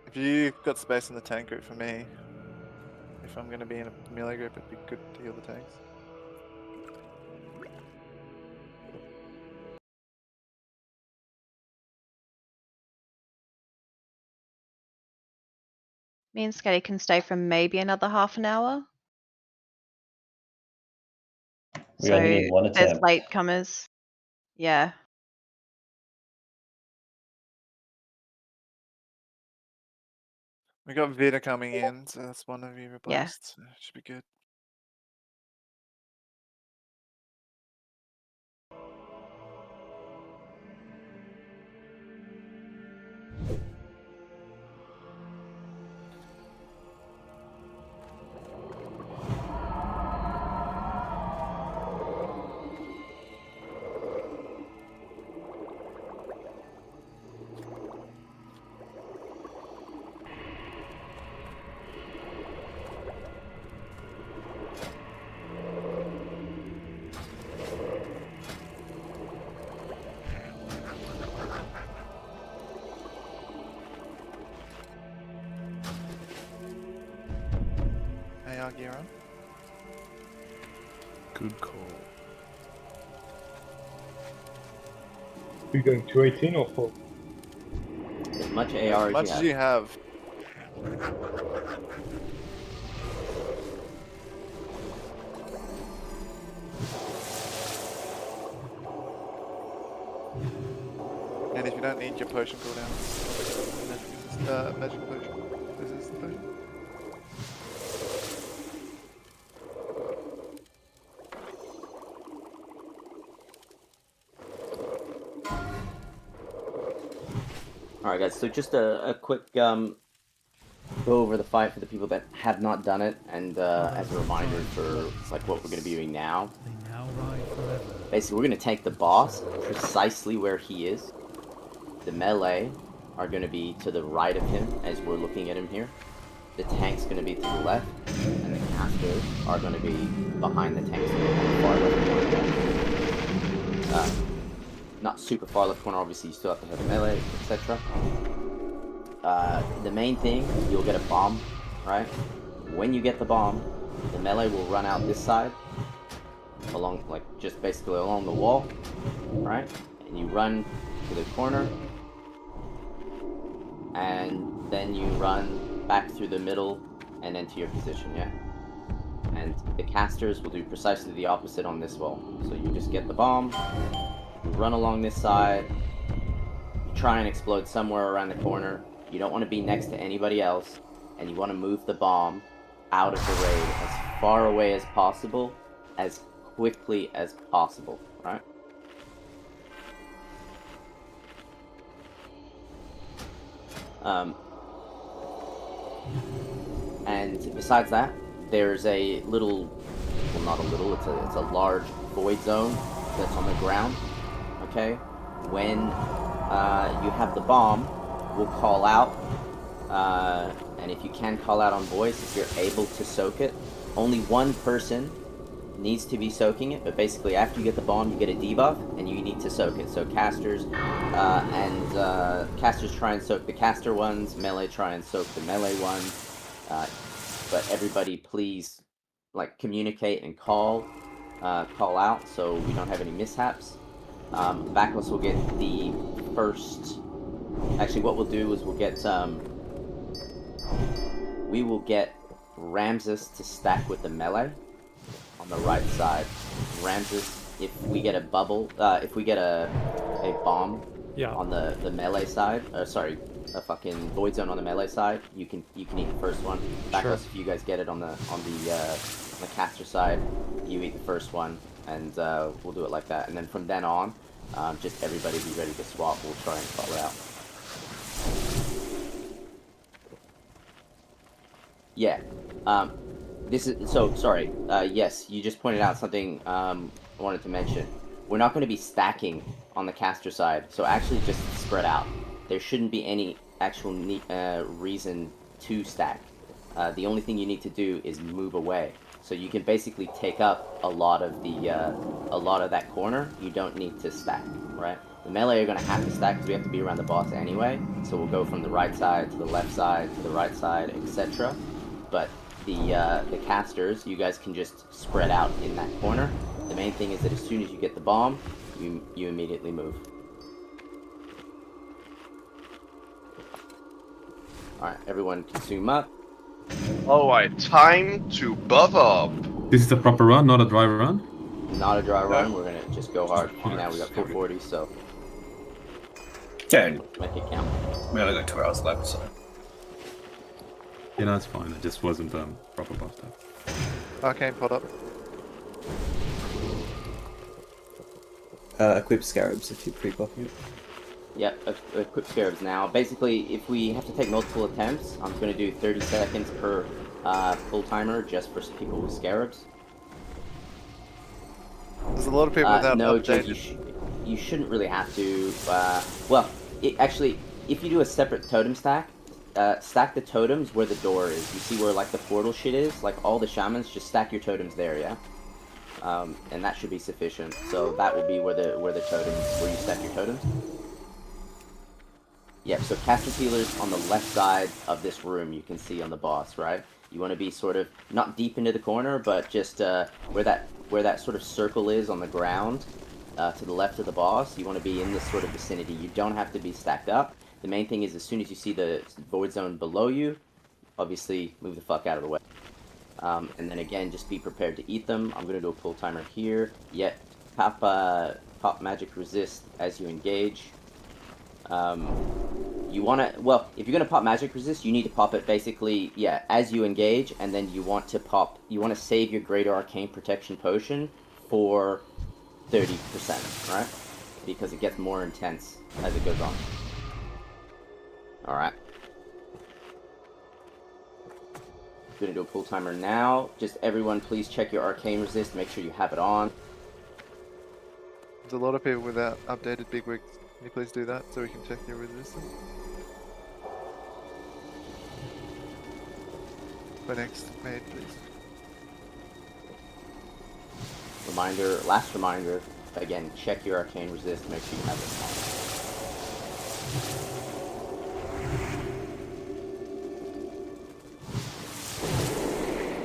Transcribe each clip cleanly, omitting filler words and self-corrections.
If you got space in the tank group for me, if I'm going to be in a melee group, it'd be good to heal the tanks. Me and Skelly can stay for maybe another half an hour. We only need one there's attempt. latecomers. Yeah. We got Vita coming in, so that's one of you replaced. Yeah. So should be good. AR gear on. Good call. Are you going 218 or 4? As much AR As much as you have. And if you don't need your potion cooldown, magic potion. This is the potion. Alright guys, so just a quick go over the fight for the people that have not done it, and as a reminder for like what we're going to be doing now. Basically, we're going to take the boss precisely where he is. The melee are going to be to the right of him as we're looking at him here. The tank's going to be to the left, and the casters are going to be behind the tanks on the far left corner. Not super far left corner, obviously you still have to have the melee, etc. The main thing, you'll get a bomb, right? When you get the bomb, the melee will run out this side, along, like, just basically along the wall, right? And you run to the corner, and then you run back through the middle and into your position, yeah? And the casters will do precisely the opposite on this wall. So you just get the bomb, you run along this side, you try and explode somewhere around the corner. You don't want to be next to anybody else, and you want to move the bomb out of the raid as far away as possible, as quickly as possible, right? And besides that, there's a little, well, not a little, it's a large void zone that's on the ground, okay? When you have the bomb, we'll call out, and if you can call out on voice, if you're able to soak it, only one person needs to be soaking it, but basically after you get the bomb, you get a debuff, and you need to soak it. So casters, casters try and soak the caster ones, melee try and soak the melee ones, but everybody please, like, communicate and call out so we don't have any mishaps. Backless will get the first, actually what we'll do is we'll get, we will get Ramses to stack with the melee on the right side. Ramses, if we get a bubble, if we get a bomb on the melee side, sorry, a fucking void zone on the melee side, you can eat the first one. Backless, if you guys get it on the caster side, you eat the first one, and we'll do it like that. And then from then on, just everybody be ready to swap. We'll try and call it out. Yeah. This is, so, sorry, yes, you just pointed out something I wanted to mention. We're not going to be stacking on the caster side, so actually just spread out. There shouldn't be any actual reason to stack. The only thing you need to do is move away. So you can basically take up a lot of that corner. You don't need to stack, right? The melee are going to have to stack because we have to be around the boss anyway. So we'll go from the right side to the left side to the right side, etc. But the casters, you guys can just spread out in that corner. The main thing is that as soon as you get the bomb, you immediately move. Alright, everyone consume up. Alright, time to buff up. This is a proper run, not a dry run? Not a dry run, we're gonna just go hard. Now we got full 40, so Yeah, make it count. we only got 2 hours left, so. Yeah, no, it's fine. It just wasn't proper buffed up. Arcane pot up. Equip scarabs if you're pre-buffing it. Yep, equip scarabs now. Basically, if we have to take multiple attempts, I'm going to do 30 seconds per full timer just for people with scarabs. There's a lot of people without no, updated. Jake, you shouldn't really have to. Well, actually, if you do a separate totem stack, stack the totems where the door is. You see where like the portal shit is? Like all the shamans, just stack your totems there, yeah? And that should be sufficient. So that will be where the totems, where you stack your totems. Yep, so caster healers on the left side of this room you can see on the boss, right? You want to be sort of, not deep into the corner, but just where that sort of circle is on the ground, to the left of the boss. You want to be in this sort of vicinity. You don't have to be stacked up. The main thing is as soon as you see the void zone below you, obviously move the fuck out of the way. And then again, just be prepared to eat them. I'm going to do a pull timer here. Yet, pop magic resist as you engage. You want to, well, if you're going to pop magic resist, you need to pop it basically, yeah, as you engage, and then you want to save your greater arcane protection potion for 30%, right? Because it gets more intense as it goes on. Alright. I'm going to do a pull timer now. Just everyone please check your arcane resist, make sure you have it on. There's a lot of people without updated big wigs. Can you please do that so we can check your resistance? For next maid, please. Last reminder, again, check your arcane resist, make sure you have it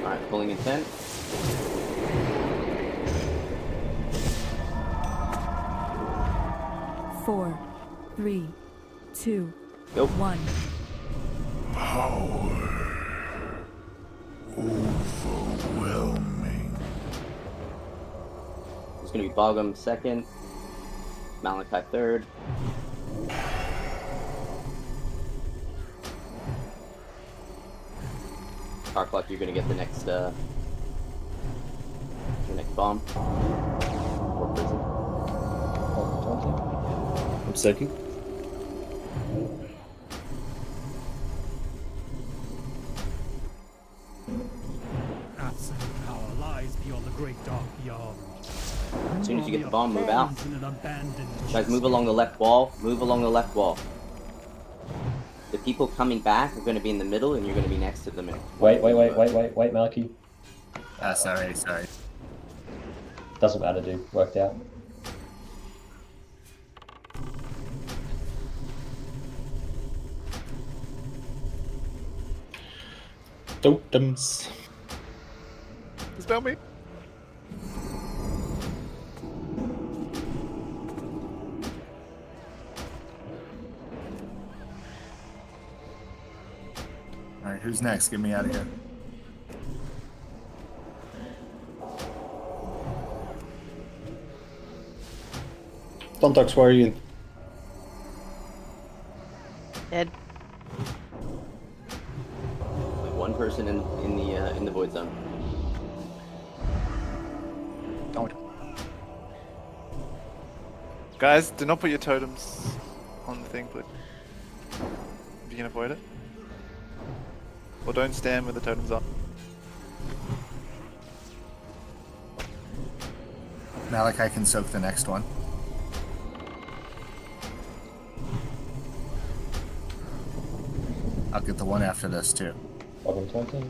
on. Alright, pulling in 10. Four, 3, 2, Go. 1. Power overwhelming. It's gonna be Bogum second, Malachi third. Tarklock, you're gonna get the next bomb. Or prison. I'm second. Absolute power lies beyond the great dark beyond. As soon as you get the bomb, move out. In an abandoned Guys, move along the left wall. Move along the left wall. The people coming back are going to be in the middle, and you're going to be next to them. Wait, Malachi. Sorry. Doesn't matter, dude. Worked out. Totems. Dispel me! Alright, who's next? Get me out of here. Dontox, where are you? Dead. One person in the void zone. Don't. Guys, do not put your totems on the thing, please. If you can avoid it. Or don't stand with the totems on. Malachi can soak the next one. I'll get the one after this too. Bogum 20.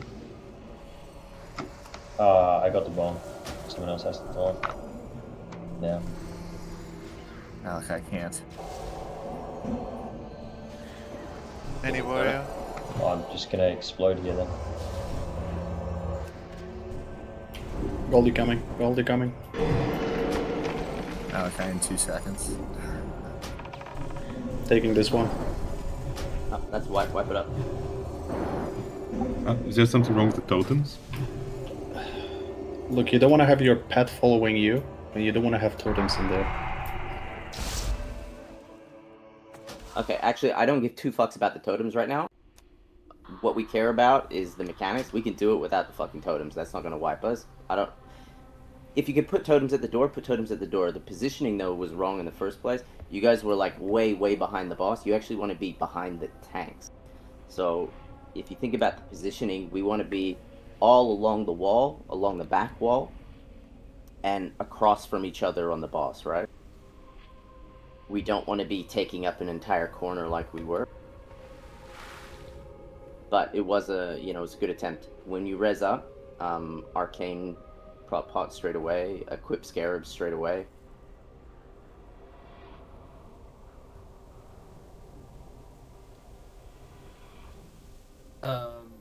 I got the bomb. Someone else has the bomb. Yeah. Malachi can't. Any warrior? Oh, I'm just gonna explode here then. Goldie coming. Goldie coming. Malachi in 2 seconds. Taking this one. Oh, that's wipe it up. Is there something wrong with the totems? Look, you don't want to have your pet following you, and you don't want to have totems in there. Okay, actually, I don't give 2 fucks about the totems right now. What we care about is the mechanics. We can do it without the fucking totems. That's not gonna wipe us. I don't... If you could put totems at the door, put totems at the door. The positioning, though, was wrong in the first place. You guys were, like, way, way behind the boss. You actually want to be behind the tanks. So, if you think about the positioning, we want to be all along the wall, along the back wall, and across from each other on the boss, right? We don't want to be taking up an entire corner like we were. But it was a, you know, it was a good attempt. When you res up, Arcane pot straight away, equip Scarabs straight away.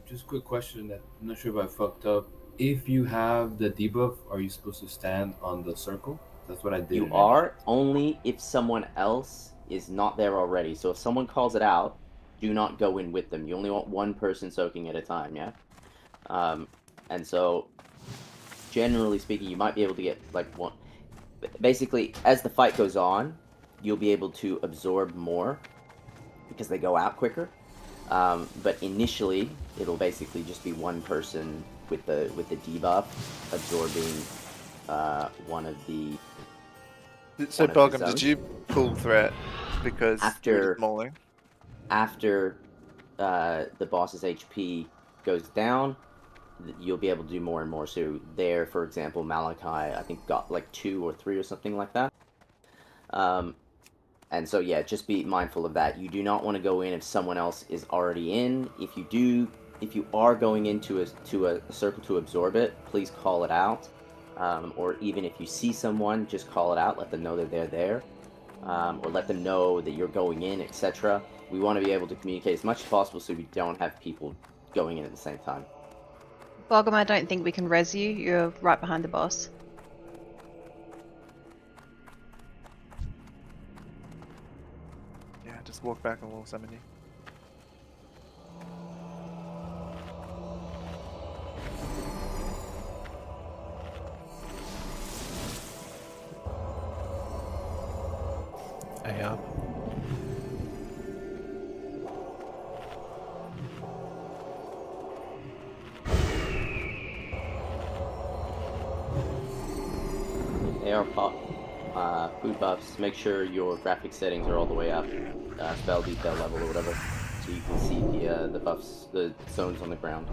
Just a quick question that I'm not sure if I fucked up. If you have the debuff, are you supposed to stand on the circle? That's what I did. You are, only if someone else is not there already. So if someone calls it out, do not go in with them. You only want one person soaking at a time, yeah? And so, generally speaking, you might be able to get, like, one... Basically, as the fight goes on, you'll be able to absorb more, because they go out quicker. But initially, it'll basically just be one person with the debuff absorbing one of the... So, Belgium, did you pull threat because after mauling? After the boss's HP goes down, you'll be able to do more and more. So there, for example, Malachi, I think, got like 2 or 3 or something like that. And so, yeah, just be mindful of that. You do not want to go in if someone else is already in. If you are going into a circle to absorb it, please call it out. Or even if you see someone, just call it out. Let them know that they're there. Or let them know that you're going in, etc. We want to be able to communicate as much as possible so we don't have people going in at the same time. Bogum, I don't think we can res you. You're right behind the boss. Yeah, just walk back and we'll summon you. Yeah. AR pop, food buffs, make sure your graphic settings are all the way up, spell detail level or whatever, so you can see the buffs, the zones on the ground.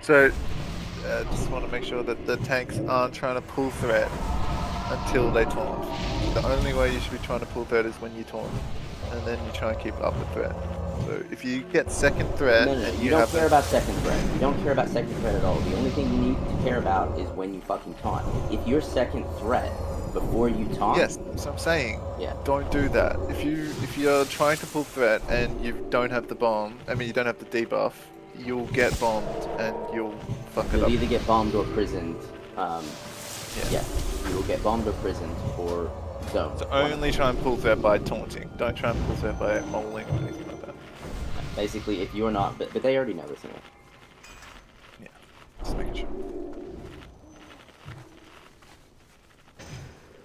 So, just want to make sure that the tanks aren't trying to pull threat until they taunt. The only way you should be trying to pull threat is when you taunt, and then you try and keep up the threat. So if you get second threat, No, and you don't care about second threat. You don't care about second threat at all. The only thing you need to care about is when you fucking taunt. If you're second threat before you taunt, yes, so I'm saying, yeah, don't do that. If you're trying to pull threat and you don't have the bomb, I mean you don't have the debuff, you'll get bombed and you'll fuck it up. You'll either get bombed or prisoned. Yeah, you will get bombed or prisoned or zoned. So only try and pull threat by taunting. Don't try and pull threat by mauling or anything like that. Basically, if you're not, but they already know this anyway. Yeah, just making sure.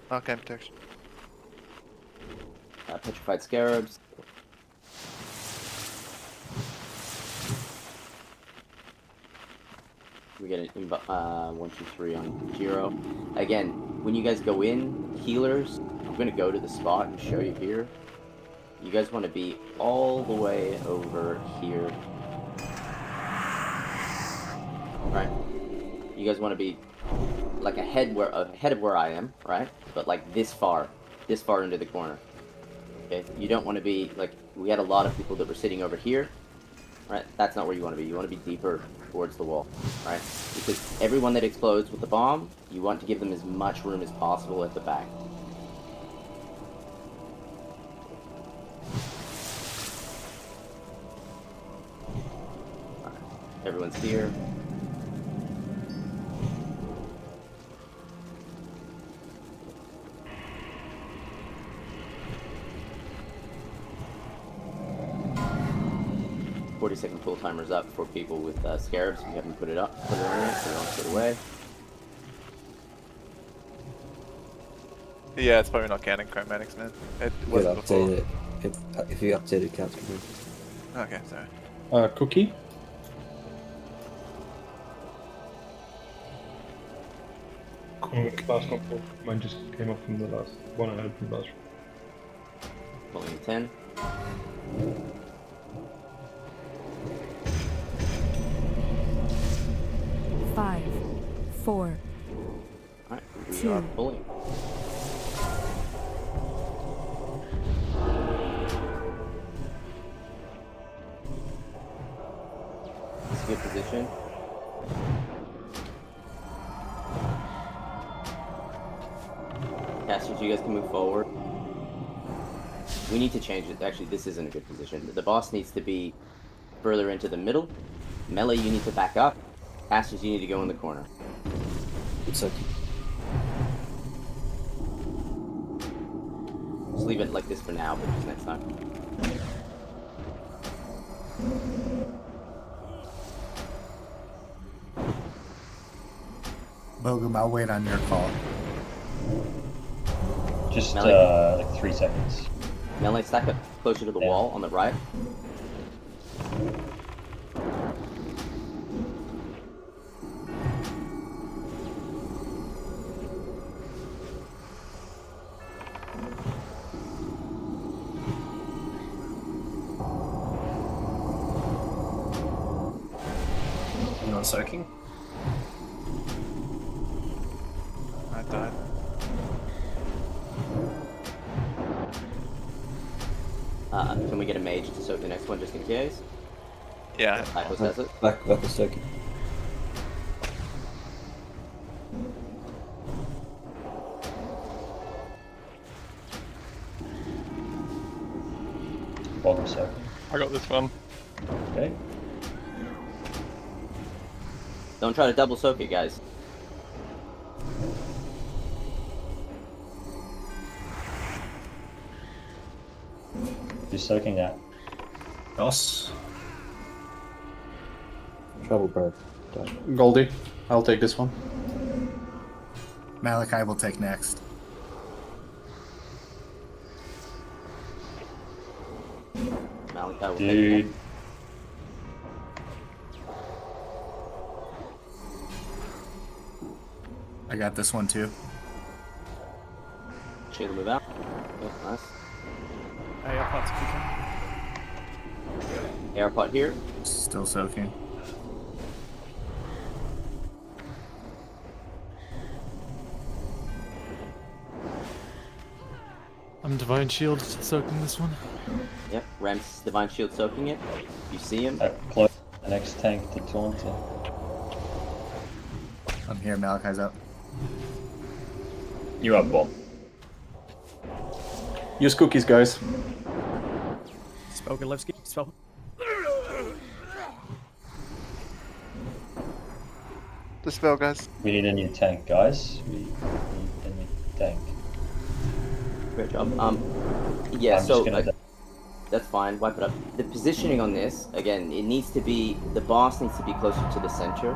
Arcane protection. Petrified Scarabs. We get an 1, 2, 3 on Jiro. Again, when you guys go in, healers, I'm going to go to the spot and show you here. You guys want to be all the way over here. Right? You guys want to be like ahead of where I am, right? But like this far into the corner. Okay? You don't want to be like, we had a lot of people that were sitting over here. right? That's not where you want to be. You want to be deeper towards the wall, right? Because everyone that explodes with the bomb, you want to give them as much room as possible at the back. All right. Everyone's here. Second pull timer's up for people with scarabs. We haven't put it up, put it on it, so don't put it away. Yeah, it's probably not counting chromatics, man. It wasn't before. It. If you update it, counts for me. Okay, sorry. Cookie. Last one pull. Mine just came up from the last one I had from last round. Pulling 10. Five, 4, Alright, we 2. are pulling. It's a good position. Casters, you guys can move forward. We need to change it. Actually, this isn't a good position. The boss needs to be further into the middle. Melee, you need to back up. Casters, you need to go in the corner. It's okay. Just leave it like this for now, but just next time. Bogum, I'll wait on your call. Just Melee. like 3 seconds. Melee, stack up closer to the wall on the right. Anyone soaking? I died. Can we get a mage to soak the next one just in case? Yeah. Typhus does it. Back the circuit. Bottom circle. I got this one. Okay. Don't try to double soak it, guys. Just soaking that. Boss. Trouble, bro. Goldie, I'll take this one. Malachi will take next. Malachi will Dude. take I got this one too. Shield move out. Oh, nice. Airpods if you can. Airpot here. Still soaking. I'm Divine Shield soaking this one. Yep, Ram's Divine Shield soaking it. You see him. Close the next tank to taunt him. I'm here, Malachi's up. You have bomb. Use cookies, guys. Spoken Levski. Spell. The spell, guys. We need a new tank, guys. We need a new tank. Great job. Yeah, I'm so just gonna that's fine. Wipe it up. The positioning on this, again, it needs to be, the boss needs to be closer to the center.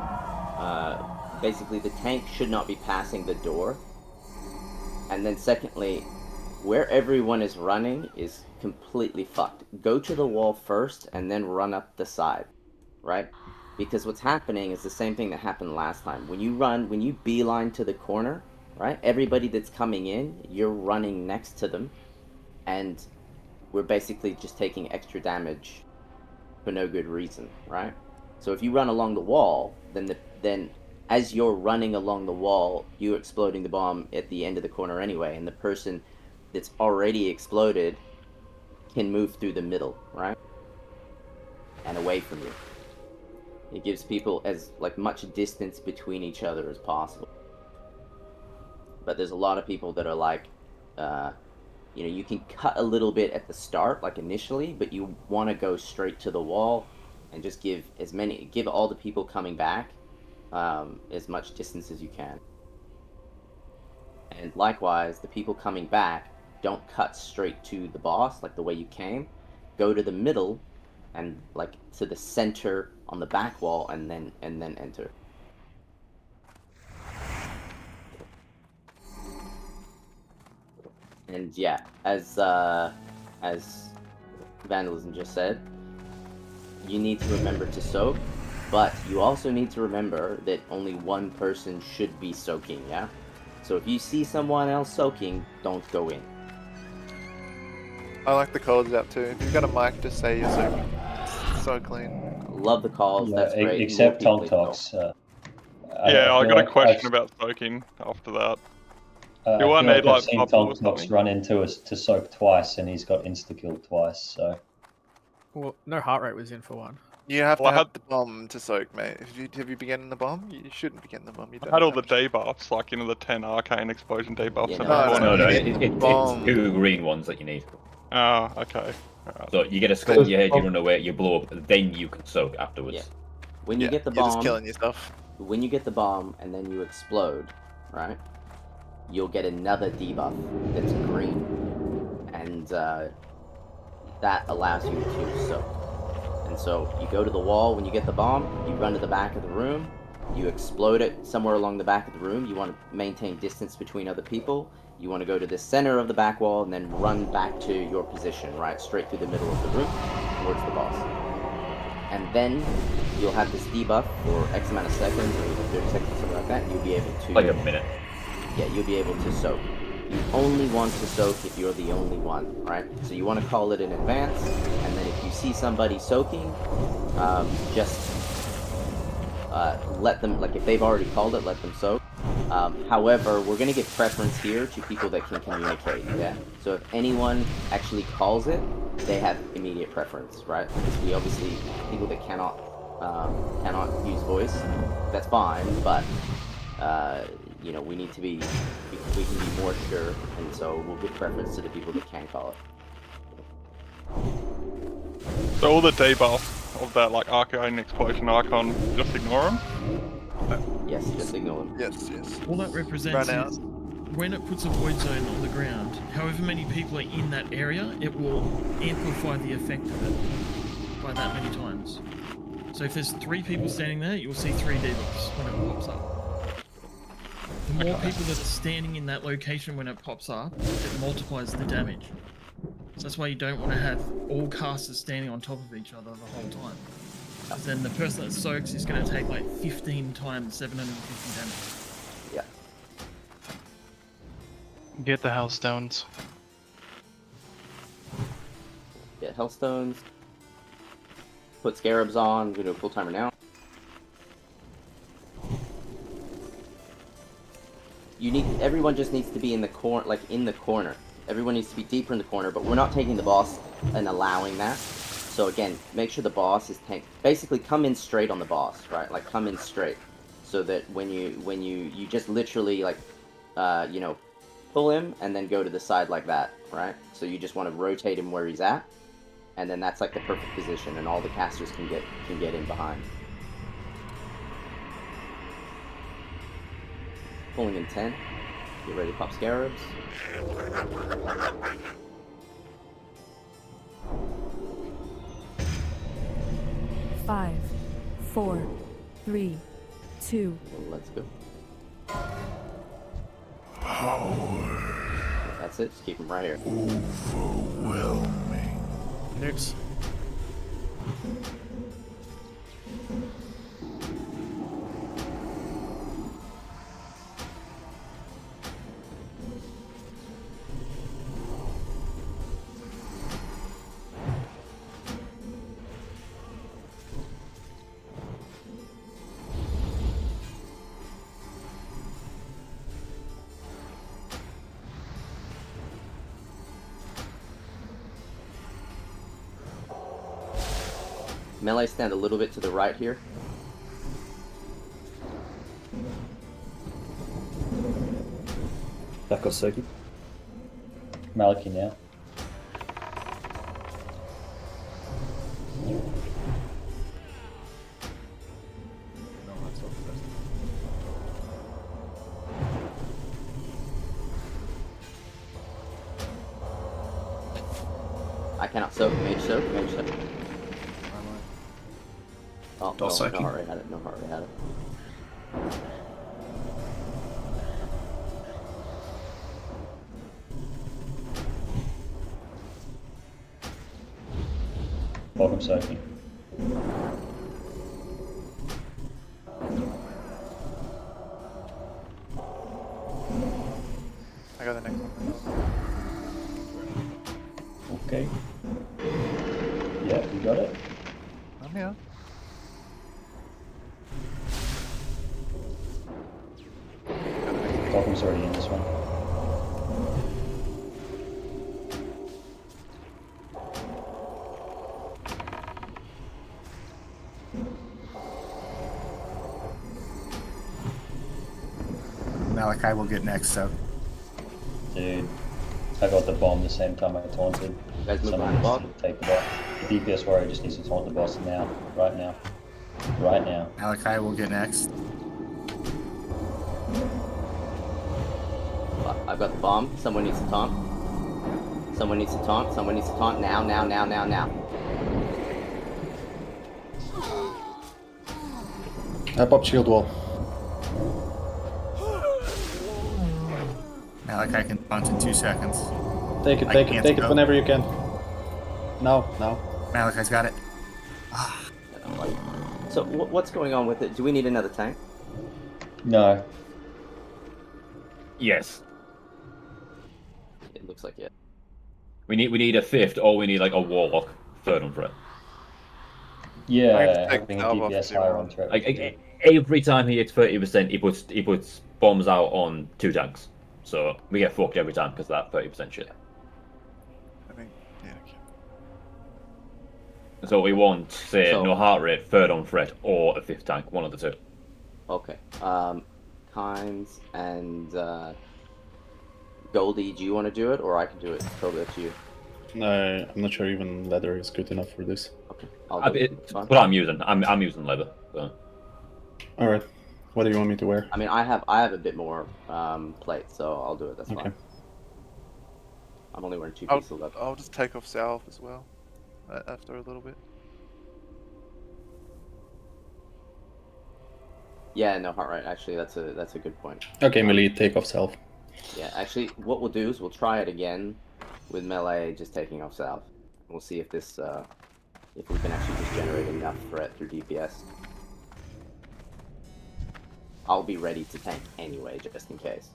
Basically, the tank should not be passing the door. And then secondly, where everyone is running is completely fucked. Go to the wall first and then run up the side, right? Because what's happening is the same thing that happened last time. When you beeline to the corner, right? Everybody that's coming in, you're running next to them, and we're basically just taking extra damage for no good reason, right? So if you run along the wall, then as you're running along the wall, you're exploding the bomb at the end of the corner anyway, and the person that's already exploded can move through the middle, right? and away from you. It gives people as much distance between each other as possible. But there's a lot of people that are like, you can cut a little bit at the start, like initially, but you want to go straight to the wall and just give all the people coming back as much distance as you can. And likewise, the people coming back, don't cut straight to the boss like the way you came. Go to the middle and to the center on the back wall, and then enter. And yeah, as Vandalism just said, you need to remember to soak, but you also need to remember that only one person should be soaking, yeah? So if you see someone else soaking, don't go in. I like the calls out too. If you've got a mic, just say you're soaking. It's so clean. Love the calls, Yeah, that's great. except More Tonk people Talks. Yeah, I feel got a like question about soaking after that. I You won't feel need like I've like seen bubble or Tonk Talks something. run into us to soak twice, and he's got insta-killed twice, so... Well, no heart rate was in for one. You have Well, to I have had- the bomb to soak, mate. Have you been getting the bomb? You shouldn't be getting the bomb. You I don't had all have the debuffs, like the 10 arcane explosion debuffs. Yeah, and no, everyone. no, no, It's bomb. 2 green ones that you need. Oh, okay. Alright. So you get a skull in your head, you run away, you blow up, then you can soak afterwards. Yeah. When you get the You're bomb, just killing yourself. when you get the bomb and then you explode, right? You'll get another debuff that's green, and that allows you to soak. And so you go to the wall when you get the bomb, you run to the back of the room, you explode it somewhere along the back of the room. You want to maintain distance between other people. You want to go to the center of the back wall and then run back to your position, right? Straight through the middle of the room towards the boss. And then you'll have this debuff for X amount of seconds, or even 30 seconds, something like that, and you'll be able to... Like a minute. Yeah, you'll be able to soak. You only want to soak if you're the only one, right? So you want to call it in advance, and then if you see somebody soaking, just let them, if they've already called it, let them soak. However, we're going to give preference here to people that can communicate, yeah? So if anyone actually calls it, they have immediate preference, right? Because we obviously, people that cannot use voice, that's fine, but we need to be, we can be more sure, and so we'll give preference to the people that can call it. So all the debuff of that arcane explosion icon, just ignore them? Yes, just ignore them. Yes. All that represents Run out. is when it puts a void zone on the ground, however many people are in that area, it will amplify the effect of it by that many times. So if there's 3 people standing there, you'll see 3 debuffs when it pops up. The more people that are standing in that location when it pops up, it multiplies the damage. So that's why you don't want to have all casters standing on top of each other the whole time. Because then the person that soaks is going to take 15 times 750 damage. Yeah. Get the Hellstones. Get Hellstones. Put Scarabs on. We're going to do a full timer now. Everyone just needs to be in the corner, Everyone needs to be deeper in the corner, but we're not taking the boss and allowing that. So again, make sure the boss is basically come in straight on the boss, right? Come in straight, so that when you just literally pull him and then go to the side like that, right? So you just want to rotate him where he's at, and then that's the perfect position, and all the casters can get in behind. Pulling in 10. Get ready to pop Scarabs. Five, 4, 3, 2. Let's go. That's it. Just keep him right here. Overwhelming. Next. Melee stand a little bit to the right here. Back off Soki. Maliki now. I cannot soak, mage soak, mage soak. Oh, no, soaking. no heart rate had it, no heart rate had it. Welcome soaking. I got the next one. Okay. Yeah, you got it. I'm here. Welcome's already in this one. Malachi will get next, so. Dude, I got the bomb the same time I taunted. You guys move Someone on the needs boss. to take the boss. The DPS warrior just needs to taunt the boss now. Right now. Right now. Malachi will get next. I've got the bomb. Someone needs to taunt. Someone needs to taunt. Someone needs to taunt. Now. I popped shield wall. Malachi can punch in 2 seconds. Take it, I take it, can't take it go. whenever you can. No. Malachi's got it. So what's going on with it? Do we need another tank? No. Yes. It looks like it. We need a fifth, or we need like a warlock third on threat. Yeah, take having a Salve off DPS zero. higher on threat. Like every time he hits 30%, he puts bombs out on 2 tanks. So we get fucked every time because of that 30% shit. I think, yeah, okay. So we want, say, So- no heart rate, third on threat, or a 5th tank, one of the 2. Okay. Kynes and Goldie, do you want to do it, or I can do it? It's totally up to you. No, I'm not sure even leather is good enough for this. Okay. I'll do it. It's fine. What I'm using, I'm using leather. So. All right. What do you want me to wear? I mean, I have a bit more plate, so I'll do it. That's Okay. fine. I'm only wearing 2 I'll, pieces of leather. I'll just take off Salve as well. After a little bit. Yeah, no, heart rate. Actually, that's a good point. Okay, melee, take off self. Yeah, actually, what we'll do is we'll try it again with melee just taking off south. We'll see if this, if we can actually just generate enough threat through DPS. I'll be ready to tank anyway, just in case.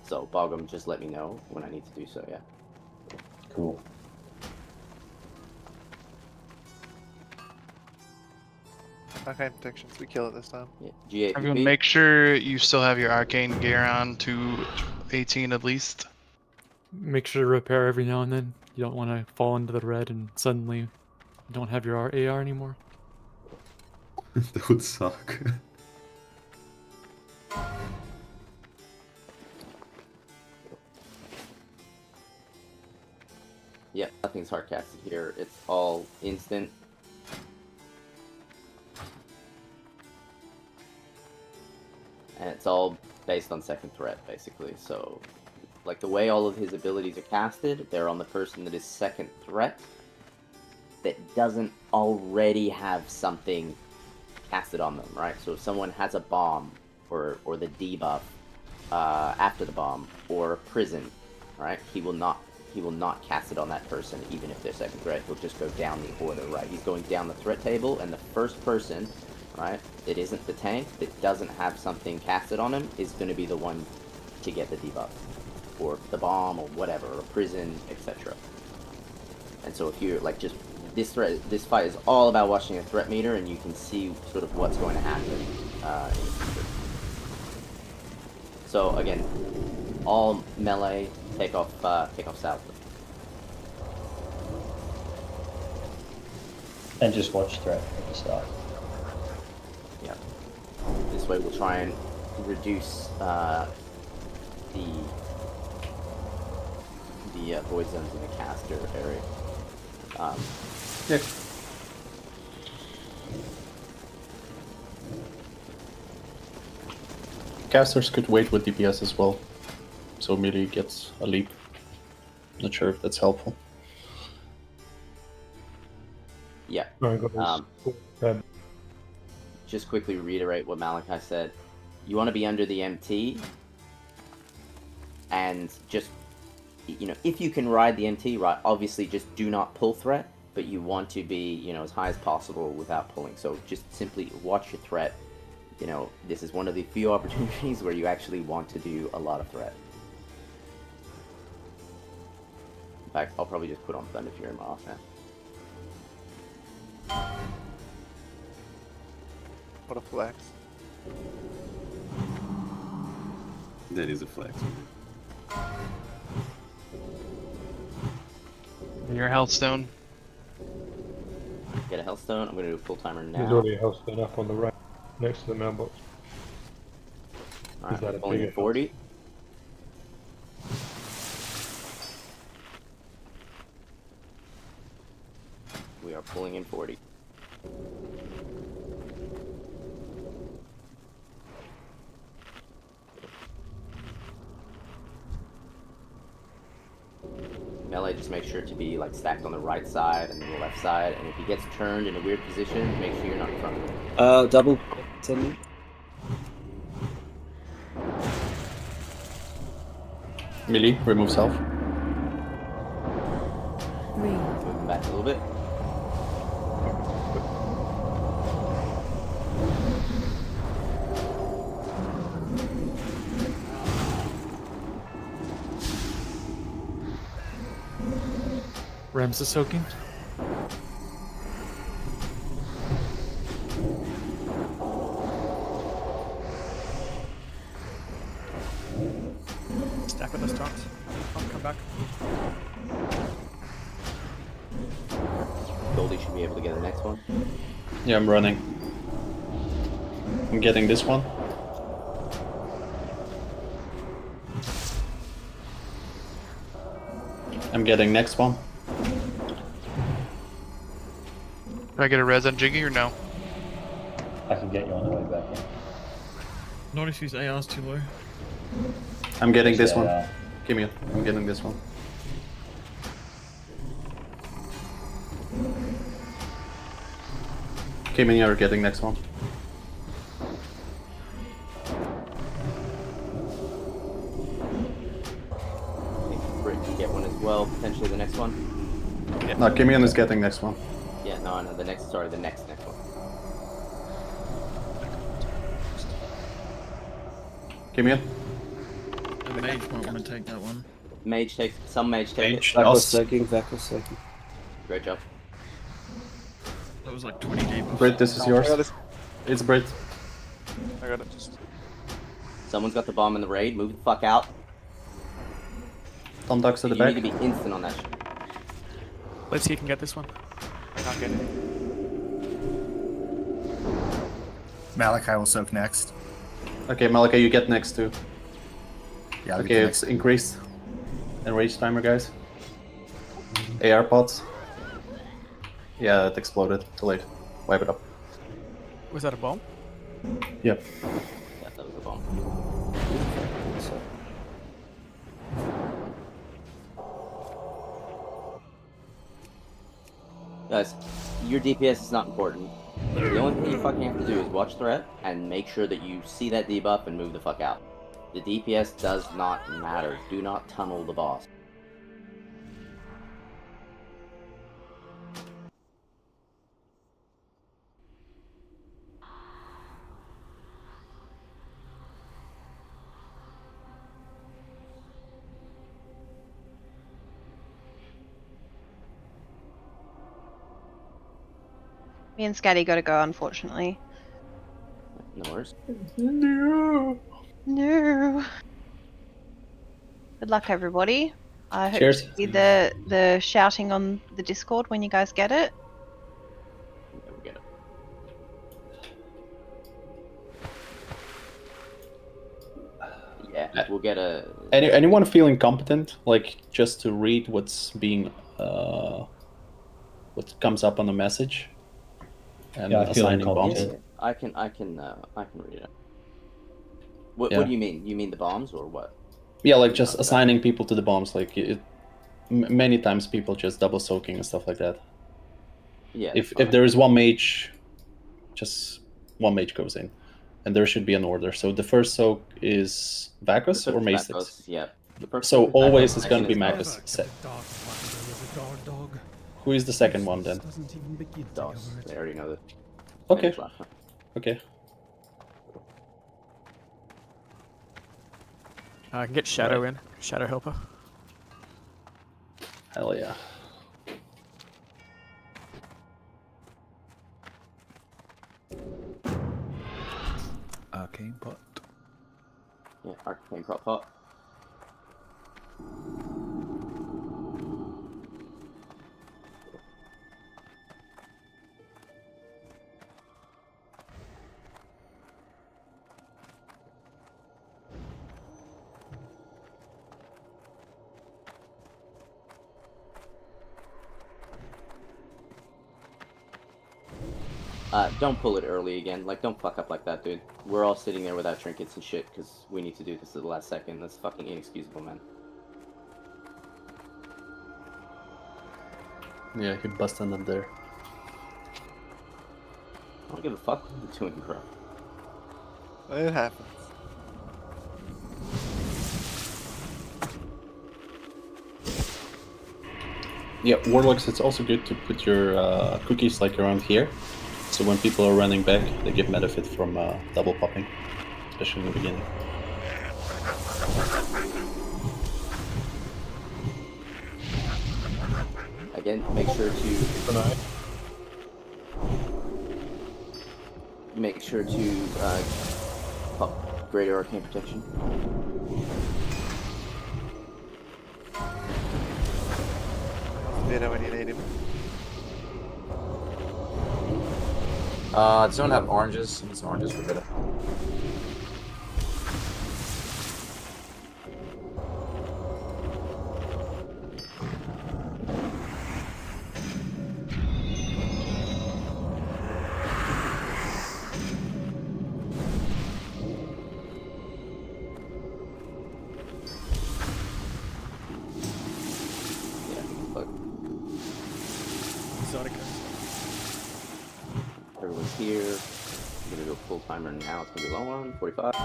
So, Bogum, just let me know when I need to do so, yeah. Cool. Arcane protections, we kill it this time. Yeah. Everyone, make sure you still have your arcane gear on to 18 at least. Make sure to repair every now and then. You don't want to fall into the red and suddenly don't have your AR anymore. That would suck. Yeah, nothing's hard casted here. It's all instant. And it's all based on second threat, basically. So, like, the way all of his abilities are casted, they're on the person that is second threat that doesn't already have something casted on them, right? So if someone has a bomb, or the debuff after the bomb, or a prison, right? He will not cast it on that person, even if they're second threat. He'll just go down the order, right? He's going down the threat table, and the first person, right, that isn't the tank, that doesn't have something casted on him, is going to be the one to get the debuff, or the bomb, or whatever, or prison, etc. And so if you're, like, just, this fight is all about watching a threat meter, and you can see sort of what's going to happen in the future. So again, all melee, take off south. And just watch threat at the start. Yeah. This way we'll try and reduce the void zones in the caster area. Yeah. Casters could wait with DPS as well, so melee gets a leap. Not sure if that's helpful. Yeah. Just quickly reiterate what Malachi said. You want to be under the MT, and just, you know, if you can ride the MT, right, obviously just do not pull threat, but you want to be, you know, as high as possible without pulling. So just simply watch your threat. You know, this is one of the few opportunities where you actually want to do a lot of threat. In fact, I'll probably just put on Thunder Fury more often. What a flex. That is a flex. Your healthstone. Get a Hellstone. I'm going to do a full timer now. There's already a Hellstone up on the right, next to the mailbox. Alright, that a pulling bigger in 40. We are pulling in 40. Melee, just make sure to be like stacked on the right side and the left side, and if he gets turned in a weird position, make sure you're not in front of him. Double. 10 me. Melee, remove self. 3. Moving back a little bit. Rams is soaking. Stack with the stocks. Come back. Goldie should be able to get the next one. Yeah, I'm running. I'm getting this one. I'm getting next one. Do I get a res on Jiggy or no? I can get you on the way back in. Not if his AR's too low. I'm getting this one. Yeah. Give me it. I'm getting this one. Kim and you are getting next one. Britt can get one as well, potentially the next one. No, Kimian is getting next one. Yeah, no, the next one. Kimian? The mage might want to take that one. Some mage take it. Vac was soaking. Great job. That was like 20 deep. Brit, this is yours. It's Brit. I got it. Just Someone's got the bomb in the raid. Move the fuck out. Tom ducks to the You back. need to be instant on that shit. Let's see if you can get this one. not get it. Malachi will soak next. Okay, Malachi, you get next too. Yeah, I'll okay, get it's increased. And rage timer, guys. AR pods. Yeah, it exploded. Too late. Wipe it up. Was that a bomb? Yep. Yeah, that was a bomb. Guys, your DPS is not important. The only thing you fucking have to do is watch threat and make sure that you see that debuff and move the fuck out. The DPS does not matter. Do not tunnel the boss. Me and Scatty gotta go, unfortunately. No worries. No. No. Good luck, everybody. I hope Cheers. to see the shouting on the Discord when you guys get it. Yeah, we'll get a... Anyone feeling competent? Like, just to read what's being... what comes up on the message? And Yeah, I feel assigning bombs? incompetent. I can read it. What Yeah. do you mean? You mean the bombs or what? Yeah, like just assigning people to the bombs. Like, many times people just double soaking and stuff like that. Yeah. If there is one mage, just one mage goes in. And there should be an order. So the first soak is Vakos or Maestix? Yeah. The first So soak is always Vakos, it's going to be second Magus. is Who is the second one then? DOS. They already know that. Okay. Okay. I can get Shadow in. Shadow Helper. Hell yeah. Arcane pot. Yeah, arcane pot. Don't pull it early again. Like, don't fuck up like that, dude. We're all sitting there without trinkets and shit because we need to do this at the last second. That's fucking inexcusable, man. Yeah, you busting them there. I don't give a fuck what you're doing, bro. It happens. Yeah, Warlocks, it's also good to put your cookies like around here. So when people are running back, they get benefit from double popping, especially in the beginning. Again, make sure to pop greater arcane protection. Better when you need him. Does anyone have oranges? Some oranges for better. Everyone's here. I'm gonna go full timer now. It's gonna be a long one. 45.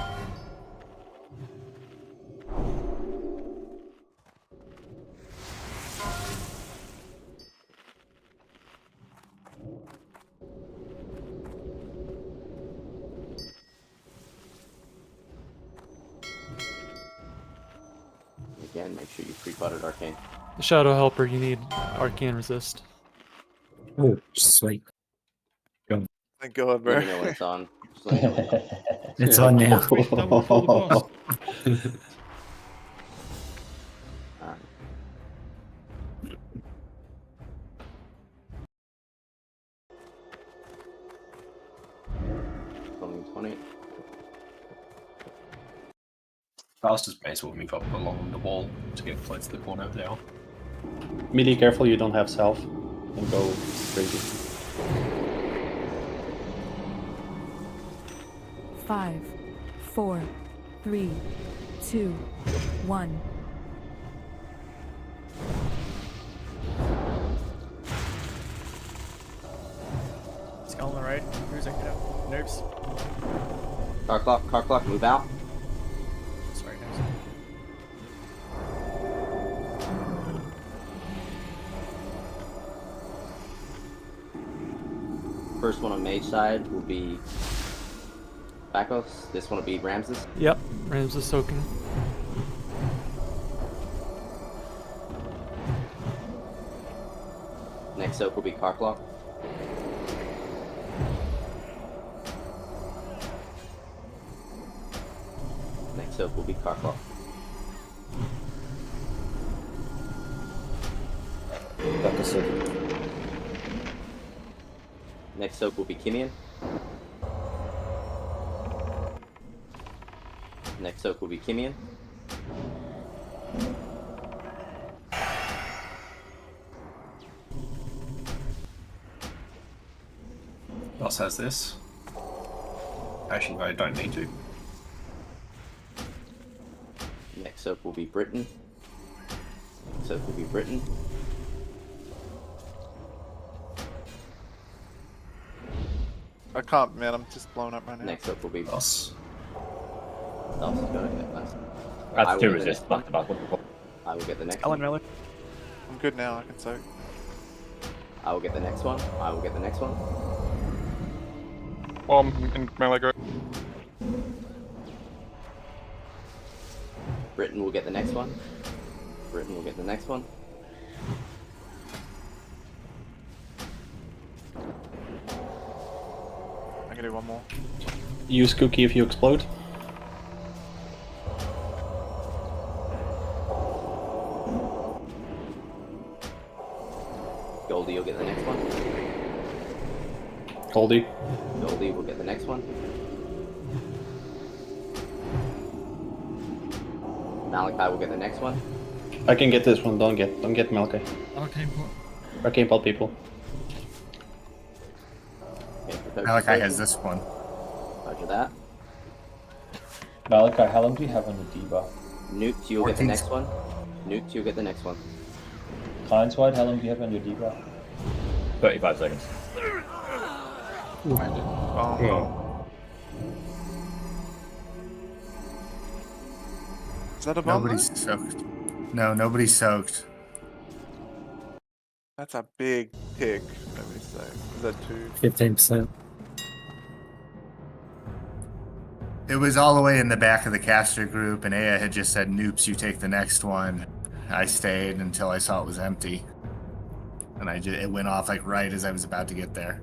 Again, make sure you pre-potted arcane. The Shadow Helper, you need Arcane Resist. Oh, sweet. Go. Thank God, bro. You know when it's on. Just let me know when it's on. It's on now. Alright. Rolling 20. Fastest pace will move up along the wall to get close to the corner now. Melee, careful you don't have self and go crazy. 5, 4, 3, 2, 1. Skull on the right. Who's it? Noobs. Car clock, move out. Sorry, noobs. First one on mage side will be Vakos. This one will be Ramses. Yep, Rams is soaking. Next soak will be Karklok. Next soak will be Karklok. Next soak will be Kimian. Next soak will be Kimian. Who else has this? Actually, I don't need to. Next soak will be Britain. Next soak will be Britain. I can't, man. I'm just blown up right now. Next up will be Boss. Boss is gonna get nice. That's 2 resist back to back. I will get the next Ellen one. Miller. I'm good now. I can soak. I will get the next one. I will get the next one. Bomb in melee go. Britain will get the next one. Britain will get the next one. I can do one more. Use cookie if you explode. Goldie will get the next one. Goldie. Goldie will get the next one. Malachi will get the next one. I can get this one. Don't get Malachi. Arcane pot. Arcane Pot people. Malachi has this one. Roger that. Malachi, how long do you have on your debuff? Nukes, you'll get the next one. Nukes, you'll get the next one. Kindswide, how long do you have on your debuff? 35 seconds. Oh. Is that a bomb? Nobody's soaked. No, nobody's soaked. That's a big tick. Nobody's soaked. Is that 15%. It was all the way in the back of the caster group, and Aya had just said, "Noops, you take the next one." I stayed until I saw it was empty, and it went off like right as I was about to get there.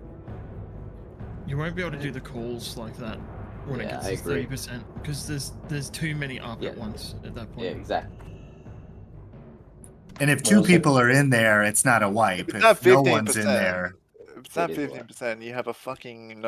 You won't be able to do the calls like that when it Yeah, gets I to agree. 30% because there's too many up at once at that point. Yeah, exactly. And if two people are in there, it's not a wipe. It's If not no 15%. one's in there, If it's not 15%, you have a fucking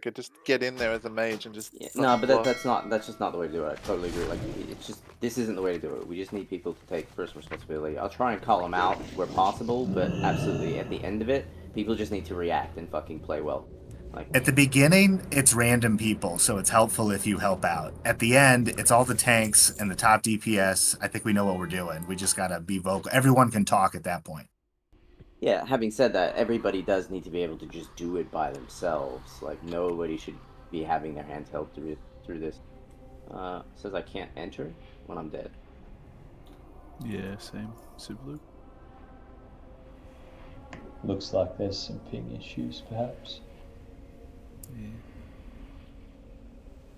could just get in there as a mage and just. No, fucking but block. that's just not the way to do it. I totally agree. Like, it's just this isn't the way to do it. We just need people to take first responsibility. I'll try and call them out where possible, but absolutely at the end of it, people just need to react and fucking play well. Like at the beginning, it's random people, so it's helpful if you help out. At the end, it's all the tanks and the top DPS. I think we know what we're doing. We just gotta be vocal. Everyone can talk at that point. yeah. Having said that, everybody does need to be able to just do it by themselves. Like nobody should be having their hands held through this. Says I can't enter when I'm dead. Yeah, same. Super. Looks like there's some ping issues, perhaps. Yeah.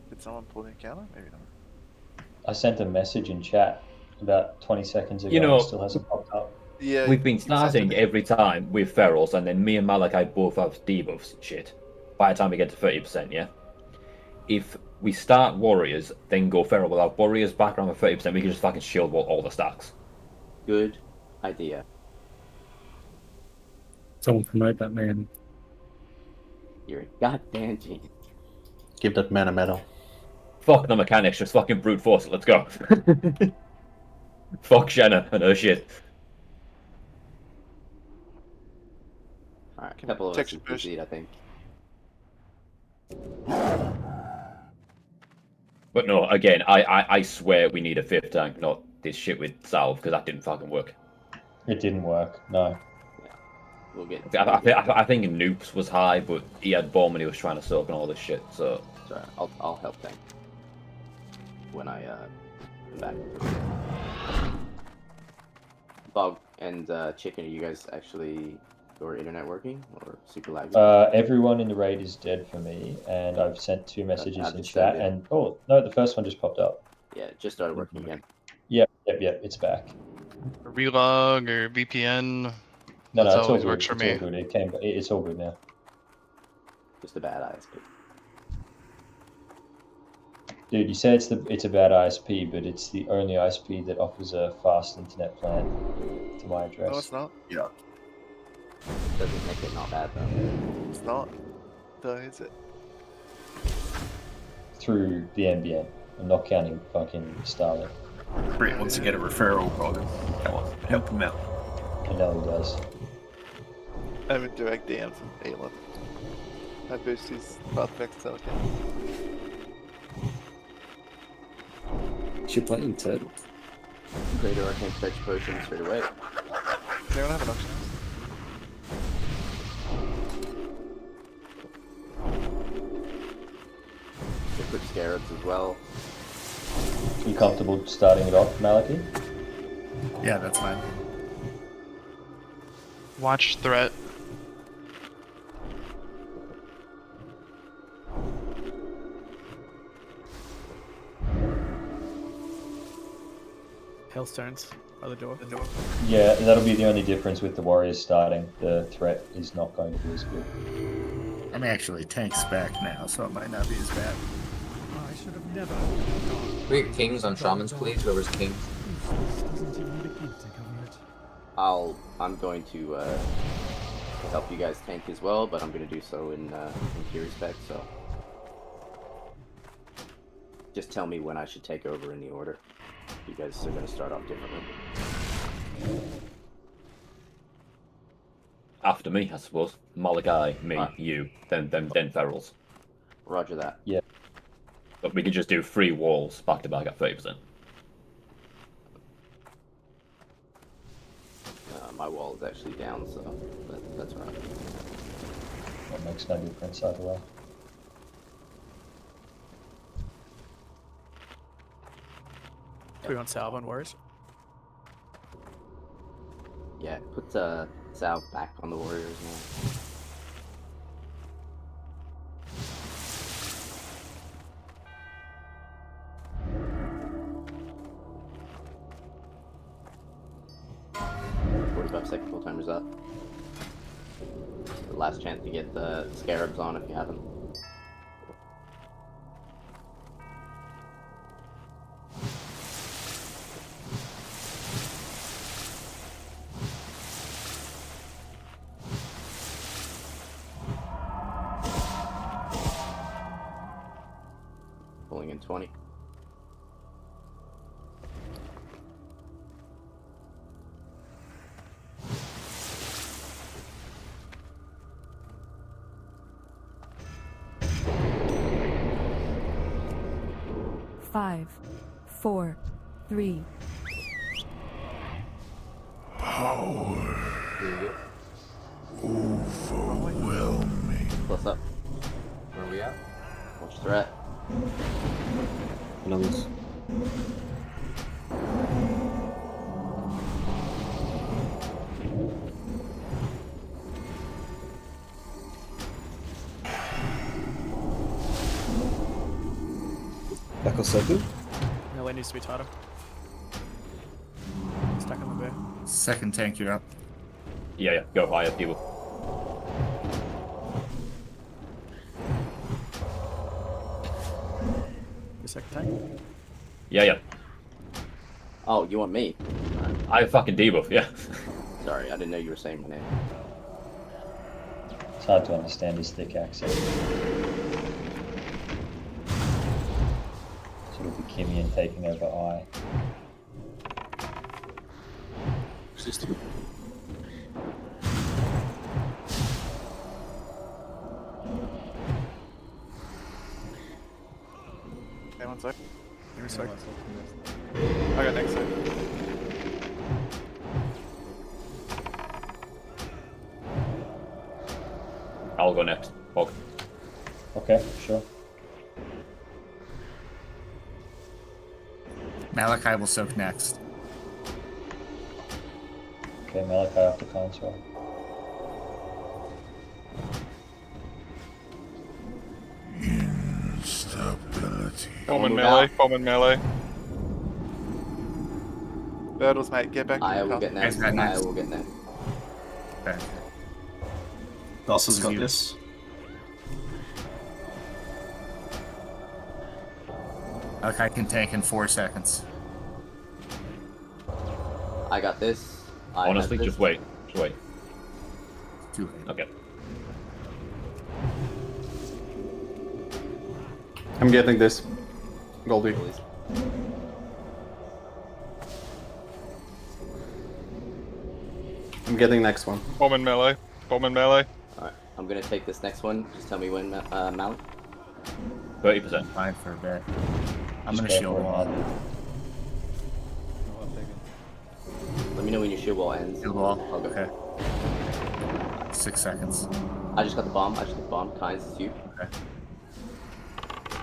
Did someone pull the encounter? Maybe not. I sent a message in chat about 20 seconds ago. You know, and it still hasn't popped up. Yeah, We've been starting every time with ferals, and then me and Malachi both have debuffs and shit. By the time we get to 30%, yeah? If we start warriors, then go feral without warriors back around with 30%, we can just fucking shield wall all the stacks. Good idea. Someone promote that man. You're a goddamn genius. Give that man a medal. Fuck the mechanics, just fucking brute force it, let's go. Fuck Shanna and her shit. Alright, a couple of us can proceed, I think. But no, again, I swear we need a 5th tank, not this shit with Salve, because that didn't fucking work. It didn't work, no. We'll get. I think Noops was high, but he had bomb and he was trying to soak and all this shit, so. Sorry, I'll help them when I come back. Bog and Chicken, are you guys actually your internet working or super laggy? Everyone in the raid is dead for me, and I've sent 2 messages I've in just chat, sent it. and oh no, the first one just popped up. Yeah, it just started working again. Yep, it's back. Relog or VPN. No, That's it's all always good. works for It's me. all good. It's all good now. Just a bad ISP. Dude, you say it's a bad ISP, but it's the only ISP that offers a fast internet plan to my address. No, it's not. Yeah. Doesn't make it not bad though. It's not. Though, is it? Through the NBN. I'm not counting fucking Starling. Brett wants to get a referral, Rogan. Come on, help him out. I know he does. I'm in direct DMs with Aelin. I boost his path back to Silicon. She playing turtle. Greater arcane fetch potion straight away. Does anyone have an option? Quick scarabs as well. You comfortable starting it off, Malachi? Yeah, that's fine. Watch threat. Hailstones by the door. Yeah, that'll be the only difference with the Warriors starting. The threat is not going to be as good. I'm actually tank's back now, so it might not be as bad. I should have never. We get kings on shamans, please. Whoever's king. I'm going to help you guys tank as well, but I'm going to do so in key respect. So just tell me when I should take over in the order. You guys are going to start off differently. After me, I suppose. Malachi, me, you, then Ferals. Roger that. Yeah. But we could just do 3 walls back to back at 30%. My wall is actually down, so that's right. That makes no difference either way. Do we want salve on Warriors? Yeah, put salve back on the Warriors now. Second full timer's up. The last chance to get the scarabs on if you haven't. Pulling in 20. Five, 4, 3. Power overwhelming. Plus up. Where are we at? Watch threat. Lungs. Back on second. Melee needs to be tighter. Stuck on the bear. Second tank, you're up. Yeah, go higher, people. The second tank? Yeah. Oh, you want me? I have fucking debuff, yeah. Sorry, I didn't know you were saying my name. It's hard to understand his thick accent. Sort of the Kimian taking over I. System. Okay, one sec. Give me a sec. I got next sec. I'll go next. Fog. Okay, sure. Malachi will soak next. Okay, Malachi after console. Instability. Bomb and melee, bomb and melee. Birdles, mate, get back. I will get next. I will get next. Okay. Dawson's got this. Malachi can tank in 4 seconds. I got this. Honestly, just wait. Just wait. Too late. Okay. I'm getting this. Goldie. I'm getting next one. Bomb in melee. Bomb in melee. Alright, I'm gonna take this next one. Just tell me when, Malik. 30%. Fine for a bit. I'm Just gonna go shield for it, wall. man. Let me know when your shield wall ends. Shield wall. I'll go. Okay. 6 seconds. I just got the bomb. Kynes, it's you. Okay.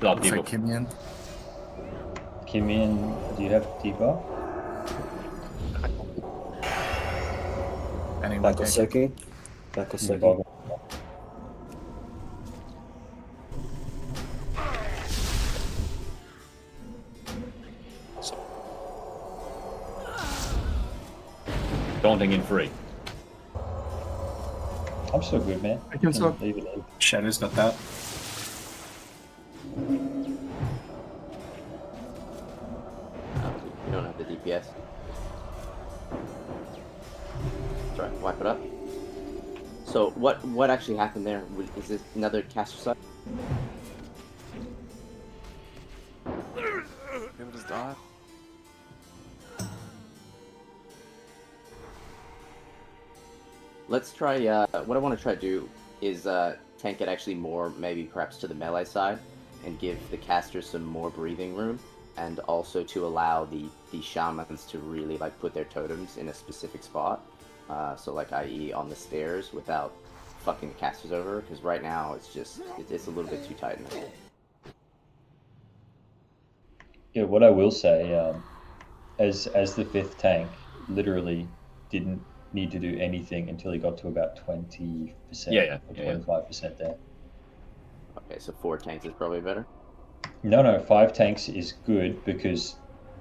Looks Looks like Kimian. Kimian, do you have debuff? Anyone take it? Bakoseki. Bakoseki. Daunting in 3. I'm still good, man. I can stop. Leave it. Shadow's got that. You don't have the DPS. Sorry, wipe it up. So what actually happened there? Is this another caster side? Him just died. Let's try, what I want to try to do is tank it actually more, maybe perhaps to the melee side, and give the casters some more breathing room, and also to allow the shamans to really like put their totems in a specific spot. So like i.e. on the stairs without fucking the casters over, because right now it's just, it's a little bit too tight in there. Yeah, what I will say, as the 5th tank, literally didn't need to do anything until he got to about 20%. Yeah. Or 25% there. Okay, so 4 tanks is probably better. No, 5 tanks is good because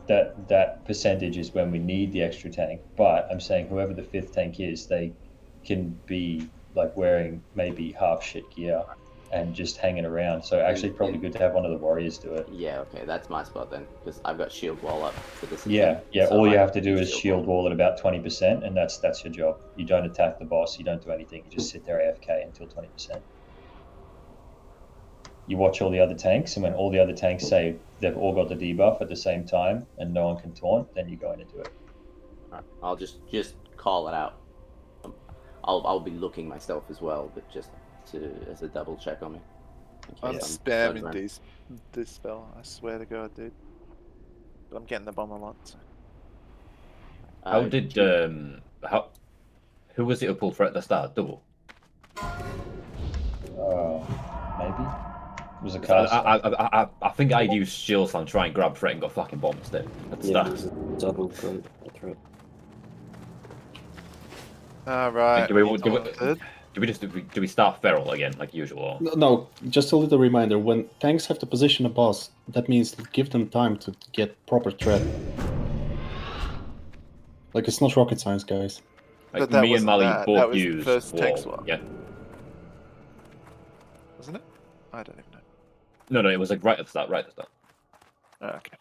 that percentage is when we need the extra tank. But I'm saying whoever the 5th tank is, they can be like wearing maybe half shit gear and just hanging around. So actually probably good to have one of the warriors do it. Yeah, okay, that's my spot then, because I've got shield wall up for this. Yeah, so all you I have to can do is shield wall at about 20%, and that's your job. You don't attack the boss, you don't do anything, you just sit there AFK until 20%. You watch all the other tanks, and when all the other tanks say they've all got the debuff at the same time and no one can taunt, then you go in and do it. Alright, I'll just call it out. I'll be looking myself as well, but just as a double check on me. I'm spamming this spell, I swear to God, dude. But I'm getting the bomb a lot. So. How did who was it who pulled threat at the start? Double. Maybe. It was a cast. I think I used shield slam, try and grab threat and got fucking bombed instead at the start. It was a double threat. Alright. Do we start feral again like usual? Or? No, just a little reminder. When tanks have to position a boss, that means give them time to get proper threat. Like, it's not rocket science, guys. Like, me and Mali both used first tank wall. swap. Yeah. Wasn't it? I don't even know. No, it was like right at the start. Oh, okay.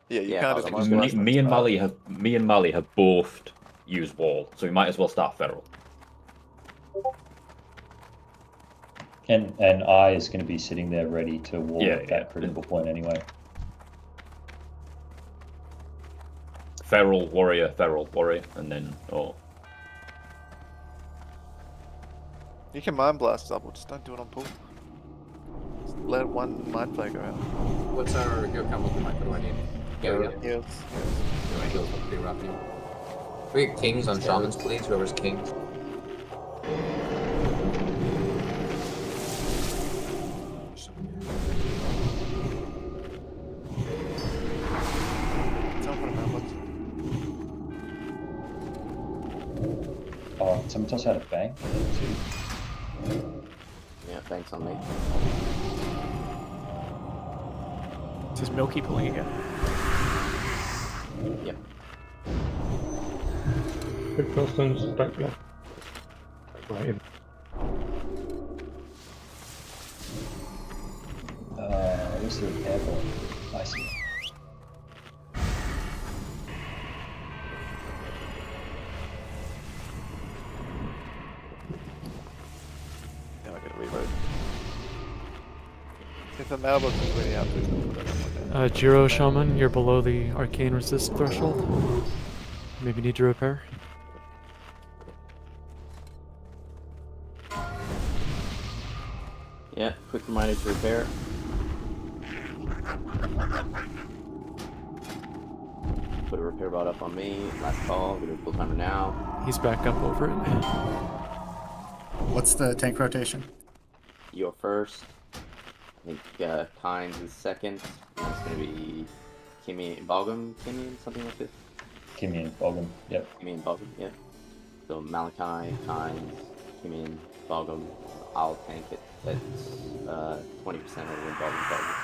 Yeah, you can't just me and Mali have both used wall, so we might as well start feral. And I is going to be sitting there ready to wall at that critical point anyway. Feral warrior, and then You can mind blast double, just don't do it on pull. Just let one mind flag go out. What's our heal count looking like? What do I need? Heals. My heals look pretty rough here. We get kings on shamans, please. Whoever's king. Oh, someone else had a bank. Yeah, thanks on me. This is Milky pulling again. Yep. Big person's back left. Right in. What's the repair point? I see. Now I gotta reload. If the mailbox is really out, please don't put that one down. Jiro Shaman, you're below the arcane resist threshold. Maybe need to repair. Yeah, quick reminder to repair. Put a repair bot up on me. Last call. Get a full timer now. He's back up over it. What's the tank rotation? You're first. I think Kynes is second. And it's gonna be Kimmy and Balgam. Kimmy, something like this. Kimmy and Balgam. Yep. Kimmy and Balgam. Yep. So Malachi, Kynes, Kimmy and Balgam. I'll tank it at 20% over Balgam.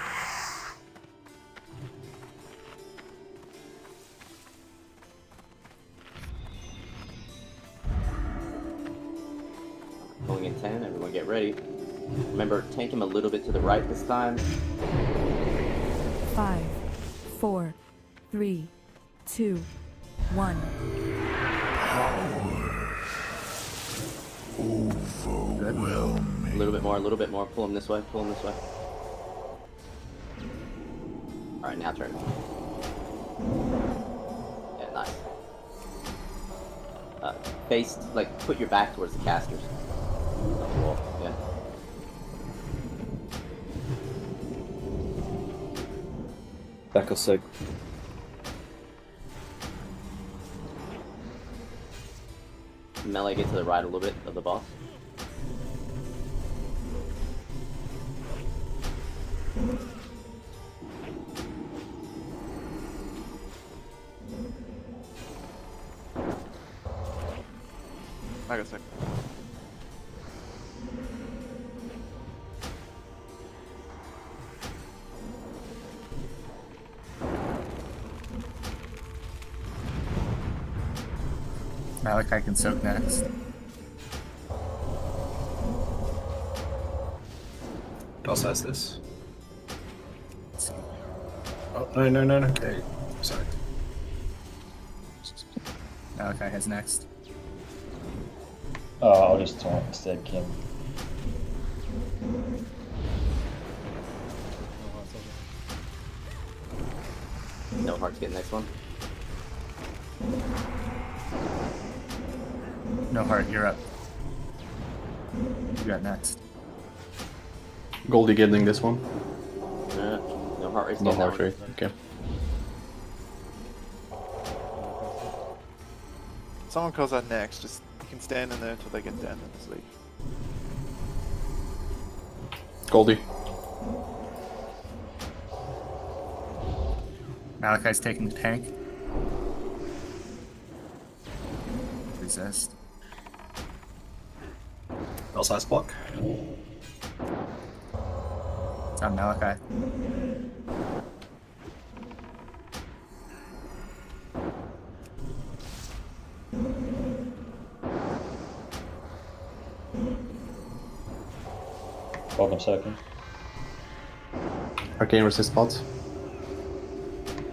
Pulling in 10, everyone get ready. Remember, tank him a little bit to the right this time. 5, 4, 3, 2, 1. Overwhelming. A little bit more. Pull him this way, Alright, now turn. Yeah, nice. Face, like, put your back towards the casters. On the wall, yeah. Back a sec. Melee, get to the right a little bit of the boss. I got a sec. Malachi can soak next. It also has this. Let's see. Oh, no. Okay. Sorry. Malachi has next. Oh, I'll just taunt instead, Kim. No heart to get next one. No heart, you're up. You got next. Goldie getting this one. No heart rate. No heart rate. Okay. Someone calls out next. Just you can stand in there until they get down and sleep. Goldie. Malachi's taking the tank. Resist. Also has block. It's on Malachi. Welcome, second. Arcane resist spots.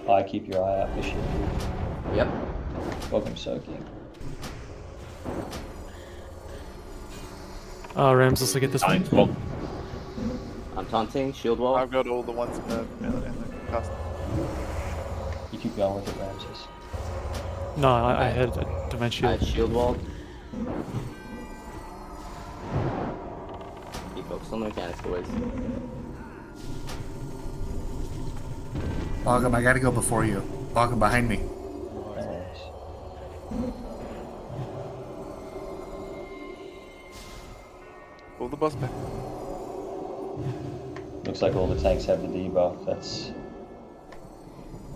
I keep your eye out for shit. Yep. Welcome, soaking. Ramses, look at this one. I'm taunting, shield wall. I've got all the ones in the custom. You keep going with it, Ramses. No, I had a defense I shield. had shield wall. Keep focused on the mechanics, boys. Bogum, I gotta go before you. Bogum, behind me. Pull the boss back. Looks like all the tanks have the debuff. That's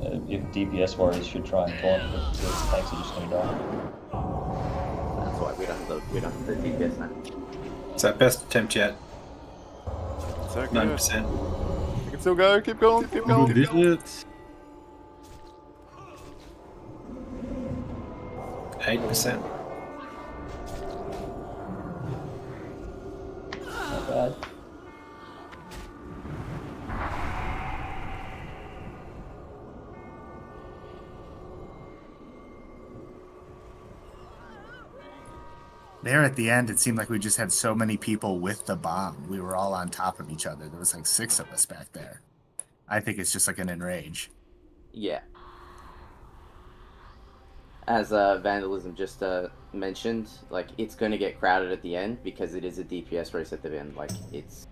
if DPS warriors should try and taunt, but the tanks are just going to die. That's why we don't have the DPS now. It's our best attempt yet. So good. 9%. You can still go. Keep going. Keep going. Keep going. 8%. Not bad. There at the end, it seemed like we just had so many people with the bomb. We were all on top of each other. There was like 6 of us back there. I think it's just like an enrage. Yeah. As Vandalism just mentioned, like it's going to get crowded at the end because it is a DPS race at the end. Like it's.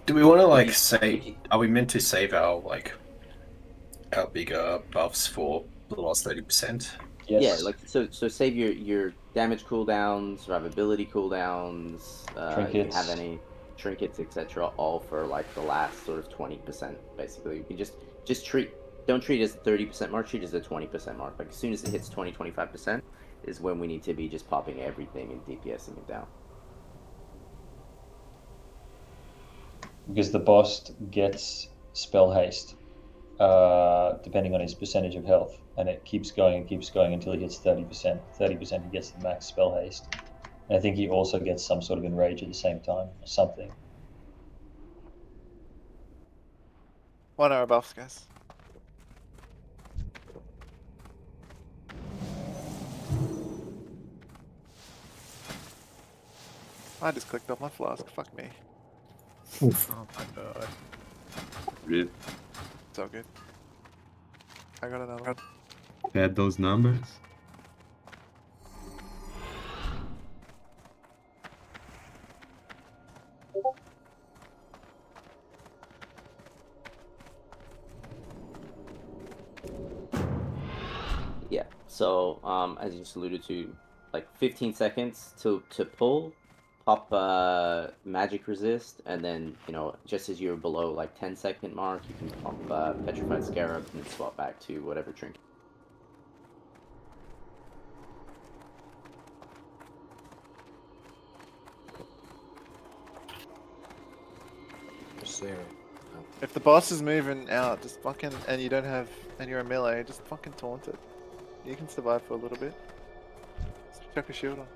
Do we want to like save? Are we meant to save our bigger buffs for the last 30%? Yes. Yeah, like so save your damage cooldowns, survivability cooldowns, if you have any trinkets, etc., all for like the last sort of 20%. Basically, you can just don't treat it as the 30% mark, treat it as the 20% mark. Like as soon as it hits 20-25% is when we need to be just popping everything and DPSing it down. Because the boss gets spell haste, depending on his percentage of health, and it keeps going until he hits 30%. 30% he gets the max spell haste. And I think he also gets some sort of enrage at the same time, or something. 1 hour buffs, guys. I just clicked off my flask, fuck me. Oof. Oh my god. Really? It's all good. I got another one. Add those numbers. Yeah. So as you just alluded to, like 15 seconds to pull, pop magic resist, and then just as you're below like 10-second mark, you can pop petrified scarab and then swap back to whatever trinket. If the boss is moving out, just fucking, and you don't have, and you're a melee, just fucking taunt it. You can survive for a little bit. Just chuck a shield on.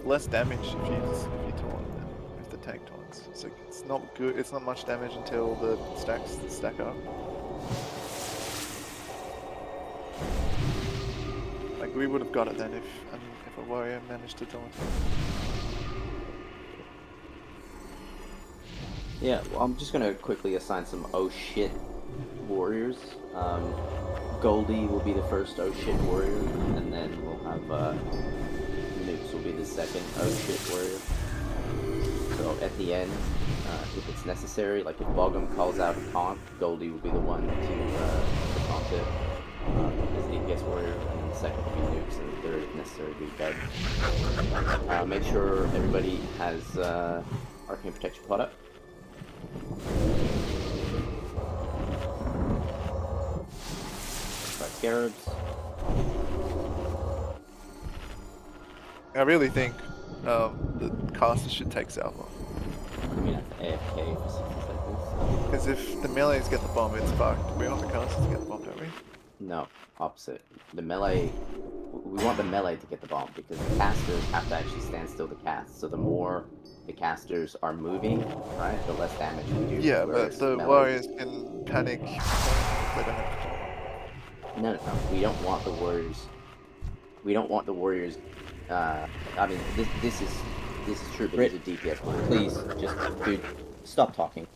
Less damage if you taunt than if the tank taunts. So it's not good. It's not much damage until the stacks stack up. Like we would have got it then if a warrior managed to taunt. Yeah, well, I'm just gonna quickly assign some oh shit warriors. Goldie will be the first oh shit warrior, and then we'll have Nukes will be the second oh shit warrior. So at the end, if it's necessary, like if Bogum calls out a taunt, Goldie will be the one to taunt it as the DPS warrior, and then the second will be Nukes, and the third, if necessary, will be Bed. Make sure everybody has Arcane Protection pot up. Scarabs. I really think the caster should take Salvo. I mean, that's AFK for 60 seconds. Because if the melees get the bomb, it's fucked. We want the casters to get the bomb, don't we? No, opposite. The melee, we want the melee to get the bomb because the casters have to actually stand still to cast. So the more the casters are moving, right, the less damage we do. Yeah, but the warriors can panic if they don't have the bomb. No, we don't want the warriors. We don't want the warriors. I mean, this is true, but it's a DPS warrior. Please, just dude, stop talking.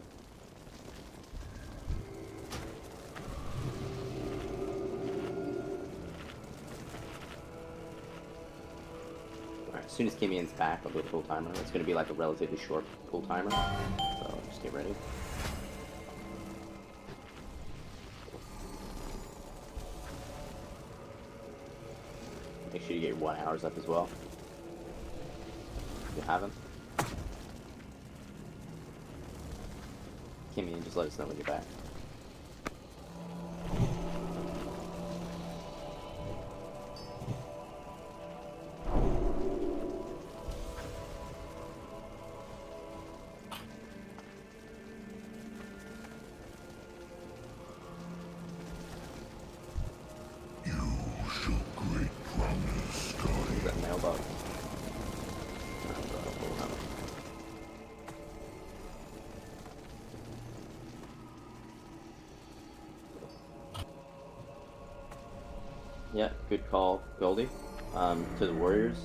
Alright, as soon as Kimian's back, I'll do a full timer. It's going to be like a relatively short full timer, so just get ready. Make sure you get your 1 hours up as well. If you haven't. Kimian, just let us know when you're back. Yeah, good call, Goldie. To the warriors.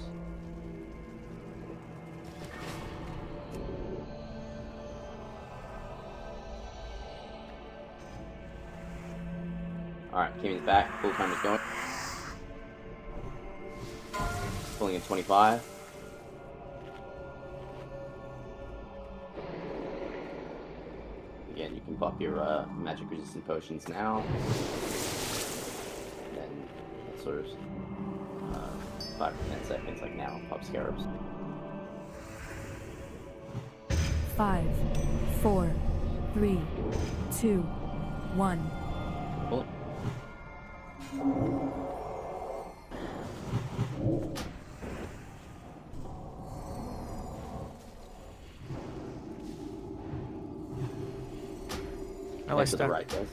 Alright, Kimmy's back. Full time is going. Pulling in 25. Again, you can pop your magic resistant potions now. And then sort of 5 to 10 seconds, like now, pop scarabs. 5, 4, 3, 2, 1. Pull it. Melee Next to the stack. right, guys.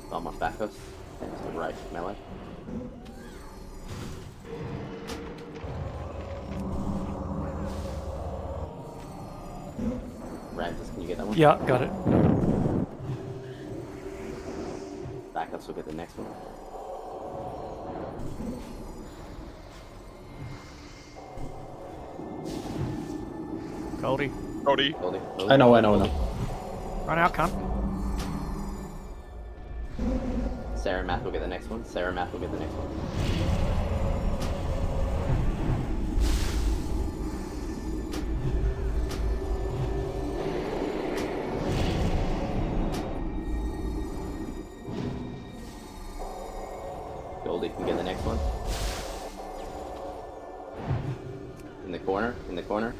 Bomb on back us. Next to the right, melee. Ramses, can you get that one? Yeah, got it. Back us, we'll get the next one. Goldie. Goldie. I know. Run out, cunt. Sarah Math will get the next one. Sarah Math will get the next one. Goldie can get the next one. In the corner, in the corner.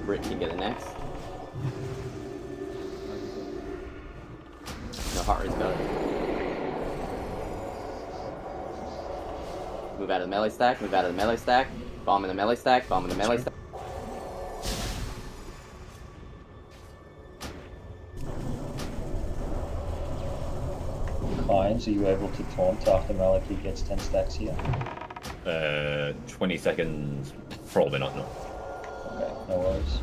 Britt can get the next. No, heart rate's got it. Move out of the melee stack, move out of the melee stack. Bomb in the melee stack, bomb in the melee stack. Kynes, are you able to taunt after Maliki gets 10 stacks here? 20 seconds, probably not, no. Okay, no worries.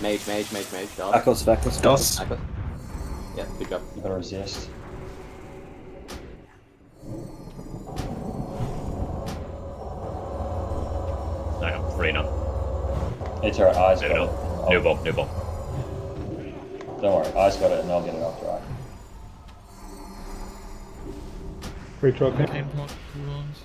Mage. Dog. Vakos. Yeah, good job. You gotta resist. I am free now. It's alright, Eyes got it. New bomb. Don't worry, Eyes got it and I'll get it after I. Retro okay. Arcane block cooldowns.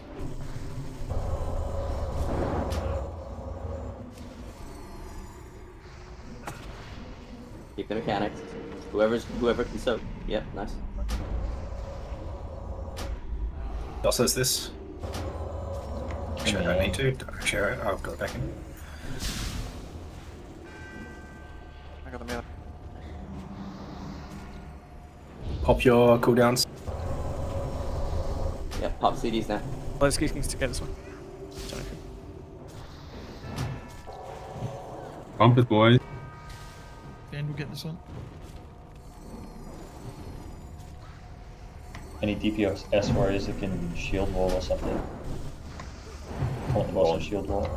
Keep the mechanics. Whoever can soak. Yep, nice. Also, is this? Actually, I don't need to. Actually, I'll go back in. I got the melee. Pop your cooldowns. Yep, pop CDs now. Let's get to get this one. Bump it, boys. And we'll get this one. Any DPS warriors that can shield wall or something? Taunt the boss with a shield wall.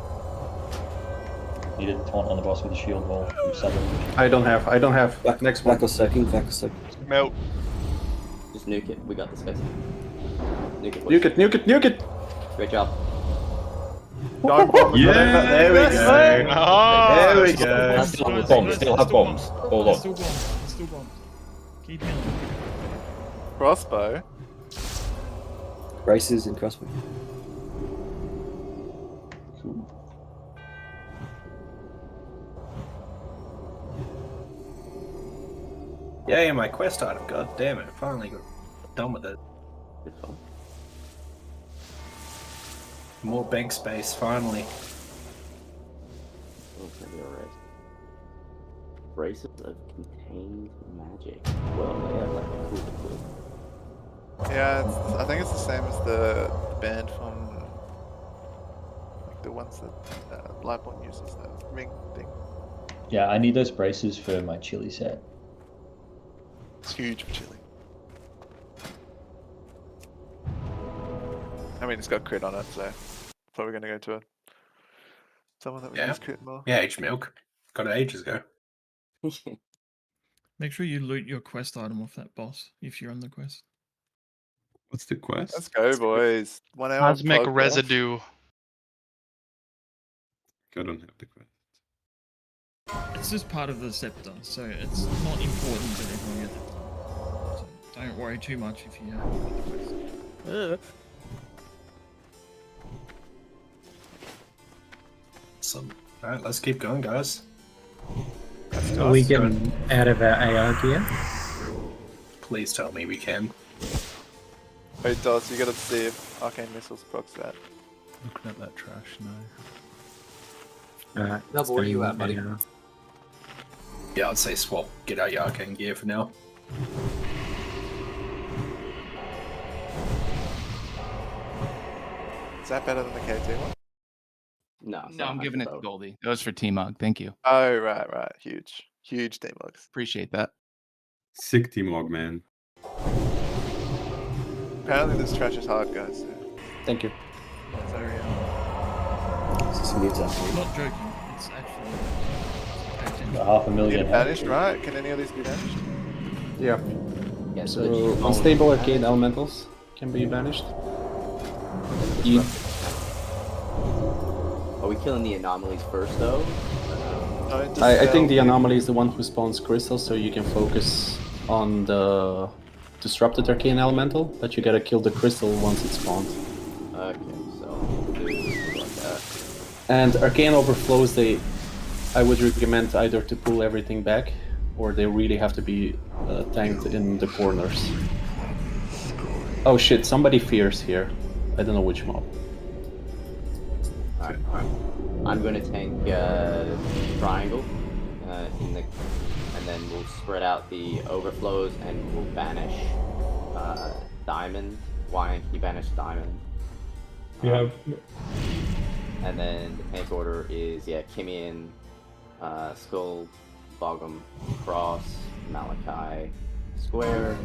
Need a taunt on the boss with a shield wall. I don't have. Next one. Vakos second. Melt. Just nuke it. We got this, guys. Nuke it. Nuke it. Great job. Dog bomb. Yeah, there we go. There we go. Still have bombs. Hold on. Still bombs. Keep healing. Crossbow. Braces and crossbow. Yay, my quest item. God damn it. Finally got done with it. Good fun. More bank space, finally. Oh, it's gonna be alright. Braces of contained magic. Well, they have like a cool. Yeah, I think it's the same as the band from like the ones that Lightborn uses, that ring thing. Yeah, I need those braces for my chili set. It's huge for chili. I mean, it's got crit on it, so probably gonna go to a someone that we use crit more. Yeah, aged milk. Got it ages ago. Make sure you loot your quest item off that boss if you're on the quest. What's the quest? Let's go, boys. 1 hour. Cosmic plug residue. I don't have the quest. It's just part of the scepter, so it's not important that everyone gets it done. So don't worry too much if you haven't got the quest. Awesome. Alright, let's keep going, guys. Are we getting out of our AR gear? Please tell me we can. Wait, Dos, you gotta see if Arcane Missiles procs that. Looking at that trash now. Double, where you at, buddy? Yeah, I'd say swap. Get out your arcane gear for now. Is that better than the KT one? No. No, I'm giving it to Goldie. That was for T-Mog. Thank you. Oh, right. Huge. Huge T-Mugs. Appreciate that. Sick T-Mog, man. Apparently this trash is hard, guys. So. Thank you. Sorry. I'm not joking. It's actually... About 500,000. Get banished, right? Can any of these be banished? Yeah. Yeah, So unstable arcane elementals can be banished. Are we killing the anomalies first, though? I think the anomaly is the one who spawns crystals, so you can focus on the disrupted arcane elemental, but you gotta kill the crystal once it's spawned. Okay, so we'll do like that. And arcane overflows, I would recommend either to pull everything back, or they really have to be tanked in the corners. Oh shit, somebody fears here. I don't know which mob. Alright. I'm gonna tank triangle and then we'll spread out the overflows and we'll banish diamond. Why you banish diamond? Yeah. And then the tank order is Kimian, Skull, Bogum, Cross, Malachi, Square,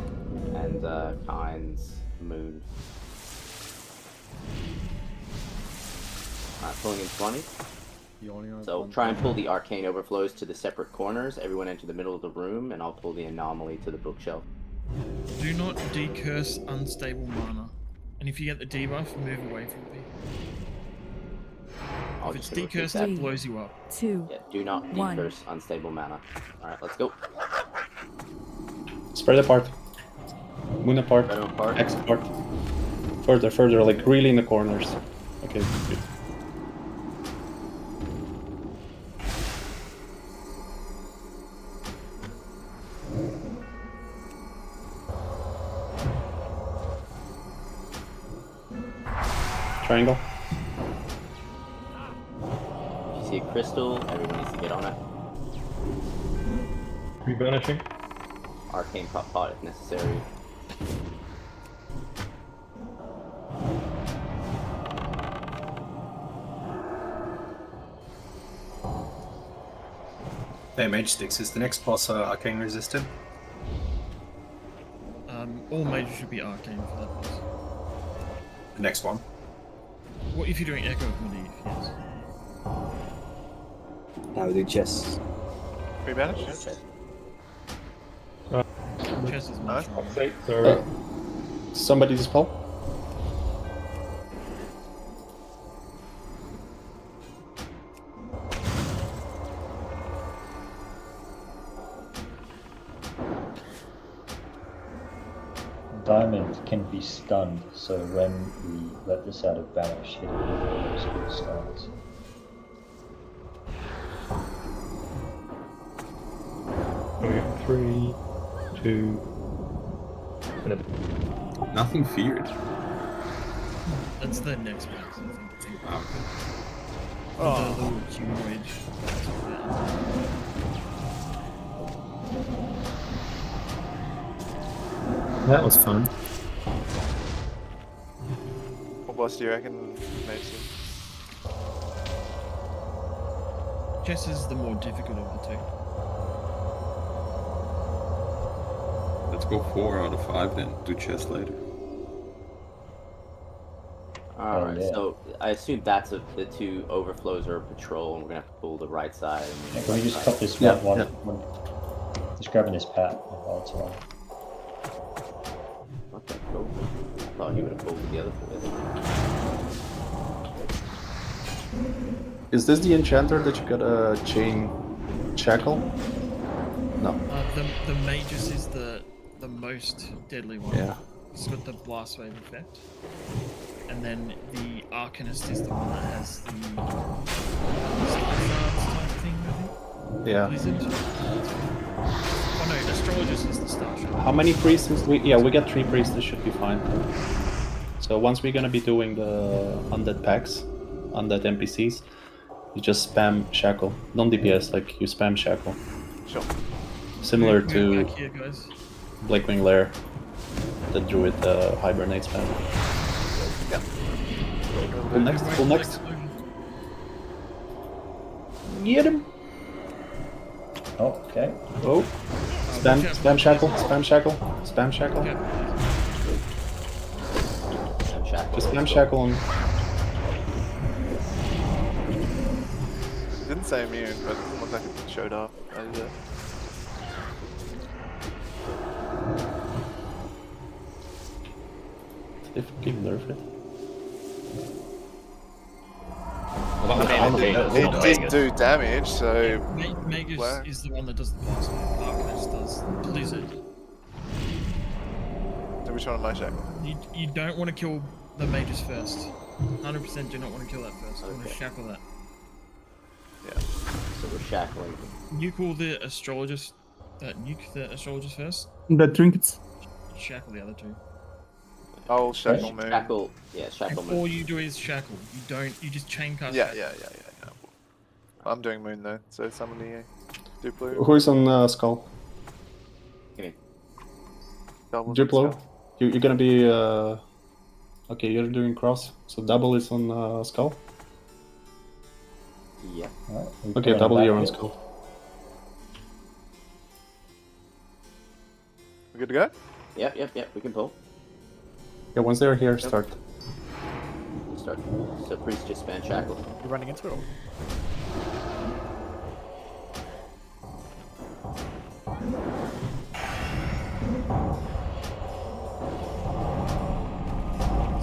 and Kynes, Moon. Pulling in 20. So try and pull the arcane overflows to the separate corners. Everyone enter the middle of the room, and I'll pull the anomaly to the bookshelf. Do not decurse unstable mana. And if you get the debuff, move away from people. If it's decursed, that blows you up. 2. Yeah, do not decurse unstable mana. Alright, let's go. Spread apart. Moon apart. X apart. Further, like really in the corners. Okay, good. Triangle. If you see a crystal, everyone needs to get on it. Reburnishing. Arcane pot if necessary. Hey, Mage Sticks, is the next boss arcane resistant? All mages should be arcane for that boss. The next one? What if you're doing Echo of Medivh? Yes. Now we do chess. Rebanish? Chess is much Sorry. Somebody dispel? Diamond can be stunned, so when we let this out of banish, it always get stunned. Okay, 3, 2, and a... Nothing feared. That's the next boss, I think. Oh. The little humanoid. That was fun. What boss do you reckon makes you? Chess is the more difficult of the two. Let's go 4 out of 5 then. Do chest later. Alright, yeah. so I assume that's the 2 overflows are a patrol, and we're gonna have to pull the right side. And Yeah, can we just cut this Yeah, one? yeah. Just grabbing this pat. Oh, it's on. Okay, cool. I thought he would have pulled the other 3. Is this the enchanter that you got a chain shackle? No. The Magus is the most deadly one. Yeah. It's got the blast wave effect. And then the Arcanist is the one that has the Starshard type thing, I think. Yeah. Blizzard. Oh no, Astrologist is the Starshard. How many priests? Yeah, we got 3 priests. This should be fine. So once we're gonna be doing the undead packs, undead NPCs, you just spam shackle. Non-DPS, like you spam shackle. Sure. Similar Move to back here, guys. Blackwing Lair, the Druid hibernate spam. Yeah. Pull next, pull next. Get him! Oh, okay. Oh. Spam shackle, spam shackle, spam shackle. Just spam shackle and... Didn't say immune, but it doesn't look like it showed up. If we can nerf it. It did do damage, so... Magus is the one that does the blast wave. Arcanist does Blizzard. So which one am I shackling? You don't want to kill the Magus first. 100% do not want to kill that first. You want to shackle that. Yeah. So we're shackling. Nuke all the astrologist. Nuke the astrologist first. The trinkets. Shackle the other 2. Oh, shackle moon. Shackle, yeah, shackle moon. All you do is shackle. You don't. You just chain cast. Yeah. I'm doing moon though, so somebody do blue. Who is on skull? Okay. Diplo? You're gonna be... Okay, you're doing cross, so double is on skull? Yeah. Right, Okay, double you're on skull. We good to go? Yep, we can pull. Yeah, once they're here, start. We'll start. So priest just spam shackle. You're running into it.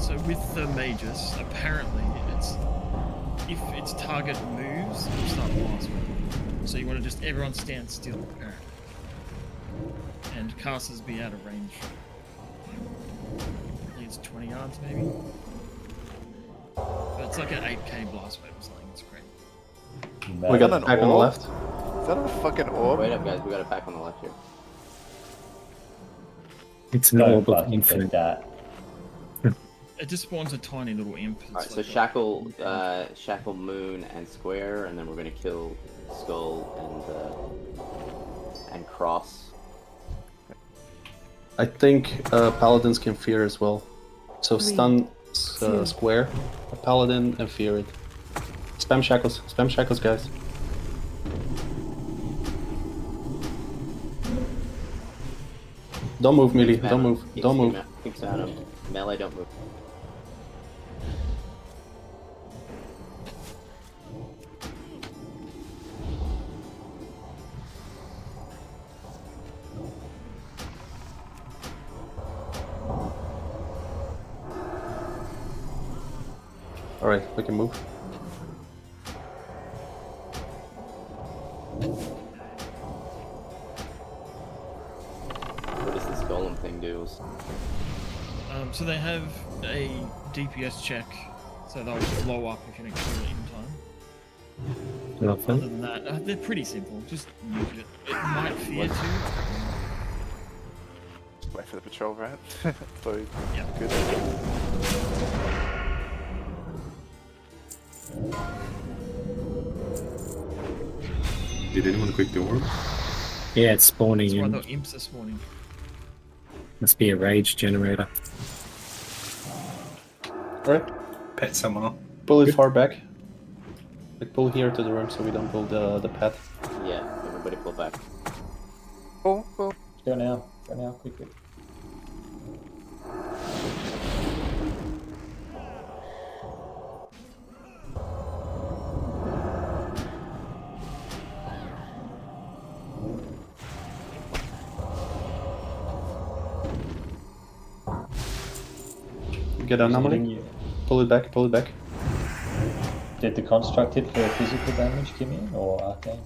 So with the mages, apparently it's if its target moves, it'll start blast wave. So you want to just everyone stand still, apparently. And casters be out of range. It's 20 yards maybe. But it's like an 8k blast wave or something, it's great. We got a pack on the left. Is that a fucking orb? Wait up guys, we got a pack on the left here. It's an orb of infinite. It just spawns a tiny little imp. Alright, so shackle, shackle moon and square, and then we're gonna kill skull and cross. I think paladins can fear as well. So stun square, a paladin, and fear it. Spam shackles, guys. Don't move, melee. Don't move. Don't move. Keep spamming him. Melee, don't move. Alright, we can move. What does this golem thing do? So they have a DPS check, so they'll blow up if you don't kill it in time. Nothing. Other than that, they're pretty simple. Just nuke it. It might fear too. Wait for the patrol rat. So, yeah, good. Did anyone click the orb? Yeah, it's spawning That's why in. the imps are spawning. Must be a rage generator. Alright. Pet someone up. Pull it far back. Like pull here to the room so we don't pull the path. Yeah, everybody pull back. Pull. Let's go now. for now, quickly. Get anomaly. Pull it back, pull it back. Did the construct hit for physical damage, Kimian, or arcane?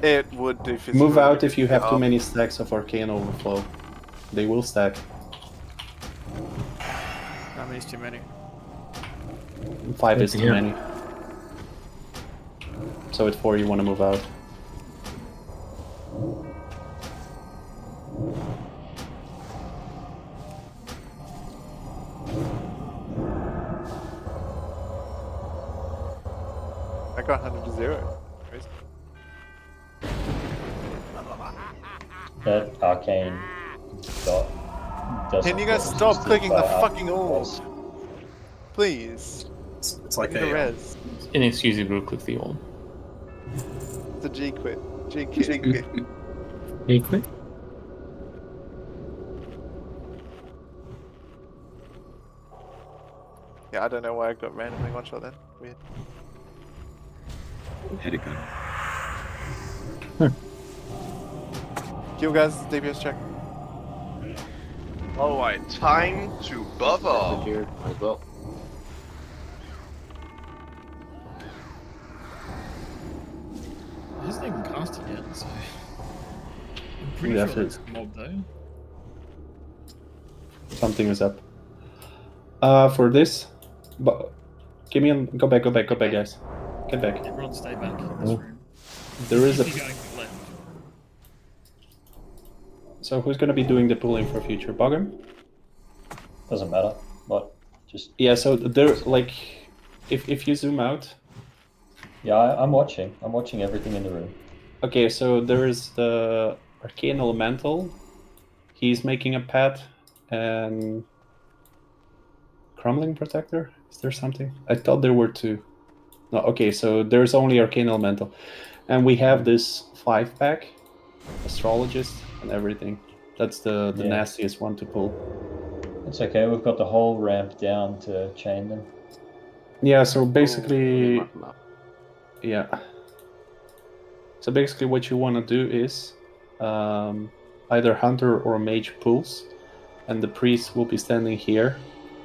It would do physical. Move out if you have too many stacks of arcane overflow. They will stack. Not many's too many. 5 is too many. So at 4 you want to move out. I got 100 to 0. Crazy. That arcane dot doesn't. Can you guys get stop resisted clicking by the fucking orb? res. Please. It's like the a res. Inexcusable click the orb. It's a G quit. G quit. G quit? Yeah, I don't know why I got randomly one shot then. Weird. Hit it gun. Kill guys, DPS check. Alright, time to buffer. Here, might as well. It hasn't even cast it yet, so I'm pretty Yeah, sure it's a mob though. Something is up. For this, but give me go back, guys. Get back. Everyone stay back in this room. There is a. Keep going to the left. So who's gonna be doing the pulling for future? Bogger? Doesn't matter. What? Just. Yeah. So there, like, if you zoom out. Yeah, I'm watching. I'm watching everything in the room. Okay, so there is the Arcane Elemental. He's making a pet, and Crumbling Protector. Is there something? I thought there were 2. No, okay, so there's only Arcane Elemental. And we have this 5-pack, Astrologist, and everything. That's the nastiest one to pull. It's okay, we've got the whole ramp down to chain them. Yeah, so basically... Yeah. So basically what you want to do is either Hunter or Mage pulls, and the Priest will be standing here,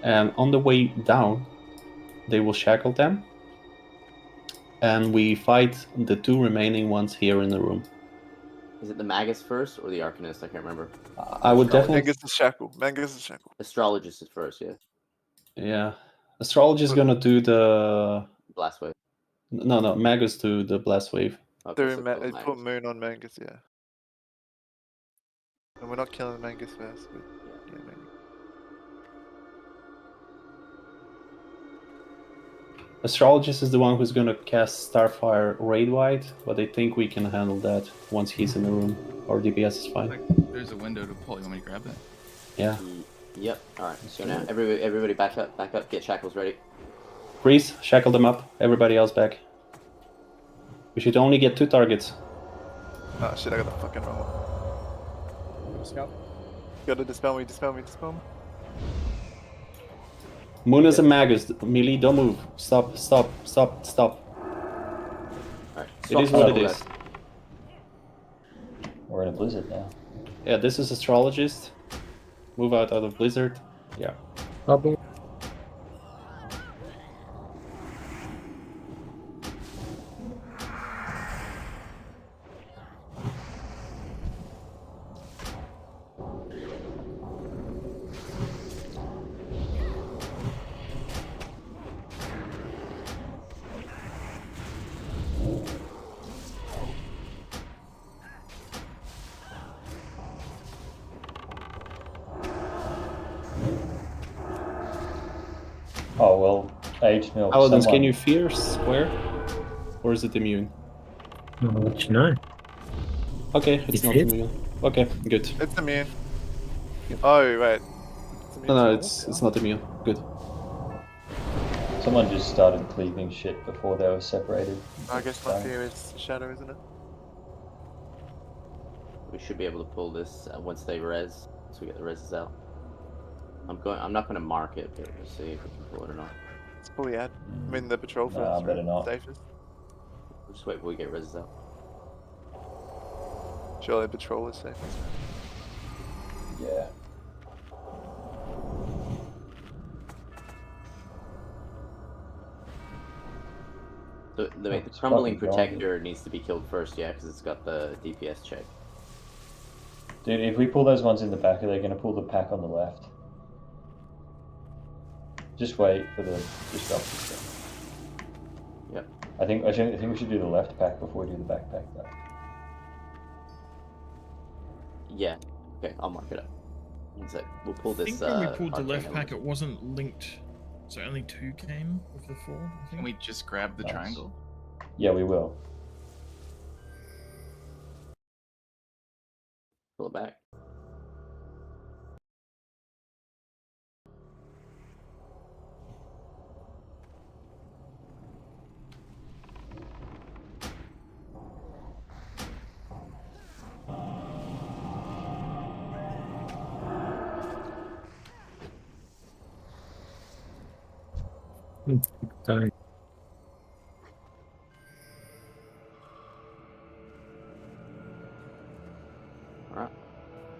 and on the way down, they will shackle them. And we fight the 2 remaining ones here in the room. Is it the Magus first or the Arcanist? I can't remember. I would definitely... Magus is shackle. Magus is shackle. Astrologist is first, yeah. Yeah. Astrologist is gonna do the... Blast Wave. No, Magus do the Blast Wave. Okay, They put Moon on Mangus, yeah. And we're not killing Mangus first, but yeah, maybe. Astrologist is the one who's gonna cast Starfire raid-wide, but I think we can handle that once he's in the room. Our DPS is fine. There's a window to pull. You want me to grab that? Yeah. Yep. Alright, so now everybody back up, get shackles ready. Priest, shackle them up. Everybody else back. We should only get 2 targets. Oh shit, I got the fucking wrong one. Scout. You gotta dispel me. Moon is a Magus. Melee, don't move. Stop. Alright, it is what it is. We're in a blizzard now. Yeah, this is Astrologist. Move out of blizzard. Yeah. Bubble. Oh well, Age Milk. Paladins, can you fear square? Or is it immune? I'll let you know. Okay, it's not immune. Okay, good. It's immune. Oh, wait. No, it's not immune. Good. Someone just started cleaving shit before they were separated. I guess my fear is Shadow, isn't it? We should be able to pull this once they res. Once we get the reses out. I'm not gonna mark it, but we'll see if we can pull it or not. Let's pull the ad. I mean the patrol first. Nah, better right? not. Safest. We'll just wait till we get reses out. Surely patrol is safest. Yeah. So the crumbling protector needs to be killed first, yeah, because it's got the DPS check. Dude, if we pull those ones in the back, are they going to pull the pack on the left? Just wait for the disruption stuff. Yep. I think we should do the left pack before we do the back pack, though. Yeah. Okay, I'll mark it up. One sec. We'll pull this. I think when we pulled the left pack, it wasn't linked, so only 2 came with the 4. I think. Can we just grab the triangle? Yeah, we will. Pull it back. Sorry. Alright.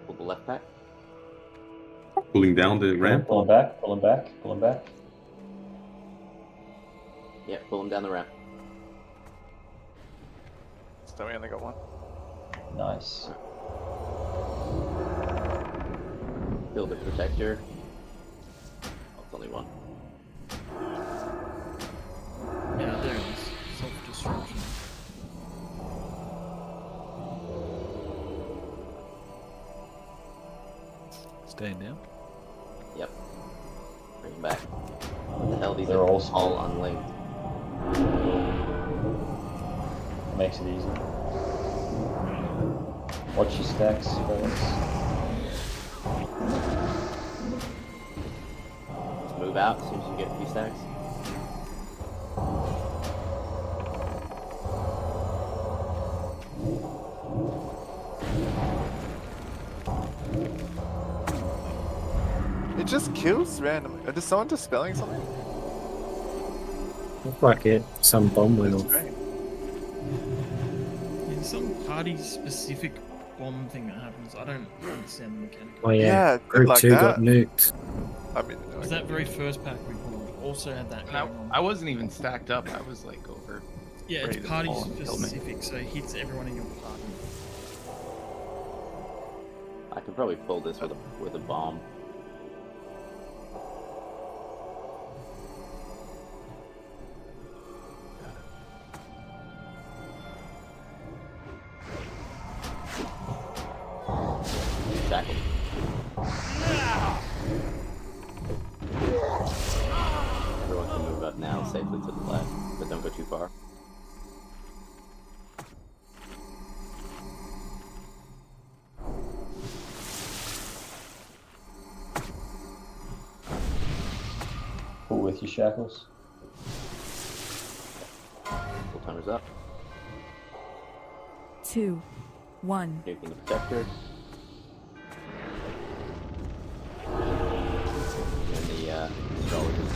Pull the left pack. Pulling down the ramp. Pull him back, pull him back, pull him back. Yeah, pull him down the ramp. So we only got one. Nice. Kill the protector. Oh, it's only one. Yeah, there it is. Self-destruction. Staying down? Yep. Bring him back. What the hell? These They're are all all unlinked. Makes it easy. Watch your stacks, fellas. Just move out as soon as you get a few stacks. It just kills randomly. Is someone dispelling something? Look like it. Some bomb went It's off. great. There's some party-specific bomb thing that happens. I don't understand the mechanic. Oh yeah, Yeah, Group like 2 that. got nuked. I mean, Because that very first pack we pulled also had that And going on. I wasn't even stacked up. I was like over. Yeah, ready it's to pull and kill me. party-specific, so it hits everyone in your party. I could probably pull this with a bomb. Shackled. Everyone can move up now safely to the left, but don't go too far. Pull with your shackles. Full timer's up. 2, 1. Nuking the protector. And the astrologist.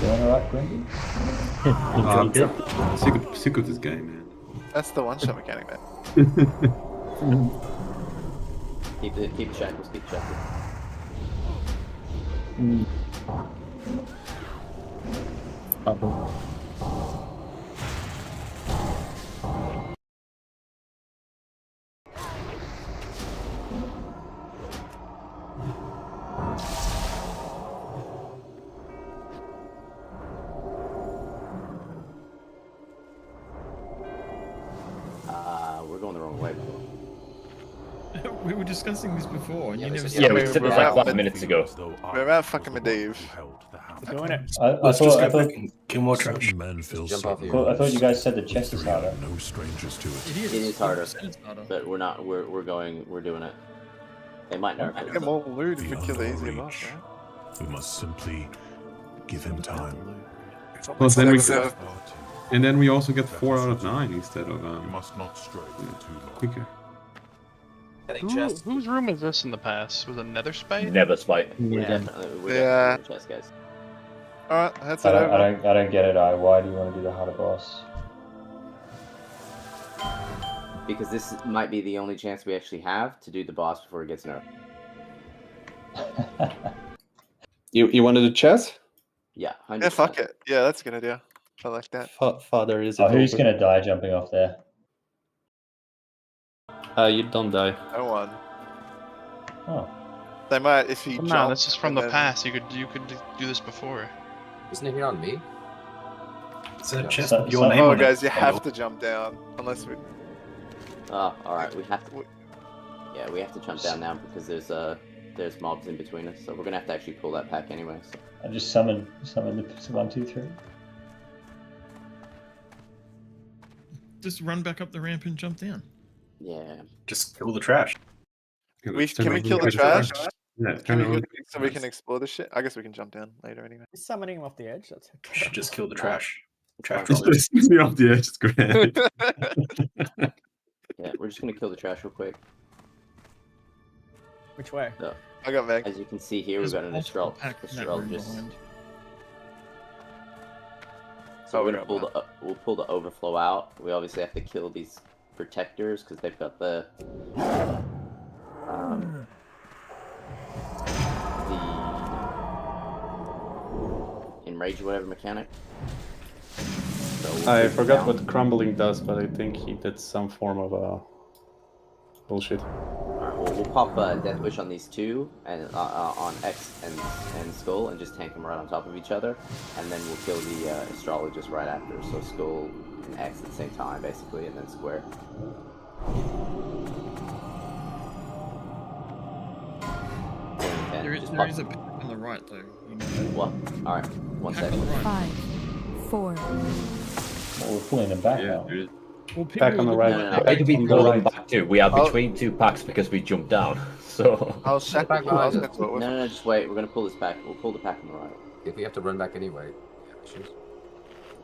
Doing alright, Quentin? I'm sick of this game, man. That's the one-shot mechanic, man. Keep the shackles, keep the shackles. Bubble. We're going the wrong way. We were discussing this before, and you never Yeah, we said this like 5 minutes ago. We're at fucking Medivh. Doing it. I thought Kill more trash. Men feel Jump off here. I thought you guys said the chest is harder. no strangers to it. It It is harder, It's harder. but we're not. We're doing it. They might nerf Get it. more loot if we kill the easier boss, right? We must simply give him time. Well, then we So- and then we also get 4 out of 9 instead of You must not stray for too long. quicker. Whose room is this in the past? Was it Nether Spite? Never spite. We're Yeah. definitely Yeah. in the chest, guys. Alright, that's I it don't, over. I don't get it. Why do you want to do the harder boss? Because this might be the only chance we actually have to do the boss before it gets nerfed. You wanted a chess? Yeah, 100%. Yeah, fuck it. Yeah, that's a good idea. I like that. Father is Oh, it who's over? gonna die jumping off there? You don't die. No one. Oh. They might if he No, jumps. this is from and the then- past. You could do this before. Isn't it here on me? It's a Yeah. chest So- with your so- name Oh, on guys, it. you have to jump down unless we. Oh, alright, we have to. Yeah, we have to jump down now because there's mobs in between us, so we're gonna have to actually pull that pack anyway. So. I just summon the 1, 2, 3. Just run back up the ramp and jump down. Yeah. Just kill the trash. Can we kill the trash? Yeah, Can we turn go, so we can explore this shit? I guess we can jump down later anyway. He's summoning him off the edge. That's okay. Should just kill the trash. Trash It's rollers. just me off the edge, it's great. Yeah, we're just gonna kill the trash real quick. Which way? So, I got Meg. as you can see here, we've got an astrologist. So we're gonna we'll pull the overflow out. We obviously have to kill these protectors because they've got the enrage or whatever mechanic. So we'll I take it forgot down. what crumbling does, but I think he did some form of bullshit. Alright, well, we'll pop Death Wish on these two, and on X and Skull, and just tank them right on top of each other, and then we'll kill the Astrologist right after, so Skull and X at the same time, basically, and then Square. There is a pack on the right, though. You know that. What? Alright, one Pack second. on the right. 5, 4. Well, we're pulling them back now. Well, Back on the right. No, no, no. Where do we On the pull right. them back to? We are between two packs because we jumped down. So I'll check back I'll behind check us. what we're- No, just wait, we're gonna pull this back. We'll pull the pack on the right. If we have to run back anyway.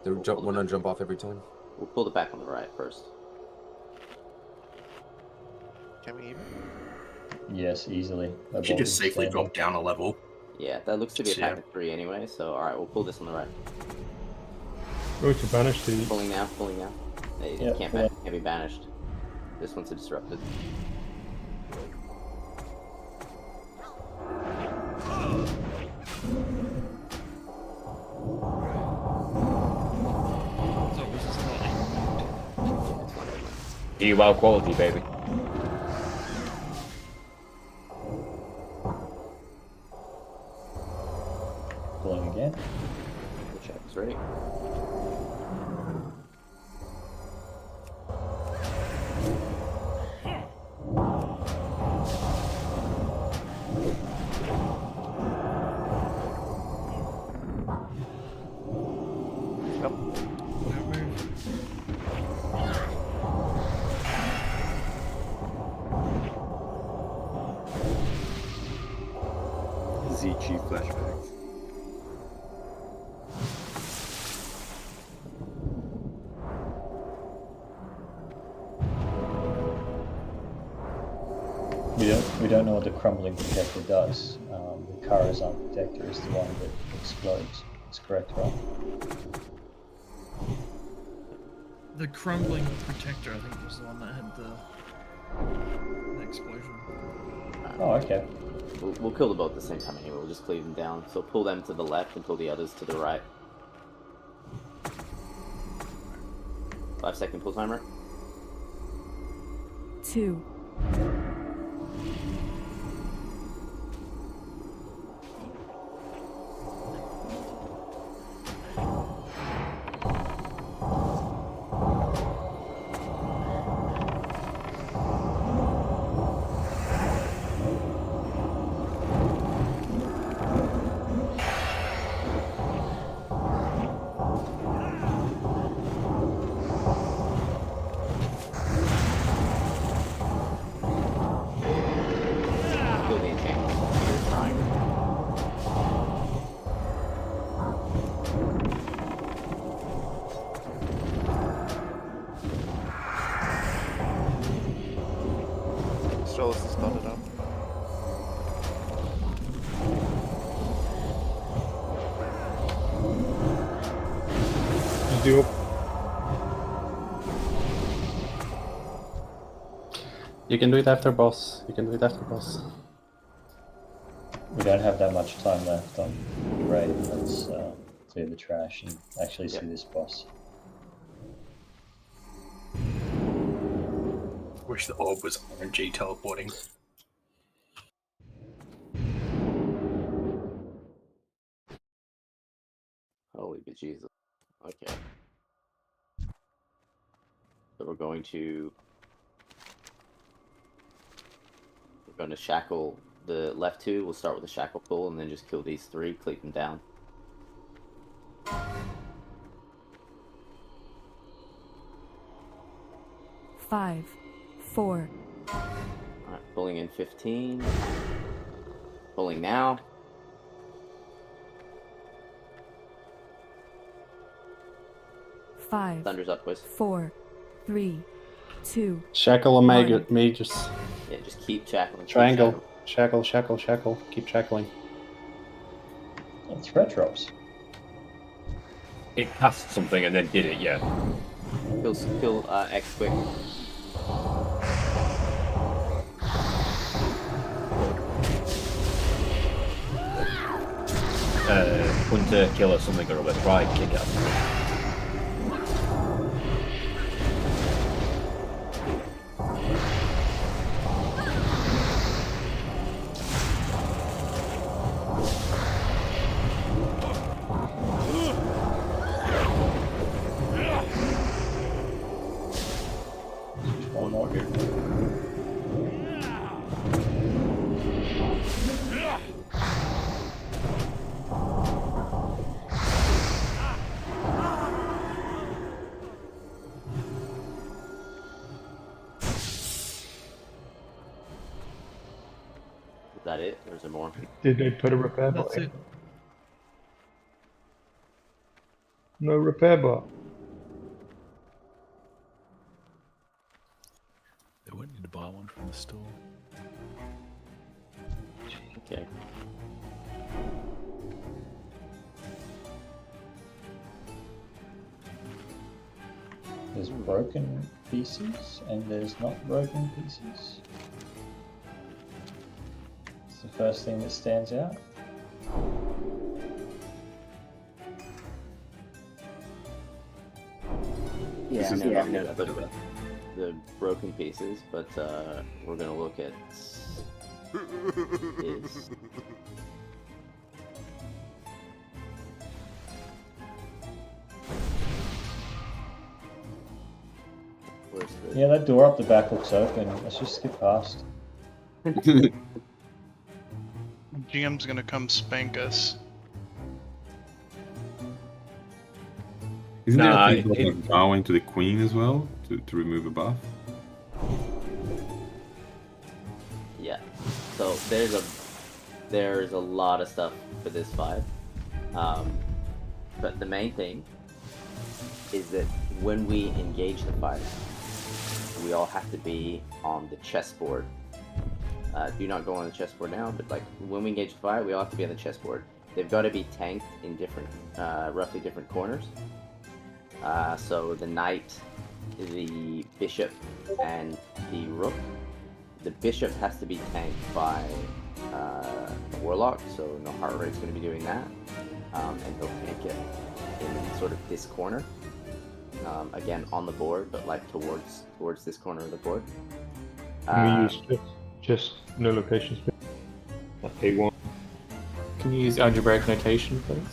They want to jump off every time. We'll pull the pack on the right first. Can we even? Yes, easily. You should just safely drop down a level. Yeah, that looks to be a Yeah. pack of 3 anyway, so alright, we'll pull this on the right. Go to banish the. Pulling now, pulling now. They Yeah, can't be banished. This one's a disrupted. So it was just not do you well quality, baby? Pulling again. The check's ready. ZG flashbacks. We don't know what the crumbling protector does. The Karazhan protector is the one that explodes. That's correct, right? The crumbling protector, I think, was the one that had the explosion. Oh, okay. We'll kill them both at the same time anyway, we'll just cleave them down. So pull them to the left and pull the others to the right. 5-second pull timer. 2. the op. You can do it after boss. You can do it after boss. We don't have that much time left on raid. Let's clear the trash and actually see this boss. Wish the orb was RNG teleporting. Holy bejesus. Okay. So we're going to shackle the left two. We'll start with the shackle pull and then just kill these three, click them down. Five, 4. Alright, pulling in 15. Pulling now. Five, Thunder's up, boys. 4, 3, 2. Shackle a mages. Yeah, just keep shackling. Triangle. Shackle, shackle, shackle. Keep shackling. And threat drops. It cast something and then did it, yeah. Kill X quick. Hunter, killer, something or other. Try and kick out. One more here. Is that it? Or is there more? Did they put a repair bot That's in? it. No repair bot. They wouldn't need to buy one from the store. Okay. There's broken pieces and there's not broken pieces. It's the first thing that stands out. Yeah, This is no, what no, I'm no, the broken pieces, but we're gonna look at is where's the Yeah, that door up the back looks open. Let's just skip past. GM's gonna come spank us. Isn't Nah, there a thing called bowing to the queen as well to remove a buff? Yeah. So there's a lot of stuff for this fight. But the main thing is that when we engage the fight, we all have to be on the chessboard. Do not go on the chessboard now, but like when we engage the fight, we all have to be on the chessboard. They've got to be tanked in different, roughly different corners. So the knight, the bishop, and the rook. The bishop has to be tanked by a warlock, so no heart rate's going to be doing that, and he'll tank it in sort of this corner. Again on the board, but like towards this corner of the board. Can we use just no location space? Like A1. Can you use algebraic notation, please?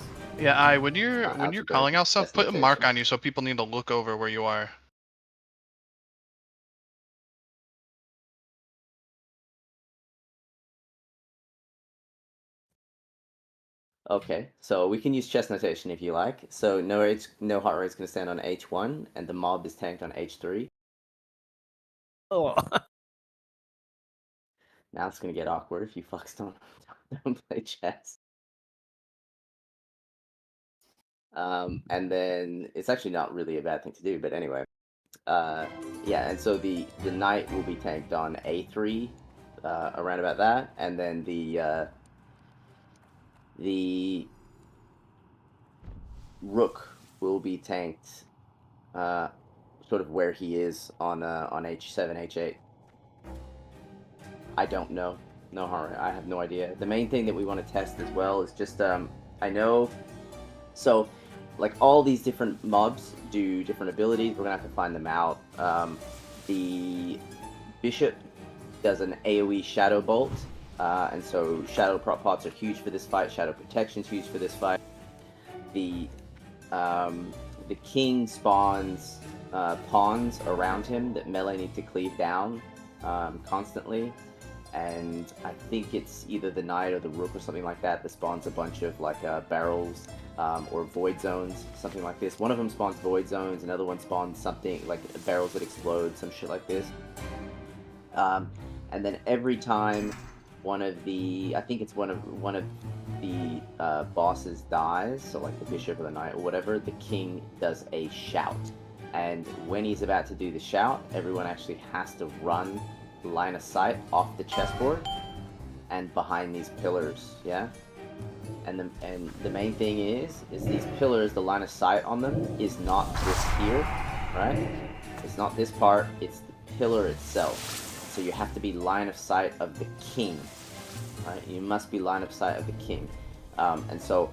Yeah, when you're calling out stuff, put a notation. mark on you so people need to look over where you are. Okay, so we can use chess notation if you like. So no heart rate's going to stand on H1, and the mob is tanked on H3. Oh. Now it's going to get awkward if you fucks don't play chess. And then it's actually not really a bad thing to do, but anyway. Yeah, and so the knight will be tanked on A3, around about that, and then the rook will be tanked, sort of where he is on H7, H8. I don't know. No harm. I have no idea. The main thing that we want to test as well is just I know. So, like all these different mobs do different abilities. We're gonna have to find them out. The bishop does an AoE shadow bolt, and so shadow prop pots are huge for this fight. Shadow protection's huge for this fight. The king spawns pawns around him that melee need to cleave down constantly, and I think it's either the knight or the rook or something like that spawns a bunch of like barrels or void zones, something like this. One of them spawns void zones, another one spawns something like barrels that explode, some shit like this. And then every time one of the, I think it's one of the bosses dies, so like the bishop or the knight or whatever, the king does a shout. And when he's about to do the shout, everyone actually has to run line of sight off the chessboard and behind these pillars, yeah? And the main thing is these pillars, the line of sight on them is not this here, right? It's not this part, it's the pillar itself. So you have to be line of sight of the king, right? You must be line of sight of the king. And so,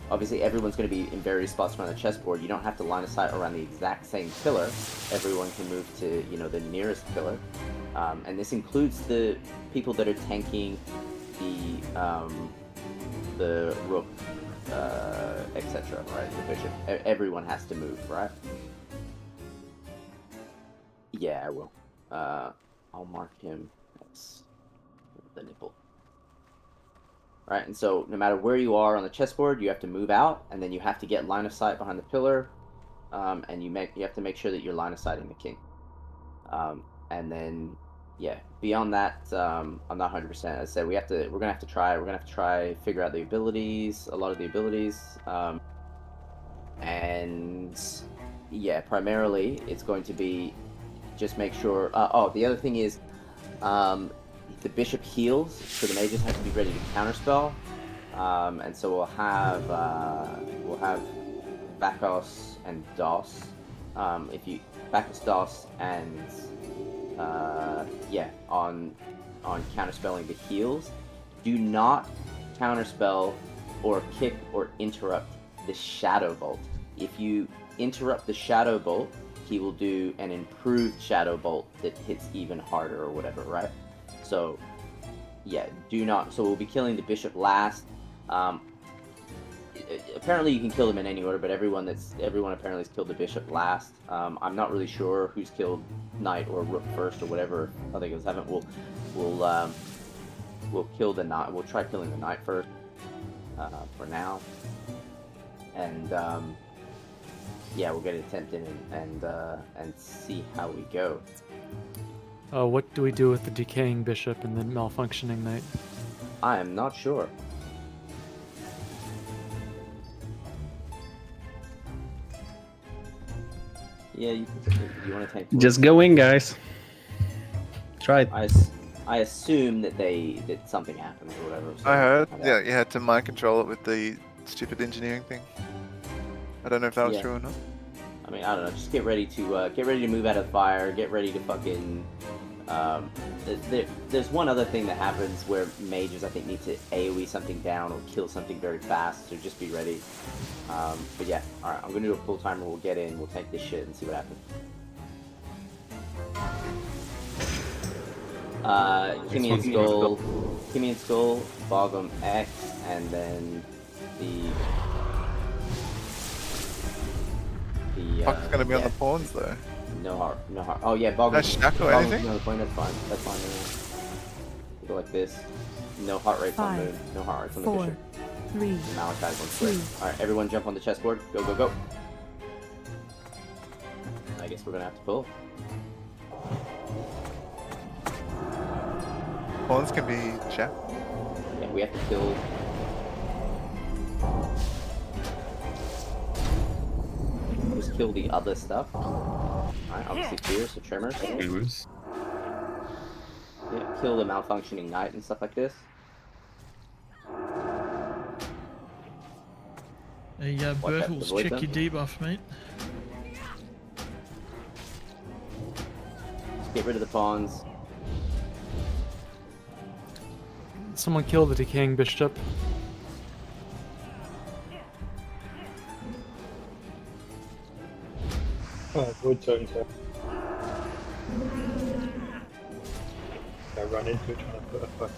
obviously everyone's going to be in various spots around the chessboard. You don't have to line of sight around the exact same pillar. Everyone can move to, you know, the nearest pillar. And this includes the people that are tanking the rook, etc., right? The bishop. Everyone has to move, right? Yeah, I will. I'll mark him as the nipple. Right, and so no matter where you are on the chessboard, you have to move out, and then you have to get line of sight behind the pillar, and you have to make sure that you're line of sighting the king. And then, yeah, beyond that, I'm not 100%. As I said, we're gonna have to try figure out the abilities, a lot of the abilities, and yeah, primarily it's going to be just make sure. The other thing is, the bishop heals, so the mages have to be ready to counterspell, and so we'll have Vakos and Dos. Vakos, Dos, and on counterspelling the heals. Do not counterspell or kick or interrupt the Shadow Bolt. If you interrupt the Shadow Bolt, he will do an improved Shadow Bolt that hits even harder or whatever, right? So, yeah, do not. So we'll be killing the bishop last. Apparently you can kill them in any order, but everyone apparently has killed the bishop last. I'm not really sure who's killed knight or rook first or whatever. I think it was haven't. We'll kill the knight. We'll try killing the knight first for now, and yeah, we'll get an attempt in and see how we go. What do we do with the decaying bishop and the malfunctioning knight? I am not sure. Yeah, you want to tank. Just go in, guys. Try it. I assume that something happens or whatever. So I heard. Yeah, you had to mind control it with the stupid engineering thing. I don't know if that was true or not. I mean, I don't know. Just get ready to move out of the fire. Get ready to fucking. There's one other thing that happens where mages, I think, need to AoE something down or kill something very fast. So just be ready. But yeah, all right. I'm gonna do a full timer. We'll get in. We'll take this shit and see what happens. Kimi and Skull, Bogum X, and then the Fuck's gonna be on the pawns though. No heart. Oh yeah, Bogum. No shackle or anything? No point. That's fine. Yeah. Go like this. No heart rates on the no heart rates on the bishop. 3, Malachi's one square. All right, everyone jump on the chessboard. Go, go, go. I guess we're gonna have to pull. Pawns can be shackled. Yeah, we have to kill. Just kill the other stuff. Alright, obviously fears, so tremors. Yeah, kill the malfunctioning knight and stuff like this. Hey, Watch out for the Bertles, void check zone. your debuff, mate. Just get rid of the pawns. Someone kill the decaying bishop. Oh, void zone, so. I run into it trying to put a fuck.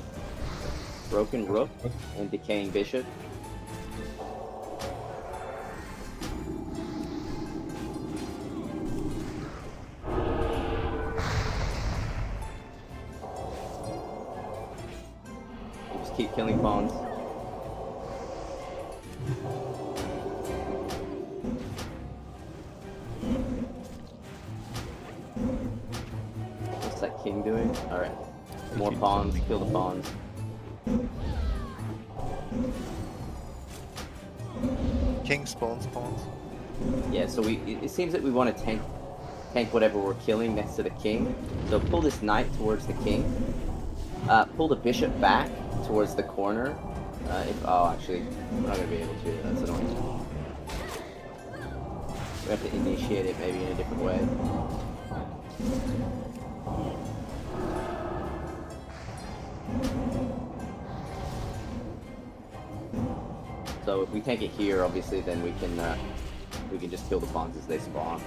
Broken rook and decaying bishop. Just keep killing pawns. What's that king doing? Alright. More pawns, kill the pawns. King spawns pawns. Yeah, so it seems that we want to tank whatever we're killing next to the king. So pull this knight towards the king. Pull the bishop back towards the corner. Actually, we're not going to be able to. That's annoying. We have to initiate it maybe in a different way. So if we tank it here, obviously, then we can just kill the pawns as they spawn.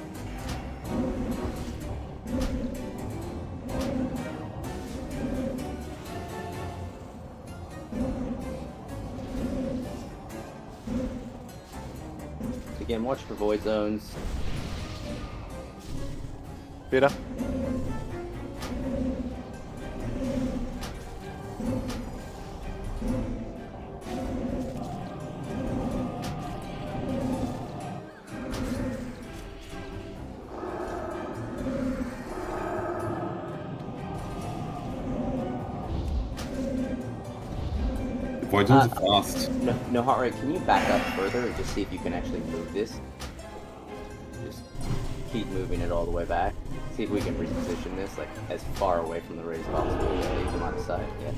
Again, watch for void zones. Better. Void zones are fast. No, heart rate. Can you back up further and just see if you can actually move this? Just keep moving it all the way back. See if we can reposition this like as far away from the raid as possible. Yeah, you can line of sight. Yeah.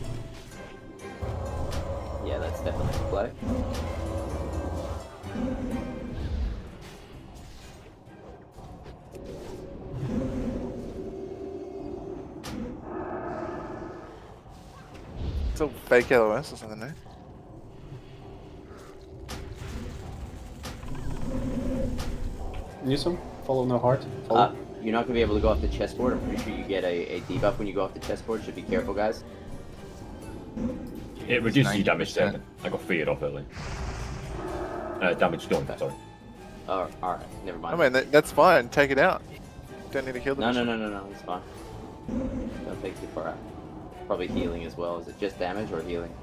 Yeah, that's definitely the play. It's all fake LOS or something, eh? Newsom, follow no heart. You're not gonna be able to go off the chessboard. I'm pretty sure you get a debuff when you go off the chessboard. Should be careful, guys. It reduces your damage taken. I got feared off early. Damage done, sorry. Alright, never mind. I mean, that's fine. Take it out. Don't need to kill them. No, it's fine. Don't take too far out. Probably healing as well. Is it just damage or healing?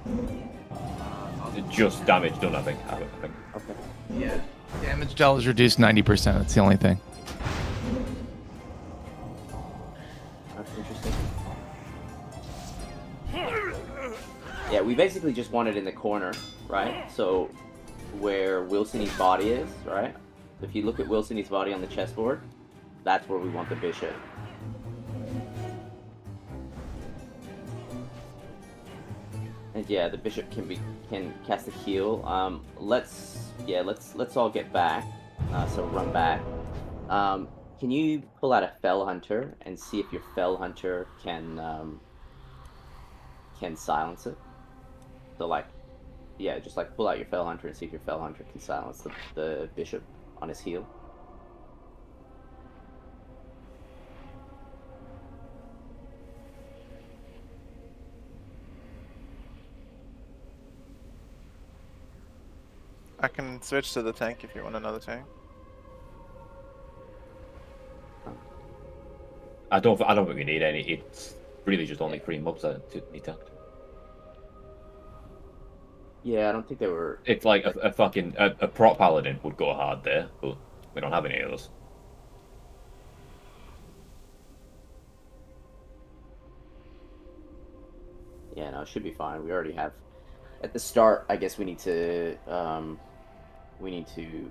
Just damage done, I think. Okay. Yeah. Damage dealt is reduced 90%. That's the only thing. That's interesting. Yeah, we basically just want it in the corner, right? So, where Wilson's body is, right? If you look at Wilson's body on the chessboard, that's where we want the bishop. And yeah, the bishop can cast a heal. Let's all get back. So run back. Can you pull out a Fell Hunter and see if your Fell Hunter can silence it? So just pull out your Fell Hunter and see if your Fell Hunter can silence the bishop on his heal. I can switch to the tank if you want another tank. I don't think we need any. It's really just only 3 mobs that need tanked. Yeah, I don't think they were. It's like a fucking a prop paladin would go hard there, but we don't have any of those. Yeah, no, it should be fine. We already have. At the start, I guess we need to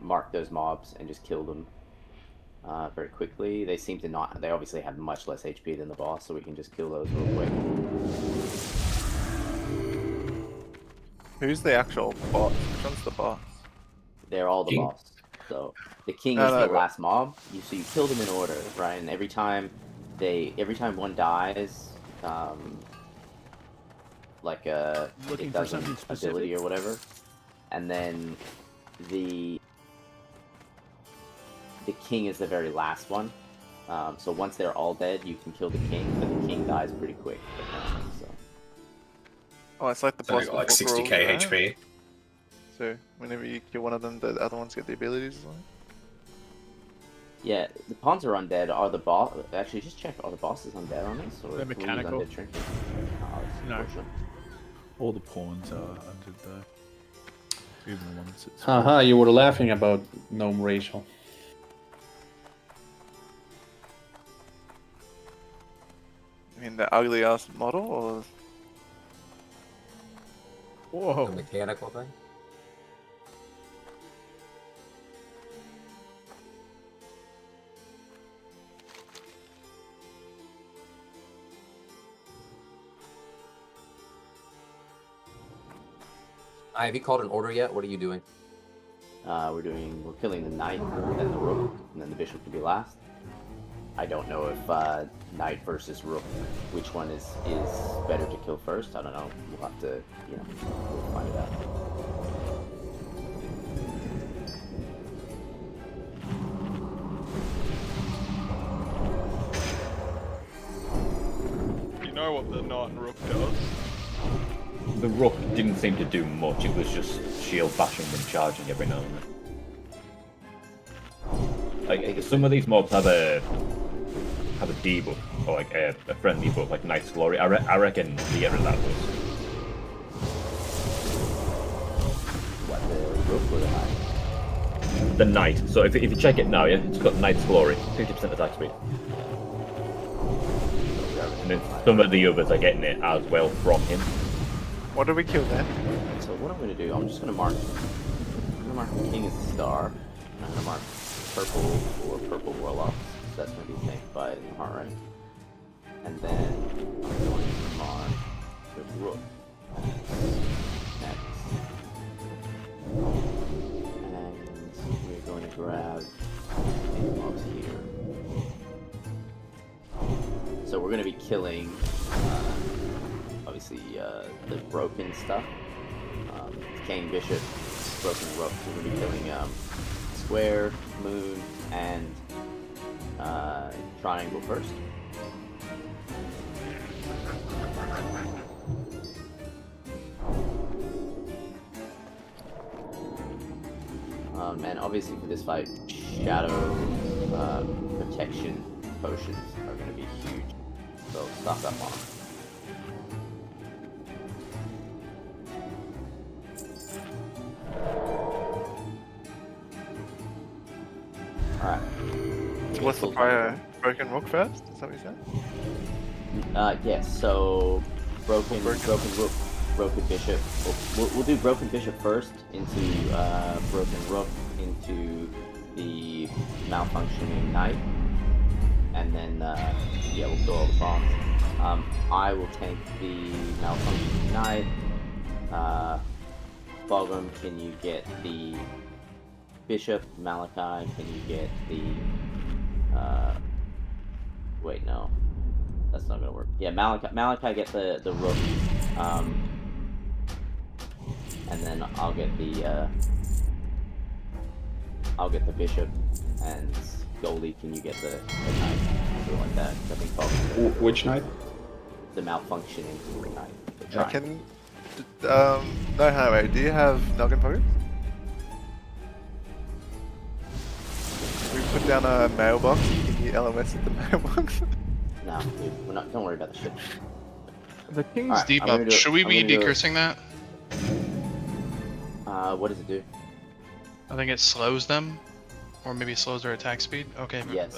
mark those mobs and just kill them very quickly. They seem to not. They obviously have much less HP than the boss, so we can just kill those real quick. Who's the actual boss? Which one's the boss? they're all the King? boss. So the king No, is no, the but- last mob. So you kill them in order, right? And every time one dies, like Looking it for does an something specific? ability or whatever, and then the king is the very last one. So once they're all dead, you can kill the king, but the king dies pretty quick. So. Oh, it's like the So boss I got like before 60k Crawls, right? HP. So whenever you kill one of them, the other ones get the abilities as well. Yeah, the pawns are undead. Are the boss? Actually, just check. Are the bosses undead on this, or They're can we use mechanical. undead trinkets? Oh, it's No. unfortunate. All the pawns are undead though. Even the ones that's... Haha, you were laughing about gnome Rachel. I mean the ugly ass model, or Whoa. The mechanical thing. Have you called an order yet? What are you doing? We're killing the knight, then the rook, and then the bishop to be last. I don't know if knight versus rook, which one is better to kill first. I don't know. We'll have to, we'll find it out. You know what the knight and rook does? The rook didn't seem to do much. It was just shield bashing and charging every now and then. Like some of these mobs have a debuff or like a friendly buff, like Knight's Glory. I reckon you get rid of that first. What, the rook or the knight? The Knight. So if you check it now, yeah, it's got Knight's Glory, 50% attack speed. And then some of the others are getting it as well from him. what do we kill then? So what I'm going to do, I'm just going to mark the king as a star. I'm going to mark purple for purple warlocks. So that's going to be tanked by the heart right. And then I'm going to mark the rook next. And we're going to grab the mobs here. So we're going to be killing obviously the broken stuff. King, bishop, broken rook. So we're going to be killing square, moon, and triangle first. And obviously for this fight, shadow protection potions are going to be huge. So stock up on them. Alright. So what's the prior broken rook first? Is that what you said? Yes, so broken rook, broken bishop. We'll do broken bishop first, into broken rook, into the malfunctioning knight, and then yeah, we'll kill all the bombs. I will tank the malfunctioning knight. Bogum, can you get the bishop? Malachi, can you get the wait, no. That's not gonna work. Yeah, Malachi get the rook. And then I'll get the bishop, and Goldie, can you get the knight? Something like that. I think probably Which knight? the malfunctioning knight. The I can. No, Harry, do you have noggin pockets? We put down a mailbox. Can you LMS at the mailbox? No, dude, we're not. Don't worry about the shit. The king's Alright, I'm gonna debuff. do it. Should we I'm be gonna do it. decursing that? What does it do? I think it slows them, or maybe slows their attack speed. Okay. Yes.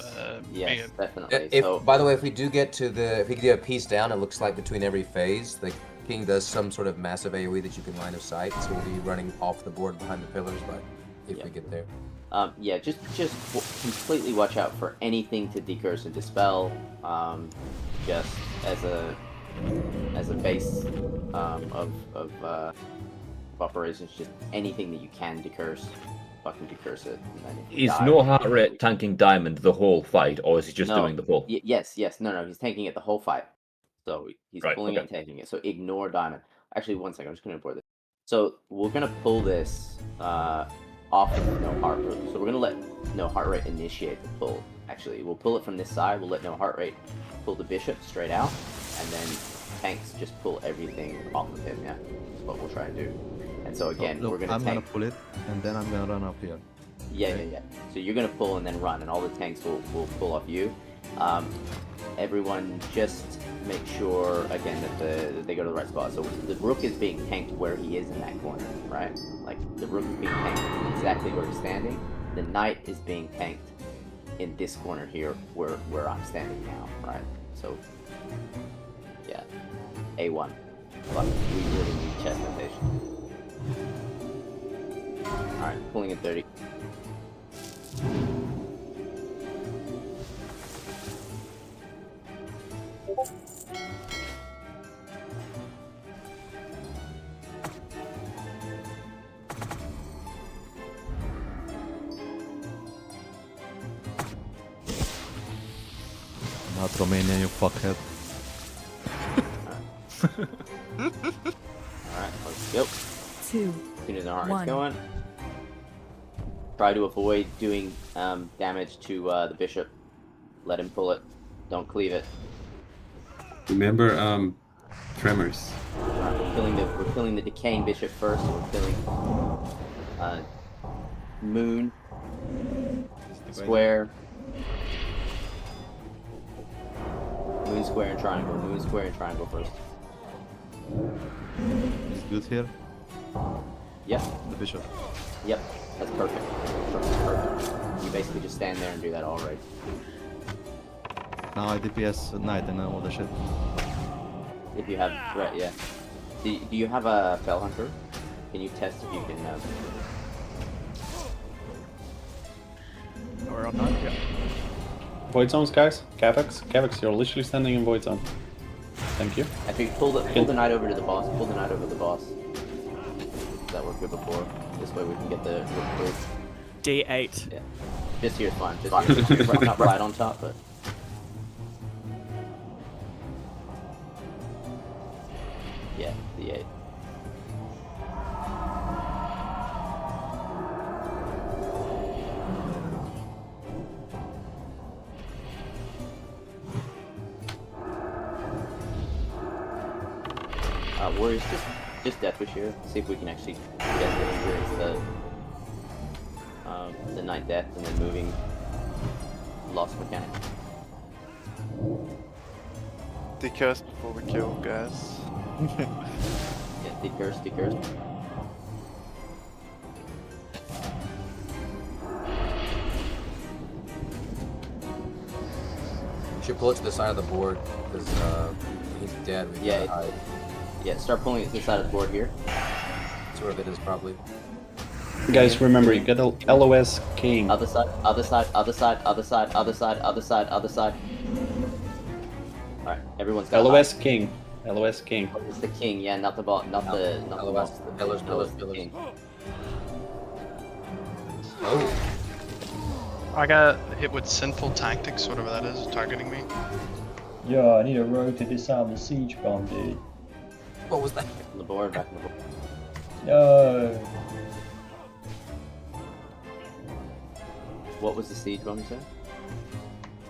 Yes, yeah. definitely. If, So, by the way, if we do get to if we get a piece down, it looks like between every phase, the king does some sort of massive AoE that you can line of sight, so we'll be running off the board behind the pillars, but if we get there. yeah, just completely watch out for anything to decurse and dispel. Just as a base of operations, just anything that you can decurse. fucking decurse it. And then Is die. no heart rate tanking diamond the whole fight, or is he just No. doing the pull? Yes, no, he's tanking it the whole fight. So he's Right, pulling it okay. and taking it. So ignore diamond. Actually, one second. I'm just gonna import this. So we're gonna pull this off of no heart rate. So we're gonna let no heart rate initiate the pull. Actually, we'll pull it from this side. We'll let no heart rate pull the bishop straight out, and then tanks just pull everything off of him. Yeah, that's what we'll try and do. And so again, Look, we're gonna I'm tank. gonna pull it, and then I'm gonna run up here. Yeah. So you're gonna pull and then run, and all the tanks will pull off you. Everyone just make sure again that they go to the right spot. So the rook is being tanked where he is in that corner, right? Like the rook is being tanked exactly where he's standing. The knight is being tanked in this corner here, where I'm standing now, right? So yeah, A1. But we really need chest rotation. All right, pulling in 30. Not Romania, you fuckhead. Alright, let's go. 2, As the heart 1. going. Try to avoid doing damage to the bishop. Let him pull it. Don't cleave it. Remember, tremors. Alright, we're killing the decaying bishop first. We're killing moon, square, moon, square, and triangle. Moon, square, and triangle first. It's good here. Yep. The bishop. Yep. That's perfect. Perfect. You basically just stand there and do that all right. Now I DPS knight and all the shit. If you have threat, yeah. Do you have a Fell Hunter? Can you test if you can? Or not? Yeah. Void zones, guys. Cavex, you're literally standing in void zone. Thank you. I think pull the knight over to the boss. Pull the knight over to the boss. That worked good before. This way we can get the rook. D8. Yeah. Just here is fine. Just here. Not right on top, but. Yeah, the 8. Warriors, just Death Wish here. See if we can actually get to experience the Night Death and then moving Lost mechanic. Decurse before we kill, guys. Yeah, decurse. You should pull it to the side of the board because he's dead. Yeah, start pulling it to the side of the board here. That's where it is probably. Guys, remember you got a LOS king. Other side. Alright, everyone's got LOS king. LOS king. It's the king, yeah, not the ball, not the LOS, boss. pillars. King. Oh. I got hit with Sinful Tactics, whatever that is, targeting me. Yeah, I need a rogue to disarm the siege bomb, dude. What was that? On the board, back on the board. No. What was the siege bomb you said?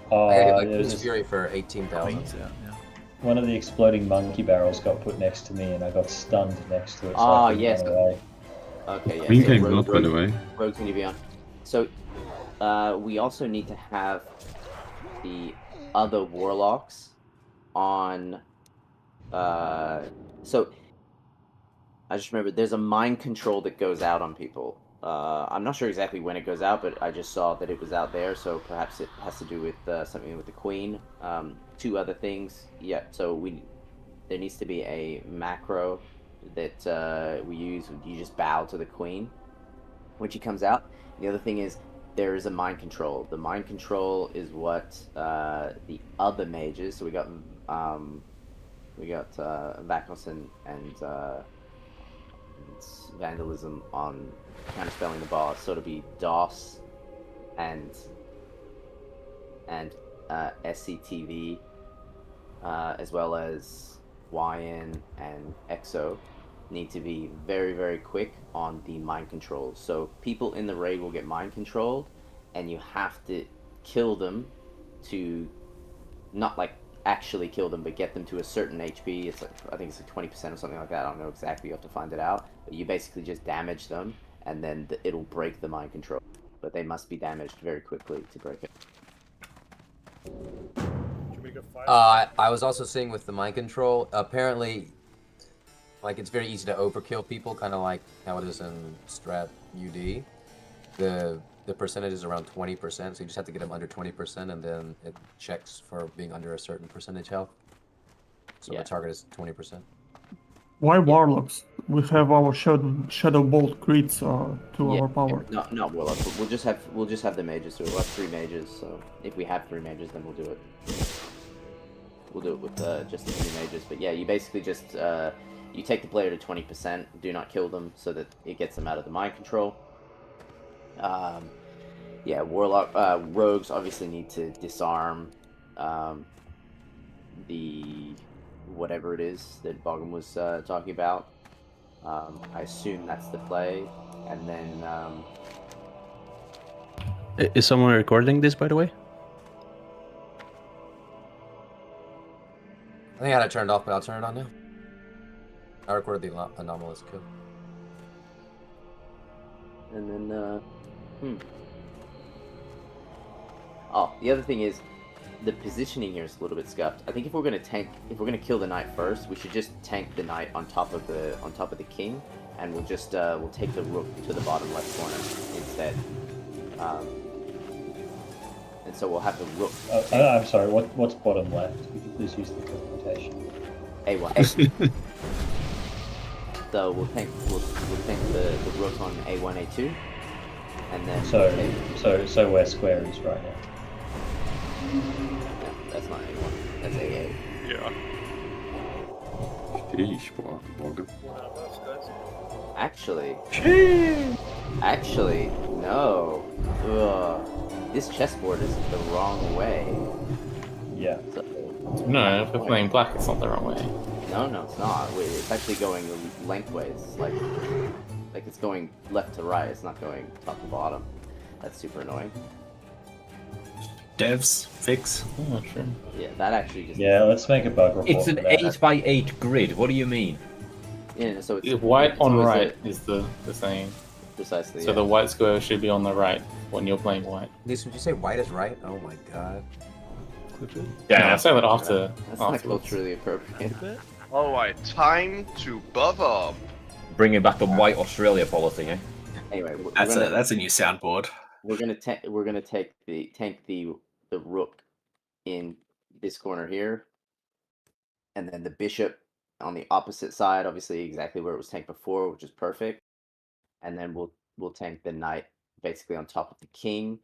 I got like there's Queen's Fury for 18,000. one of the exploding monkey barrels got put next to me and I got stunned next to it. So Ah, I couldn't yes. run away. Okay, yeah. Green so King's rogue- not, by the way. Rogue's gonna be on. So, we also need to have the other warlocks on. So, I just remember there's a mind control that goes out on people. I'm not sure exactly when it goes out, but I just saw that it was out there, so perhaps it has to do with something with the queen. Two other things. Yeah, so there needs to be a macro that we use. You just bow to the queen when she comes out. The other thing is there is a mind control. The mind control is what the other mages. So we got Vakos and Vandalism on counterspelling the boss. So it'll be DOS and SCTV, as well as YN and EXO, need to be very, very quick on the mind control. So people in the raid will get mind controlled, and you have to kill them to, not like actually kill them, but get them to a certain HP. It's like, I think it's like 20% or something like that. I don't know exactly. You have to find it out. But you basically just damage them, and then it'll break the mind control. But they must be damaged very quickly to break it. I was also seeing with the mind control, apparently, like, it's very easy to overkill people, kind of like how it is in Strat UD. The percentage is around 20%, so you just have to get them under 20%, and then it checks for being under a certain percentage health. So the target is 20%. Why warlocks? We have our shadow bolt crits to our power. Not warlocks. We'll just have the mages. So we'll have 3 mages. So if we have 3 mages, then we'll do it. We'll do it with just the 3 mages. But yeah, you basically just you take the player to 20%. Do not kill them, so that it gets them out of the mind control. Yeah, warlock rogues obviously need to disarm the whatever it is that Boggum was talking about. I assume that's the play, and then Is someone recording this, by the way? I think I had it turned off, but I'll turn it on now. I recorded the anomalous kill. And then oh, the other thing is the positioning here is a little bit scuffed. I think if we're gonna kill the knight first, we should just tank the knight on top of the king, and we'll just we'll take the rook to the bottom left corner instead. And so we'll have the rook. I'm sorry. What's bottom left? Could you please use the presentation? A1. So we'll tank the rook on A1, A2, and then so where square is right now. No, that's not A1. That's A8. Yeah. Sheesh, Boggum. Actually, no. Ugh. This chessboard is the wrong way. Yeah. So, No, if we're playing black, it's not the wrong way. No, it's not. Wait, it's actually going lengthways. Like it's going left to right. It's not going top to bottom. That's super annoying. Devs, fix. Oh, sure. Yeah, that actually just... Yeah, let's make a bug report. It's an 8x8 grid. What do you mean? Yeah, so it's... White on right is the same. Precisely, So the white square should be on the right when you're playing white. Lisa, would you say white is right? Oh my god. Yeah, no, I say that after. That's not culturally appropriate. Alright, time to buff up. Bringing back the white Australia policy, eh? Anyway, That's a new soundboard. We're gonna tank the rook in this corner here, and then the bishop on the opposite side, obviously exactly where it was tanked before, which is perfect. And then we'll tank the knight basically on top of the king.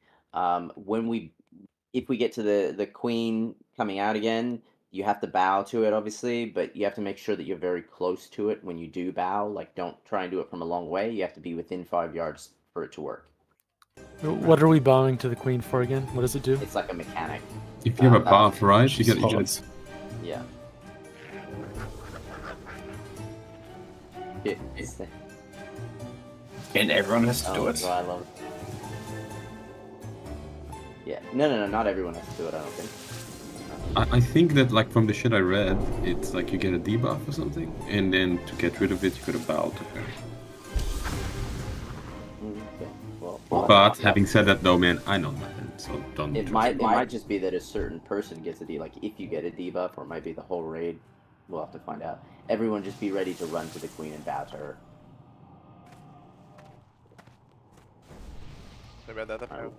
If we get to the queen coming out again, you have to bow to it, obviously, but you have to make sure that you're very close to it when you do bow. Like, don't try and do it from a long way. You have to be within 5 yards for it to work. What are we bowing to the queen for again? What does it do? It's like a mechanic. If you have a path, right, you get Solid. Yeah. It's the... And everyone has to do it. I love it. Yeah. No, not everyone has to do it, I don't think. I think that, like, from the shit I read, it's like you get a debuff or something, and then to get rid of it, you gotta bow to her. Okay. Well, But having said that, though, man, I know nothing, so don't. It might just be that a certain person gets a debuff. Like, if you get a debuff, or it might be the whole raid. We'll have to find out. Everyone just be ready to run to the queen and bow to her. Sorry about that. Right.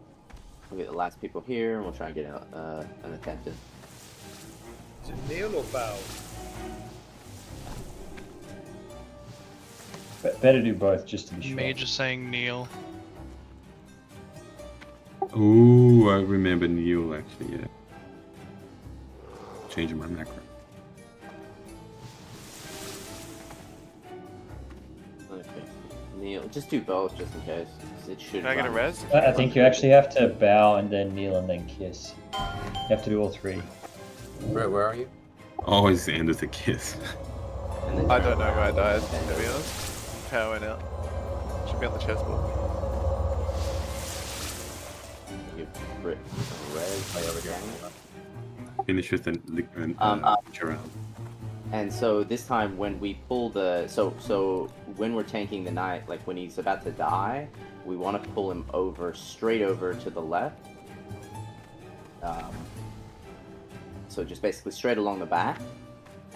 We'll get the last people here, and we'll try and get an attempt in. Is it kneel or bow? Better do both just to be sure. Mage is saying kneel. Ooh, I remember Neil actually, yeah. Changing my macro. Okay. kneel. Just do both, just in case. It should. Can I get a res? I think you actually have to bow and then kneel and then kiss. You have to do all three. Where are you? Always end with a kiss. I don't know where I died, to be honest. Power went out. Should be on the chessboard. You res over here. Finish with an around. And so this time when we pull the so when we're tanking the knight, like when he's about to die, we want to pull him over straight over to the left. So just basically straight along the back,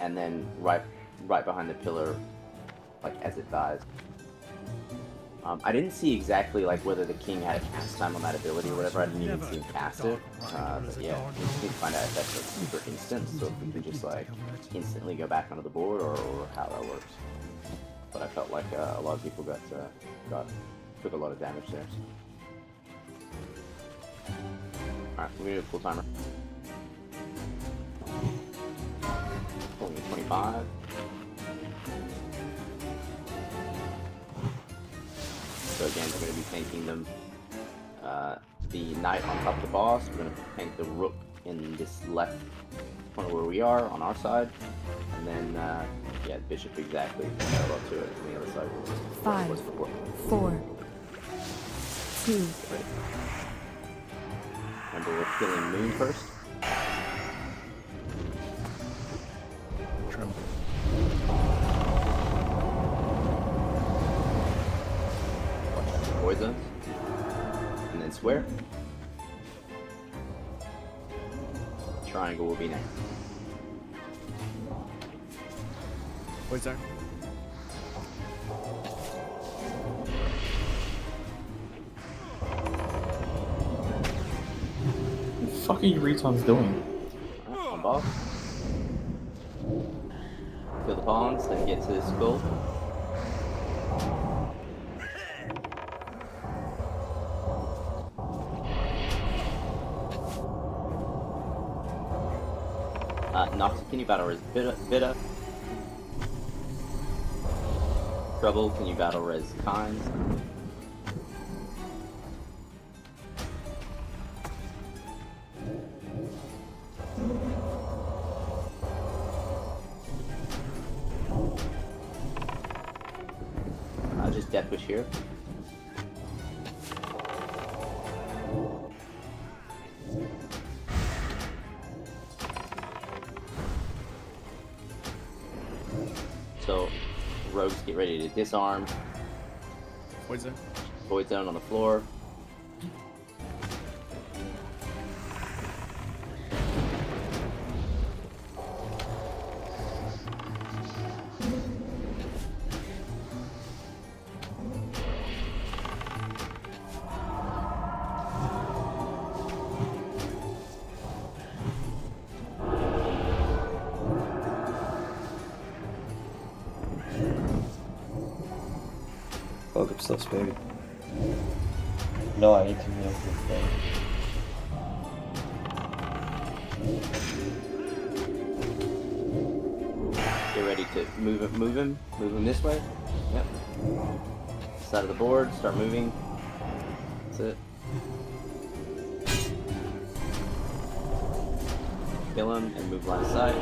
and then right behind the pillar, like as it dies. I didn't see exactly like whether the king had a cast time on that ability or whatever. I didn't even see him cast it. But yeah, we just need to find out if that's like super instant, so if we can just like instantly go back onto the board, or how that works. But I felt like a lot of people took a lot of damage there. Alright, we're gonna do a full timer. Pulling a 25. So again, we're going to be tanking them, the knight on top of the boss. We're going to tank the rook in this left corner where we are on our side, and then yeah, bishop exactly parallel to it on the other side. 5, 4, 2. Remember, we're killing Moon first. Void zones, and then square. Triangle will be next. Void zone. What the fuck are you retards doing? On boss. Kill the pawns, then get to the skull. Nox, can you battle res Bitta? Trouble, can you battle res Kynes? Just death wish here. So, rogues get ready to disarm. Void zone. Void zone on the floor. Focus stuff's baby. No, I need to kneel for the thing. Get ready to move him this way. Yep. Side of the board, start moving. That's it. Kill him and move line of sight.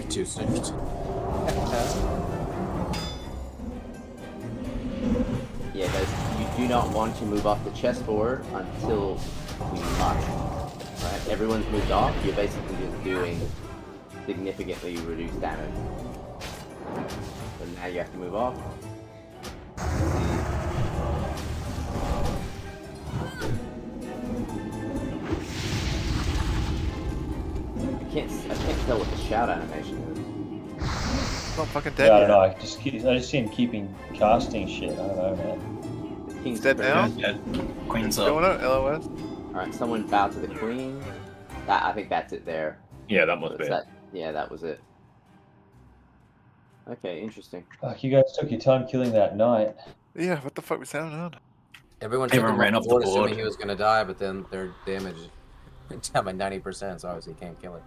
Too sniffed. Yeah, guys, you do not want to move off the chessboard until we must. Right? Everyone's moved off. You're basically just doing significantly reduced damage. So now you have to move off. I can't tell what the shout animation is. It's not fucking dead Yeah, I yet. don't know. I just see him keeping casting shit. I don't know, man. King's dead now? Dead. Queen's What's going up. on, LOS? Alright, someone bow to the queen. I think that's it there. Yeah, that must be it. Yeah, that was it. Okay, interesting. Fuck, you guys took your time killing that knight. Yeah, what the fuck was going on? Everyone took him Everyone ran off off the the board assuming board. he was gonna die, but then their damage went down by 90%, so obviously you can't kill it.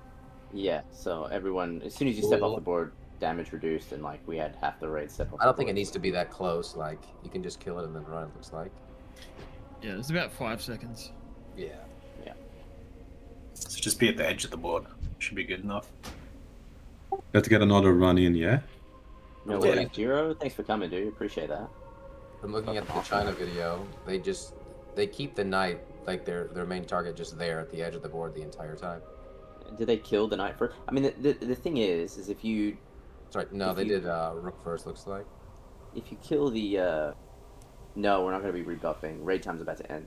Yeah, so everyone, as soon as you step off the board, damage reduced, and like we had half the raid step off. I don't think it needs to be that close. Like you can just kill it and then run. It looks like. Yeah, it's about 5 seconds. Yeah. Yeah. So just be at the edge of the board. Should be good enough. Let's get another run in, yeah? No worries, Jiro. Thanks for coming, dude. Appreciate that. From looking at the China video, they keep the knight like their main target just there at the edge of the board the entire time. Did they kill the knight first? I mean, the thing is if you. Sorry, no, they did rook first. Looks like. If you kill the, no, we're not going to be rebuffing. Raid time's about to end.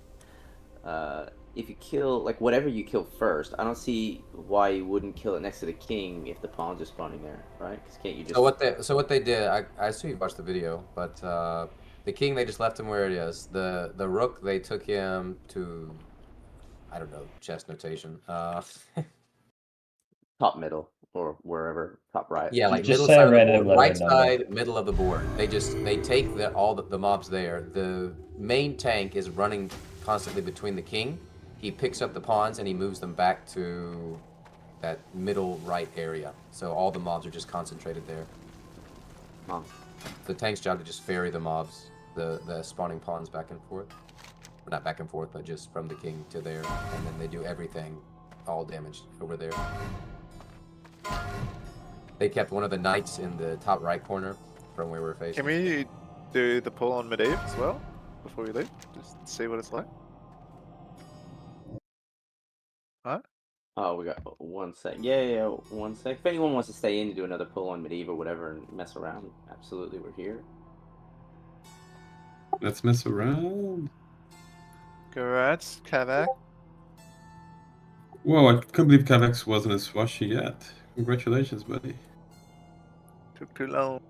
If you kill like whatever you kill first, I don't see why you wouldn't kill it next to the king if the pawns are spawning there, right? Because can't you just? So what they did, I assume you watched the video, but the king they just left him where it is. The rook they took him to, I don't know, chess notation. Top middle or wherever, top right. Yeah, like Just middle say side a of the random board, letter right number. side, middle of the board. They take all the mobs there. The main tank is running constantly between the king. He picks up the pawns and he moves them back to that middle right area. So all the mobs are just concentrated there. The tank's job to just ferry the mobs, the spawning pawns back and forth. Or not back and forth, but just from the king to there. And then they do everything, all damage over there. They kept one of the knights in the top right corner from where we're facing. Can we do the pull on Medivh as well before we leave? Just see what it's like. Alright. Oh, we got 1 sec. Yeah, 1 sec. If anyone wants to stay in to do another pull on Medivh or whatever and mess around, absolutely, we're here. Let's mess around. Congrats, Kavak. Whoa, I can't believe Kavax wasn't a swashy yet. Congratulations, buddy. Took too long.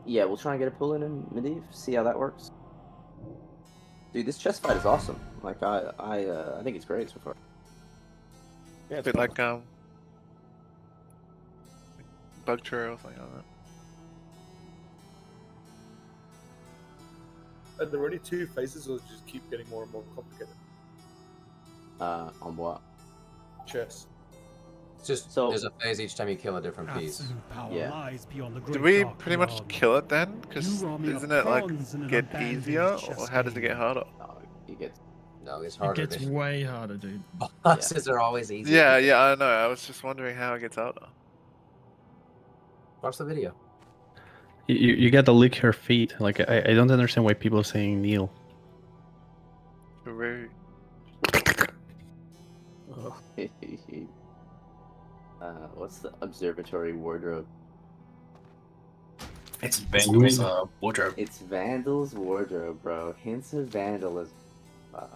Yeah, we'll try and get a pull in Medivh, see how that works. Dude, this chess fight is awesome. Like I think it's great so far. Yeah, it's a bit like bug tree or something like that. Are there already 2 phases, or just keep getting more and more complicated? On what? Chess. It's just there's a phase each time you kill a different piece. Yeah. Do we pretty much kill it then? Because isn't it like get easier, or how does it get harder? It gets it's harder. It gets way harder, dude. Bosses are always easy. Yeah, I know. I was just wondering how it gets harder. Watch the video. You gotta lick her feet. Like I don't understand why people are saying kneel. True. What's the observatory wardrobe? It's Vandal's wardrobe. It's Vandal's wardrobe, bro. Hints of vandalism. Alright.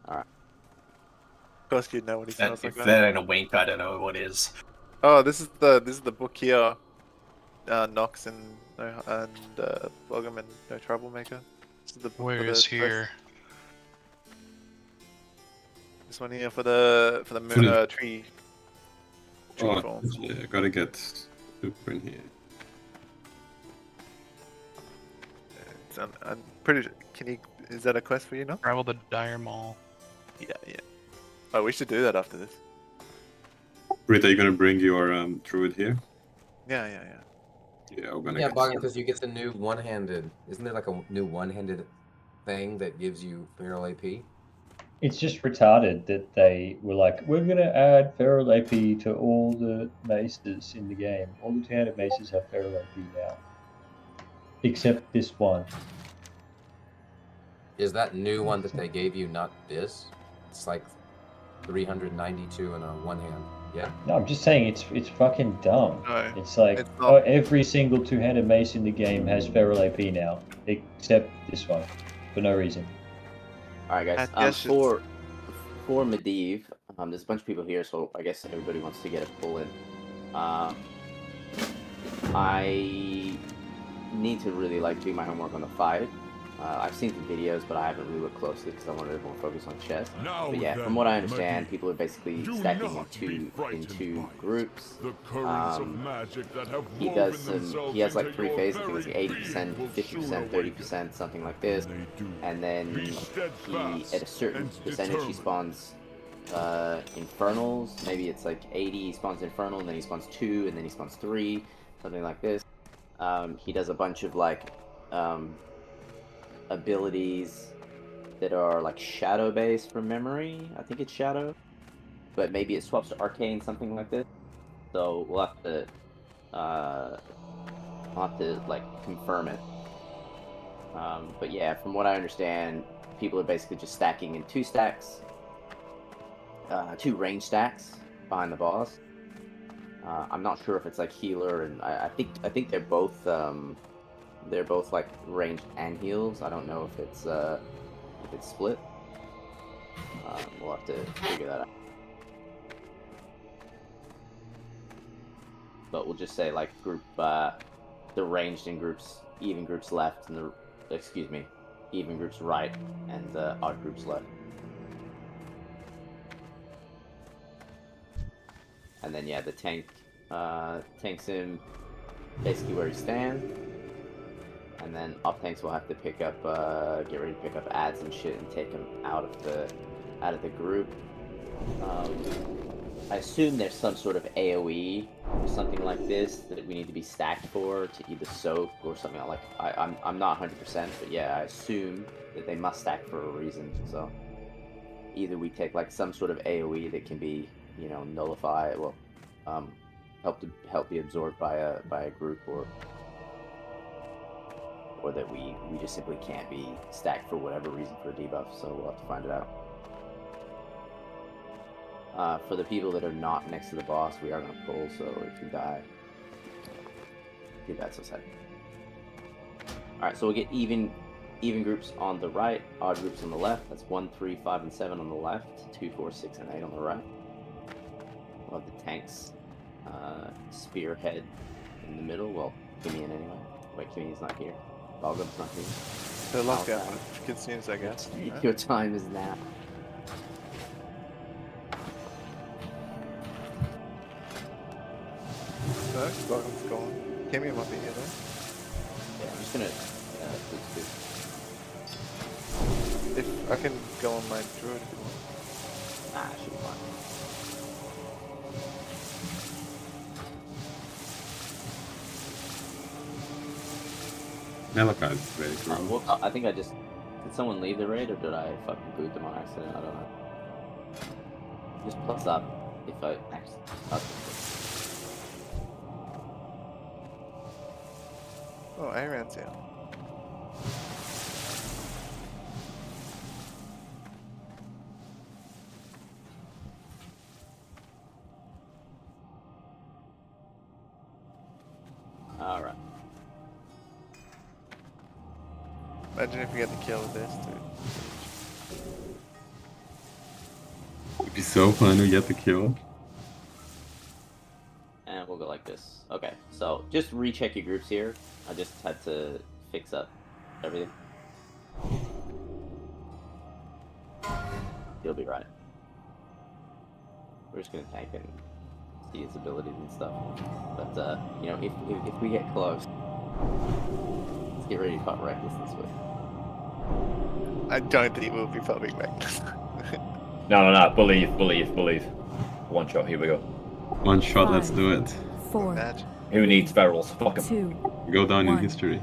Of course, you'd know what he sounds like. If that ain't a wink, I don't know what is. Oh, this is the book here. Nox and Bogum and No Troublemaker. This is the book. Where is here? This one here for the moon tree. Oh, forms. yeah, I gotta get super in here. I'm pretty sure. Is that a quest for you now? Travel the Dire Mall. Yeah. Oh, we should do that after this. Brit, are you gonna bring your druid here? Yeah. Yeah, we're gonna Yeah, get Boggan, because you get the new one-handed. Isn't there like a new one-handed thing that gives you feral AP? It's just retarded that they were like, we're going to add feral AP to all the maces in the game. All the 200 maces have feral AP now. Except this one. Is that new one that they gave you not this? It's like 392 in a one hand. Yeah. No, I'm just saying it's fucking dumb. No, it's like it's not. every single two-handed mace in the game has feral AP now, except this one, for no reason. All right, guys. For Medivh, there's a bunch of people here, so I guess everybody wants to get a pull in. I need to really do my homework on the fight. I've seen some videos, but I haven't really looked closely because I wanted everyone to focus on chess. But yeah, from what I understand, people are basically stacking in two groups. He does he has like 3 phases. I think it's 80%, 50%, 30%, something like this. And then he, at a certain percentage, he spawns infernals. Maybe it's like 80, he spawns infernal, and then he spawns 2, and then he spawns 3, something like this. He does a bunch of abilities that are like shadow based from memory. I think it's shadow, but maybe it swaps to arcane, something like this. So we'll have to confirm it. But yeah, from what I understand, people are basically just stacking in 2 stacks, 2 range stacks behind the boss. I'm not sure if it's like healer, and I think they're both like ranged and heals. I don't know if it's split. We'll have to figure that out. But we'll just say group the ranged in groups, even groups left, and even groups right, and odd groups left. And then yeah, the tanks him basically where he stands. And then up tanks will have to pick up, get ready to pick up ads and shit and take them out of the group. I assume there's some sort of AOE or something like this that we need to be stacked for to either soak or something like. I'm not 100%, but yeah, I assume that they must stack for a reason. So either we take some sort of AOE that can be, nullify, help be absorbed by a group, or that we just simply can't be stacked for whatever reason for a debuff, so we'll have to find it out. For the people that are not next to the boss, we are going to pull, so if you die, too bad, so sad. Alright, so we'll get even groups on the right, odd groups on the left. That's 1, 3, 5, and 7 on the left, 2, 4, 6, and 8 on the right. We'll have the tanks spearhead in the middle. Well, Kimian anyway. Wait, Kimian's not here. Balgum's not here. The lockout continues, I guess. Your time is now. No, Balgum's gone. Kimian might be here though. Yeah, I'm just gonna if I can go on my druid if you want. Nah, she'll be fine. Malachi is ready to roll. Well, I think did someone leave the raid, or did I fucking boot them on accident? I don't know. Just plus up if I actually. Oh, Aaron's here. Alright. Imagine if we get the kill with this, dude. It'd be so fun to get the kill. And we'll go like this. Okay, so just recheck your groups here. I just had to fix up everything. You'll be right. We're just gonna tank and see his abilities and stuff. But if we get close, let's get ready to pop reckless this way. I don't think we'll be popping reckless. No. Believe. One shot. Here we go. One shot. Let's do it. 4. Who needs ferals? Fuck 'em. Go down in history.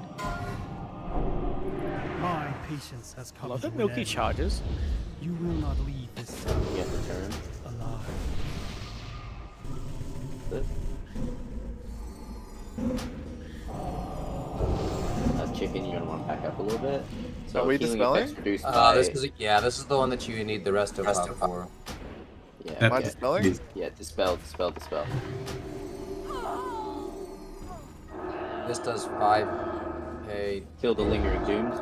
My patience has come. Love that Milky charges. You will not leave this Get the turn. alive. Chicken, you're gonna want to back up a little bit. So are we healing dispelling? effects reduced by... This is the one that you need the rest of for. Yeah. Am I yeah. dispelling? Yeah, dispel. This does 5k. Kill the lingering dooms.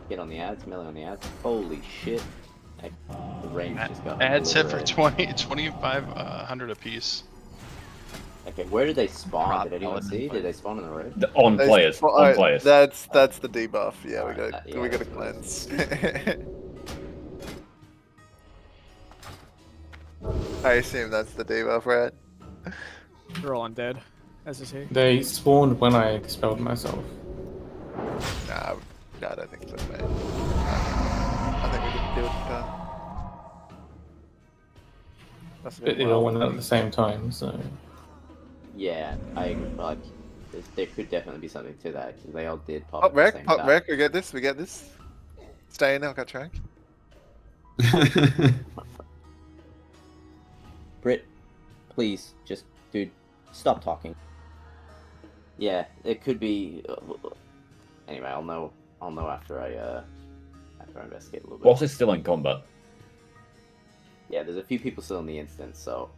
Get on the ads, melee on the ads. Holy shit. Like, the range just got Ads hit for obliterated. 2,500 apiece. Okay, where did they spawn? Did anyone Paladin see? fight. Did they spawn in the raid? On players. On players. That's the debuff. Yeah, we Alright, got yeah, we got to that's what it is. cleanse. I assume that's the debuff, right? They're all undead, as is he. They spawned when I expelled myself. Nah, I don't think so, mate. I think we didn't do it in time. Must have But been it all wild. went at the same time, so. Yeah, like, there could definitely be something to that, because they all did pop Pop at the wreck, same pop time. wreck, we get this. Stay in, I'll got track. Brit, please, just, dude, stop talking. Yeah, it could be. Anyway, I'll know after I investigate a little bit. Boss is still in combat. Yeah, there's a few people still in the instance, so.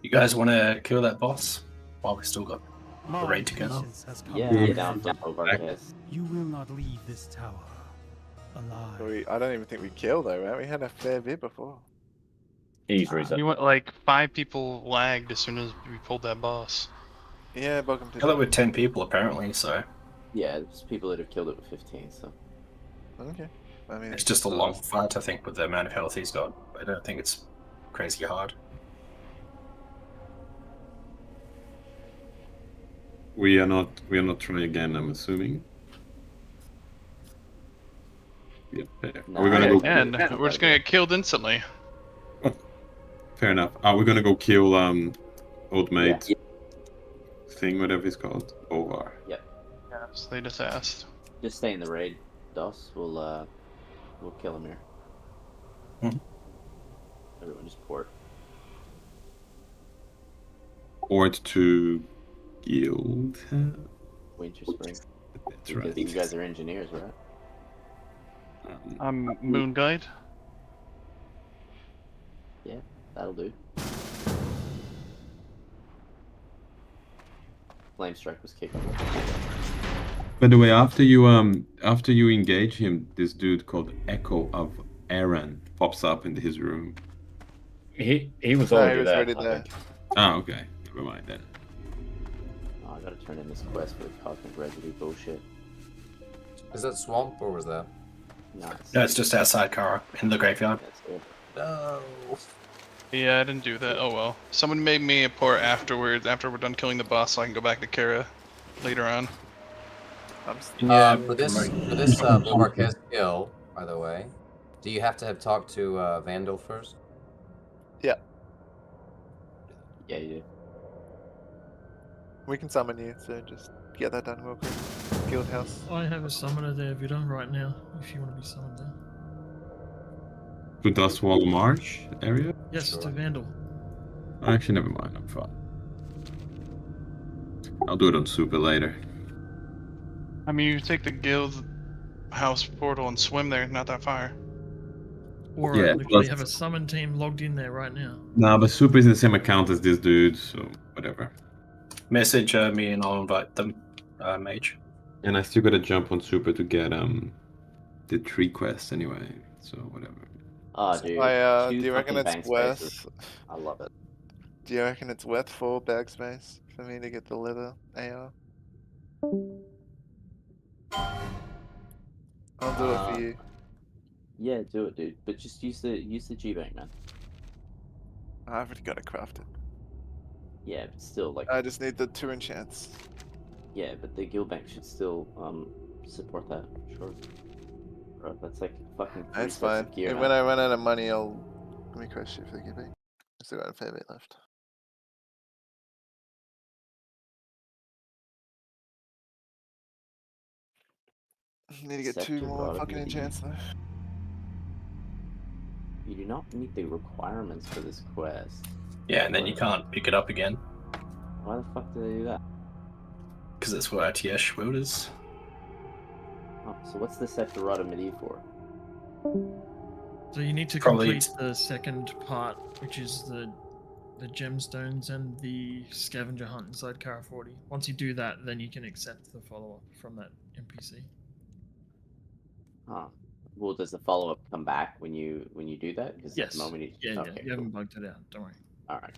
You guys want to kill that boss while we still got the raid to go? Yeah, down over, yes. You will not leave this tower alive. I don't even think we killed though, right? We had a fair bit before. Ease reset. We went like 5 people lagged as soon as we pulled that boss. Yeah, welcome to. Kill it with 10 people apparently, so Yeah, there's people that have killed it with 15, so. Okay. I mean, it's just a long fight. I think with the amount of health he's got. I don't think it's crazy hard. We are not trying again, I'm assuming. Yeah, are we gonna go? And we're just gonna get killed instantly. Fair enough. Are we gonna go kill old mate thing, whatever it's called? Over. Yep. Yeah, so they just asked. Just stay in the raid, Dos. We'll kill him here. Everyone just port. Port to guild. Winter Spring. That's Because right. you guys are engineers, right? I'm Moon Guide. Yeah, that'll do. Flame Strike was kicking. By the way, after you engage him, this dude called Echo of Aaron pops up in his room. He was already there. there. Ah, okay. Never mind then. Oh, I gotta turn in this quest for the cosmic residue bullshit. Is that swamp or was that? No, it's just outside Kara in the graveyard. That's it. No. Yeah, I didn't do that. Oh well. Someone made me a port afterwards, after we're done killing the boss, so I can go back to Kara later on. For this Blue Marquez kill, by the way, do you have to have talked to Vandal first? Yeah. Yeah, you do. We can summon you, so just get that done real quick. Guild house. I have a summoner there, Vida, right now, if you want to be summoned there. To Dustwall Marsh area? Yes, to Vandal. Actually, never mind. I'm fine. I'll do it on Super later. I mean, you take the guild house portal and swim there, not that far. Or Yeah, I literally plus- have a summon team logged in there right now. Nah, but Super is in the same account as this dude, so whatever. Message me and I'll invite them, mage. And I still gotta jump on Super to get the 3 quests anyway, so whatever. Oh, dude. Do you reckon fucking it's bank worth? spaces. I love it. Do you reckon it's worth 4 bag space for me to get the leather AR? I'll do it for you. Yeah, do it, dude. But just use the G bank, man. I've already got it crafted. Yeah, but still, like. I just need the 2 enchants. Yeah, but the guild bank should still support that. Sure. Bro, that's like fucking. 3 That's sets fine. of gear, And man. when I run out of money, I'll let me crash shift the giving. I still got a fair bit left. Need to get 2 Scepter more God of fucking Eden. enchants though. You do not meet the requirements for this quest. Yeah, and then you can't pick it up again. Why the fuck do they do that? Because it's for RTS wielders. Oh, so what's the Scepter Rod of Medivh for? So you need to complete the second part, which is the gemstones and the scavenger hunt inside Kara 40. Once you do that, then you can accept the follow-up from that NPC. Huh. Well, does the follow-up come back when you do that? Because at Yes. the moment Yeah, okay, you haven't bugged it out. Don't worry. All right.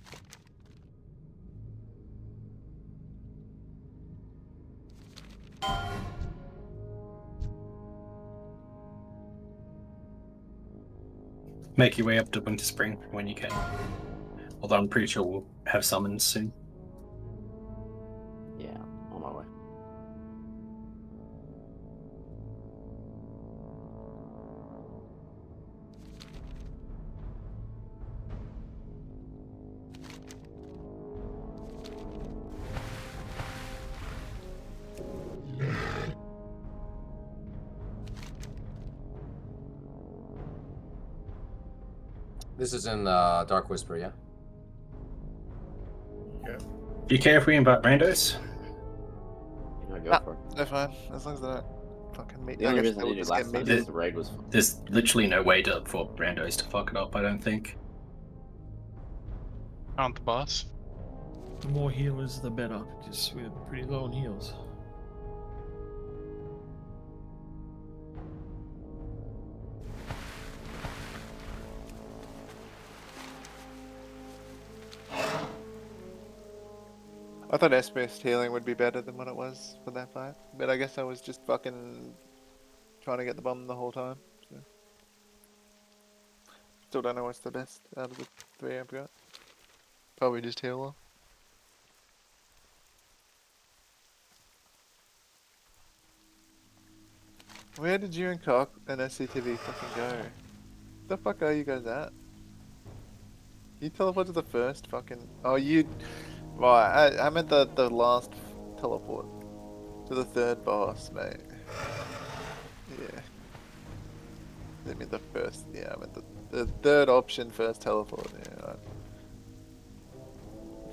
Make your way up to Winter Spring when you can. Although I'm pretty sure we'll have summons soon. Yeah, on my way. This is in Dark Whisper, yeah? Yeah. Do you care if we invite randos? Go for it. They're fine, as long as they don't fucking meet. The only guess reason I they will needed just last get time meaty. is the raid was fun. There's literally no way for randos to fuck it up, I don't think. On the boss. The more healers, the better, because we're pretty low on heals. I thought SPS healing would be better than what it was for that fight, but I guess I was just fucking trying to get the bomb the whole time. So. Still don't know what's the best out of the 3 I've got. Probably just healer. Where did you and Cock and SCTV fucking go? The fuck are you guys at? You teleport to the first fucking... Oh, you... Right, I meant the last teleport. To the third boss, mate. Yeah. I mean the first... Yeah, I meant the third option, first teleport. Yeah, right.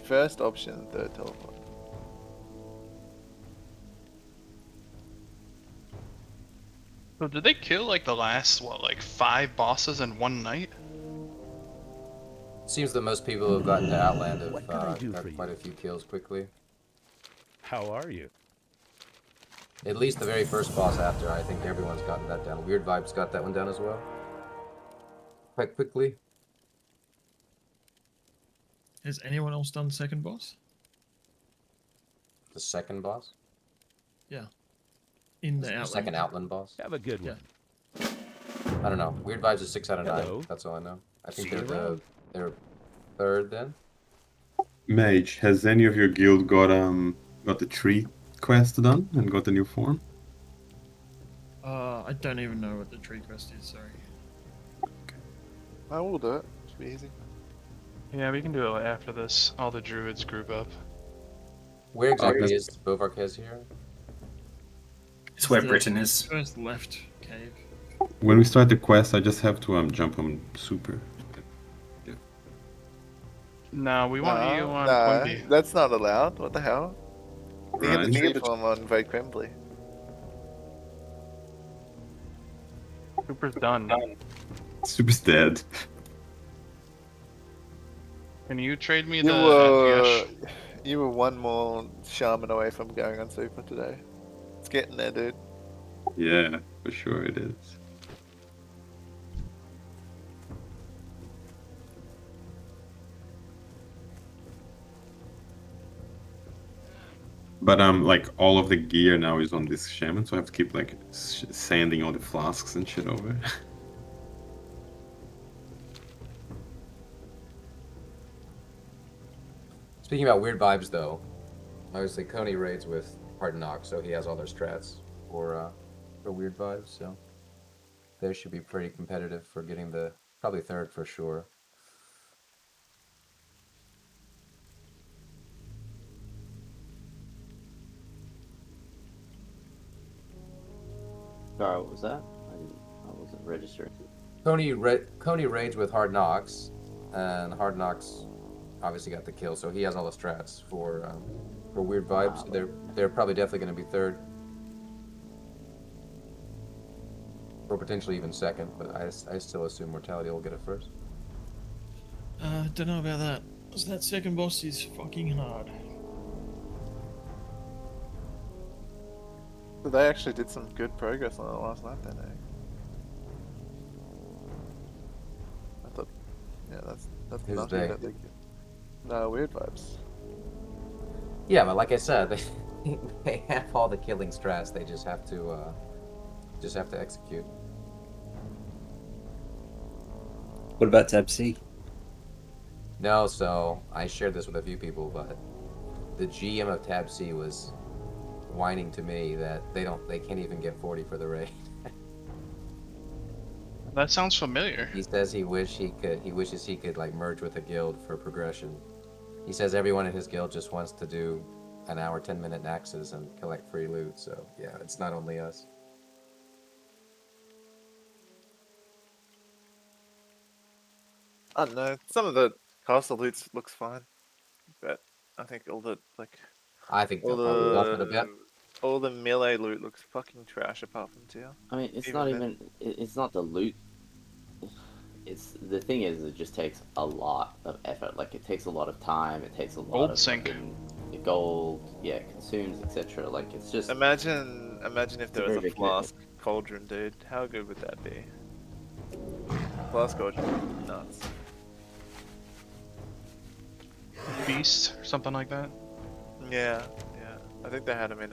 First option, third teleport. So did they kill like the last, what, like 5 bosses in one night? Seems that most people who've gotten to Outland have got quite a few kills quickly. How are you? At least the very first boss after, I think everyone's gotten that down. Weird Vibes got that one down as well. Quite quickly. Has anyone else done second boss? The second boss? Yeah. In the Outland. Second Outland boss? Have a good one. I don't know. Weird Vibes is 6 out of 9. Hello. That's all I know. I think See you around. they're third then. Mage, has any of your guild got the tree quest done and got the new form? I don't even know what the tree quest is, sorry. I will do it. Should be easy. Yeah, we can do it after this. All the druids group up. Where exactly is Bovarkez here? It's where Britain is. First left cave. When we start the quest, I just have to jump on super. No, we want you on no, Quimby. that's not allowed. What the hell? You get the Right. tree form on Void Quimbley. Super's done. Super's dead. Can you trade me You the were, Antiash? you were one more shaman away from going on super today. It's getting there, dude. Yeah, for sure it is. But like all of the gear now is on this shaman, so I have to keep like sanding all the flasks and shit over. Speaking about Weird Vibes though, obviously Coney raids with Hard Knock, so he has all their strats for Weird Vibes, so they should be pretty competitive for getting the probably third for sure. Sorry, what was that? I wasn't registering. Coney raids with Hard Knocks, and Hard Knocks obviously got the kill, so he has all the strats for Weird Vibes. They're probably definitely going to be third. Or potentially even second, but I still assume Mortality will get it first. Don't know about that. 'Cause that second boss is fucking hard. So they actually did some good progress on it last night then, eh? I thought, yeah, that's Who's nutty they? that they get weird vibes. Yeah, but like I said, they have all the killing strats. They just have to execute. What about Tab C? No, so I shared this with a few people, but the GM of Tab C was whining to me that they can't even get 40 for the raid. That sounds familiar. He says he wishes he could like merge with a guild for progression. He says everyone in his guild just wants to do an hour 10-minute naxes and collect free loot, so yeah, it's not only us. I don't know. Some of the castle loot looks fine, but I think all the I think they'll probably buff it a bit. all the melee loot looks fucking trash apart from tier. I mean, it's Even not then. even. It's not the loot. It's the thing is, it just takes a lot of effort. Like it takes a lot of time. It takes a lot Gold of sink. fucking gold. Yeah, consumes, etc. Like it's just. Imagine if there was very a big flask cauldron, dude. How good would that be? Flask cauldron would be nuts. Beast or something like that. Yeah. I think they had them in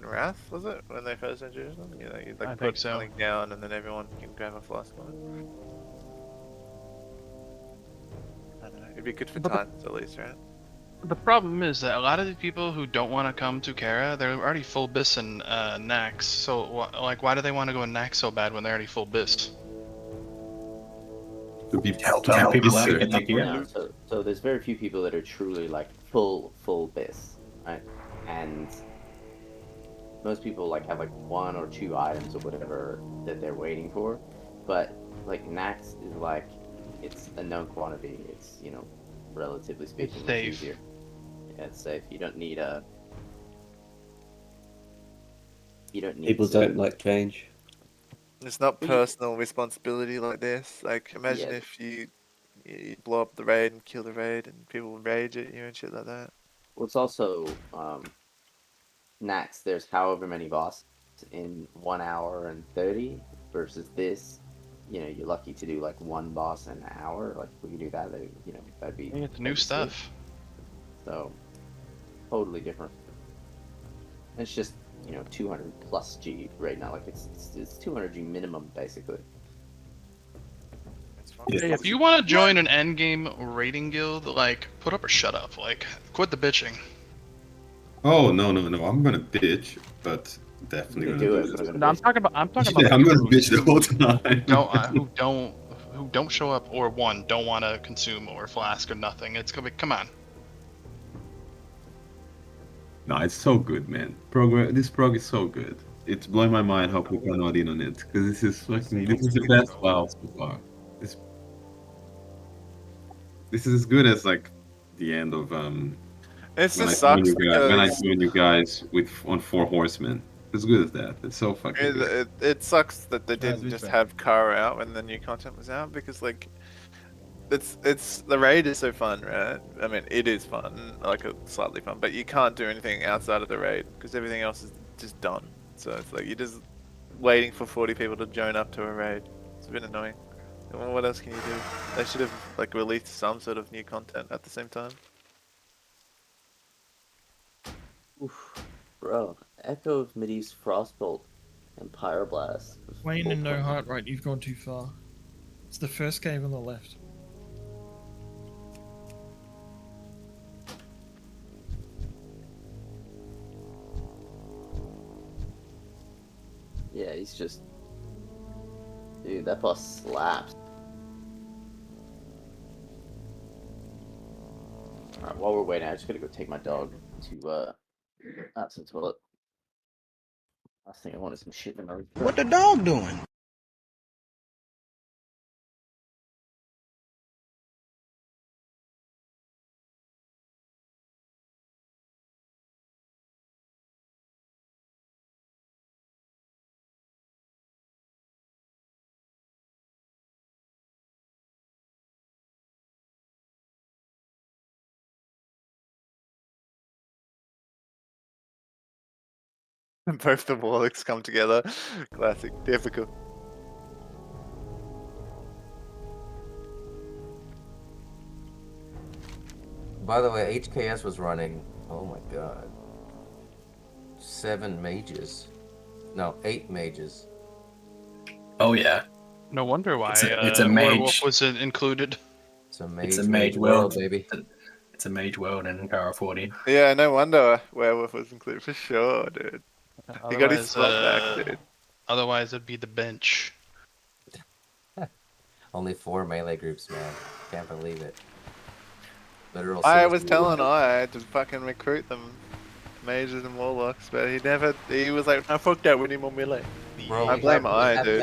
Wrath, was it? When they first introduced them? You know, you I like think put so. something down and then everyone can grab a flask on it. I don't know. It'd be good for Titans at least, right? The problem is that a lot of the people who don't want to come to Kara, they're already full bis in Nax. So, why do they want to go in Nax so bad when they're already full bis? To be Tell people how to get the gear. No, so there's very few people that are truly like full bis, right? And most people like have like 1 or 2 items or whatever that they're waiting for, but like Nax is like it's a known quantity. It's relatively speaking, it's safe. easier. Yeah, it's safe. You don't need a. You don't need. People don't like change. It's not personal responsibility like this. Like, imagine if you blow up the raid and kill the raid and people rage at you and shit like that. Well, it's also Nax. There's however many bosses in 1 hour and 30 versus this. You're lucky to do like 1 boss in an hour. Like if we could do that, that'd be. It's new stuff. So, totally different. It's just 200 plus G right now. Like it's 200 G minimum basically. Hey, if you want to join an endgame raiding guild, like put up or shut up. Like quit the bitching. Oh no! I'm gonna bitch, but definitely gonna do it. No, I'm talking about. I'm talking Yeah, about. I'm gonna bitch the whole time. Who don't show up or don't want to consume or flask or nothing. It's gonna be come on. No, it's so good, man. This prog is so good. It's blowing my mind how people are not in on it, because this is the best WoW so far. This is as good as like the end of It when just I joined sucks when I because joined you guys on 4 Horsemen. As good as that. It's so fucking good. it sucks that they didn't just have Kara out when the new content was out, because like it's the raid is so fun, right? I mean, it is fun, like slightly fun, but you can't do anything outside of the raid because everything else is just done. So it's like you're just waiting for 40 people to join up to a raid. It's a bit annoying. Well, what else can you do? They should have like released some sort of new content at the same time. Oof, bro, Echo of Mideast Frostbolt and Pyroblast. Wayne and No Heart, right? You've gone too far. It's the first cave on the left. Yeah, he's just. Dude, that boss slaps. Alright, while we're waiting, I just gotta go take my dog to some toilet. Last thing I want is some shit in my room. What the dog doing? Both the warlocks come together. Classic. Difficult. By the way, HKS was running, oh my god, 7 mages. No, 8 mages. Oh yeah. No wonder why It's a Werewolf mage. wasn't included. It's a mage, It's a mage world, baby. It's a mage world in Kara 40. Yeah, no wonder Werewolf was included for sure, dude. He got his slot back, dude. Otherwise, it'd be the bench. Only 4 melee groups, man. Can't believe it. Literal I was 60. telling I to fucking recruit them, mages and warlocks, but he was like, no, fuck that, we need more melee. Bro, I blame I, dude.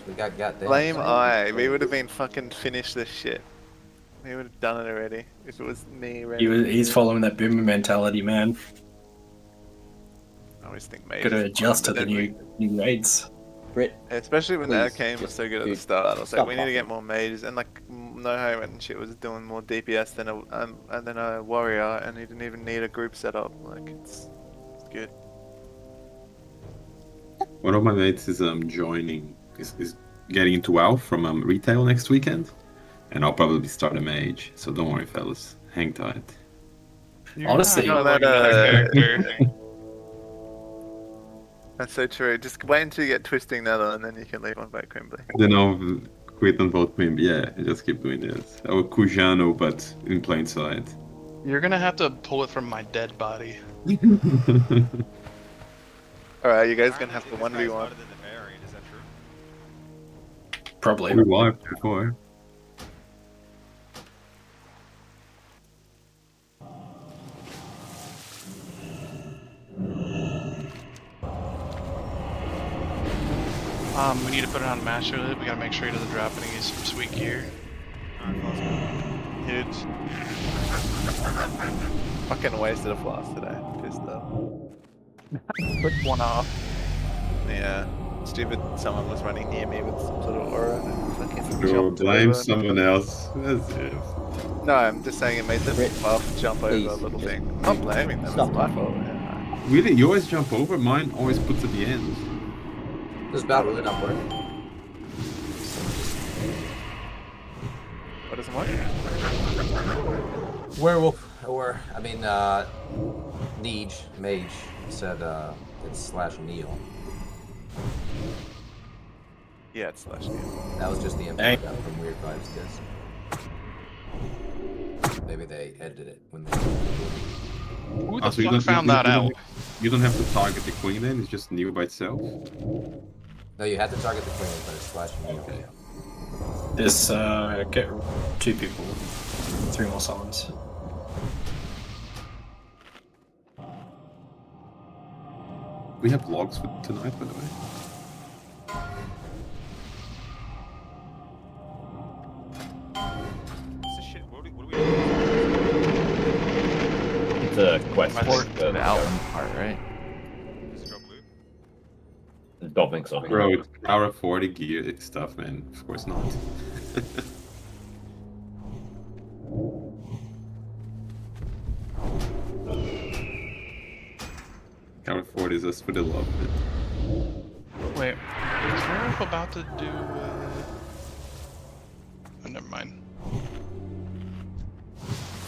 We got goddamn. Blame I. We would have been fucking finished this shit. We would have done it already if it was me. He's following that boomer mentality, man. I always think mages. Gotta adjust to the new raids. Especially when the Arcane was so good at the start. I was like, stop we need to get more mages, and like No High and shit was doing more DPS than a warrior, and he didn't even need a group setup. Like it's good. One of my mates is joining, is getting into WoW from retail next weekend, and I'll probably start a mage. So don't worry, fellas, hang tight. Honestly, That's so true. Just wait until you get Twisting Nether, and then you can leave on by Quimbly. Then I'll quit on both Mim. Yeah, I just keep doing this. Or Kujano, but in plain sight. You're gonna have to pull it from my dead body. Alright, you guys gonna have to 1v1. Probably. We wiped before. We need to put it on Master Lid. We gotta make sure he doesn't drop any sweet gear. Huge. Fucking wasted a flask today. Pissed off. Put one off. Yeah. Stupid someone was running near me with some sort of aura and fucking Bro, jumped blame over. someone else. That's it. No, I'm just saying it made them buff jump over a little thing. I'm not blaming them, it's my fault. Yeah. Really? You always jump over? Mine always puts at the end. This battle really not working. What doesn't work? Werewolf. Or, I mean, Mage said it's /Neil. Yeah, it's /Neil. That was just the input I got from Weird Vibes Disc. Maybe they edited it when they. Who the fuck found that out? You don't have to target the queen then, it's just Neil by itself? No, you have to target the queen, but it's /Neil. Okay. This, get 2 people, 3 more summons. We have logs for tonight, by the way. It's a quest. The outland part, right? Don't think so. Bro, it's Power 40 gear stuff, man. Of course not. Power 40 is just for the love of it. Wait, is Werewolf about to do? Oh, never mind.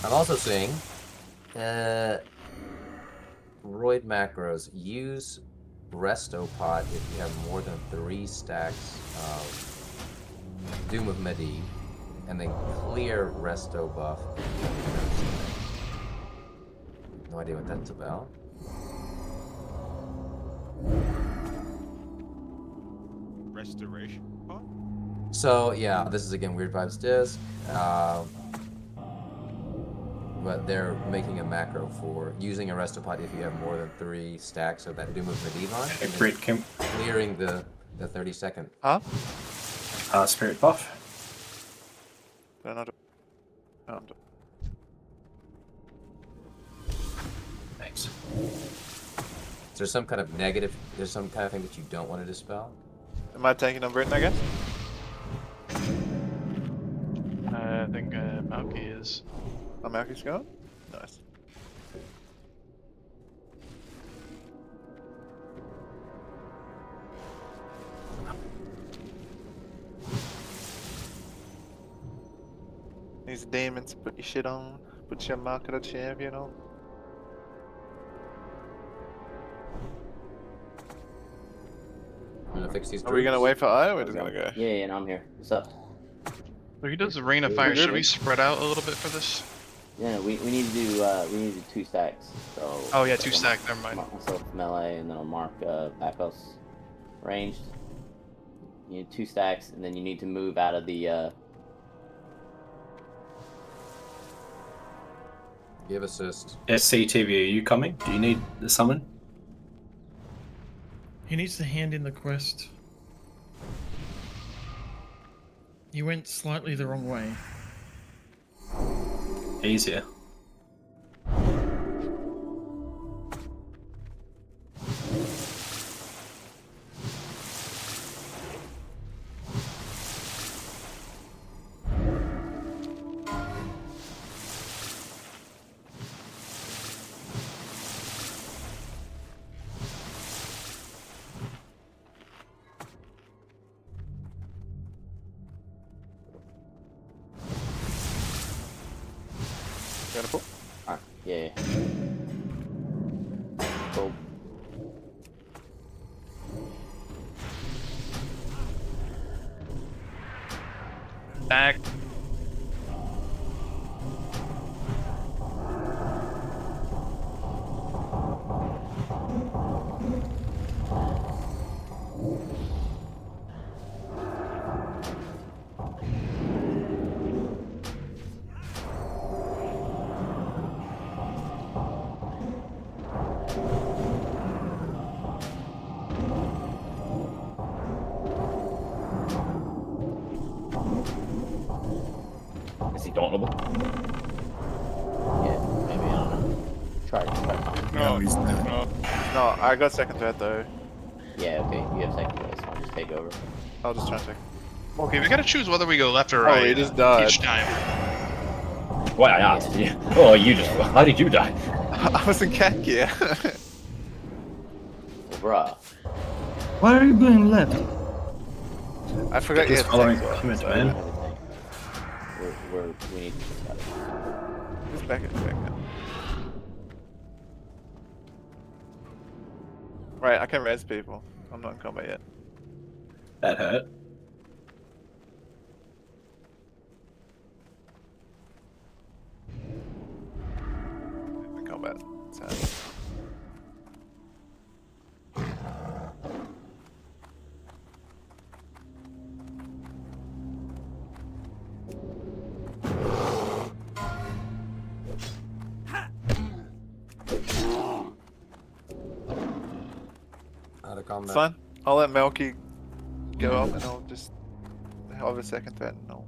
I'm also seeing Roid macros. Use Resto Pot if you have more than 3 stacks of Doom of Medivh, and then clear Resto buff. No idea what that's about. Restoration pot? So yeah, this is again Weird Vibes Disc. But they're making a macro for using a Restopod if you have more than 3 stacks of that Doom of Medivh on, and then clearing the 30-second. Huh? Spirit buff. They're not. Thanks. Is there some kind of negative? There's some kind of thing that you don't want to dispel? Am I taking on Britain, I guess? I think Malky is. Oh, Malky's going? Nice. use demons to put your shit on. Put your marketer champion on. I'm gonna fix these. Are we gonna wait for I, or we're There just we gonna go? Yeah, no, I'm here. What's up? So he does the Rain of Fire. Should we spread out a little bit for this? Yeah, we need to do 2 stacks. So. Oh yeah, 2 stack. Never mind. Mark myself melee, and then I'll mark Bakos ranged. You need 2 stacks, and then you need to move out of the. Give assist. SCTV, are you coming? Do you need the summon? He needs to hand in the quest. You went slightly the wrong way. Easier. Gonna pull? Alright, yeah. Cool. Back. Is he dauntable? Yeah, maybe, I don't know. Try. No, he's not. No, I got second threat though. Yeah, okay, you have second threat, so I'll just take over. I'll just try and take. Okay, we gotta choose whether we go left or right. Oh, he just died. Each time. Why I asked? Yeah. Oh, you just. How did you die? I was in cat gear. Bruh. Why are you going left? I forgot you Just had following tanks. him, Sorry, man. we need to think about it. Just back it, back it. Right, I can res people. I'm not in combat yet. That hurt. In combat. Sad. Out of combat. Fine. I'll let Melky go up and I'll just have a second threat and I'll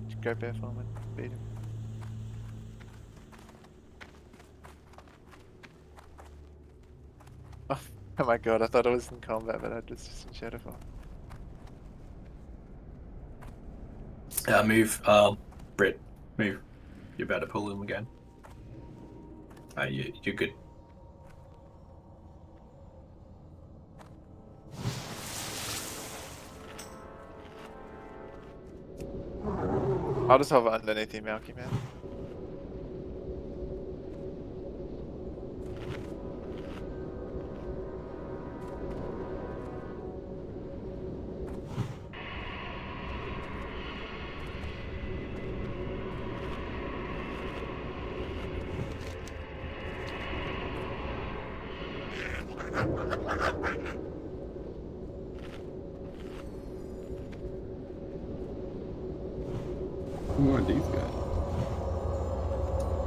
just go bare farm and beat him. Oh my god, I thought I was in combat, but I just in shadow farm. Move, Britt, move. You're about to pull him again. You're good. I'll just hover underneath you, Melky, man. Who are these guys?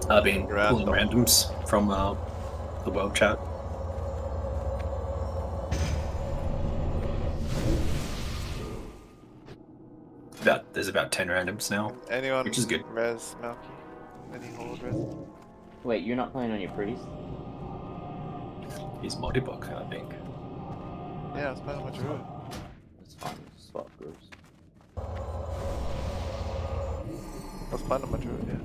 I've been pulling randoms from the world chat. There's about 10 randoms now, Anyone which is good. res Melky? Any hold res? Wait, you're not playing on your priest? He's multi-book, I think. Yeah, I was playing with Druid. That's fine, swap groups. I was playing with Druid, yeah.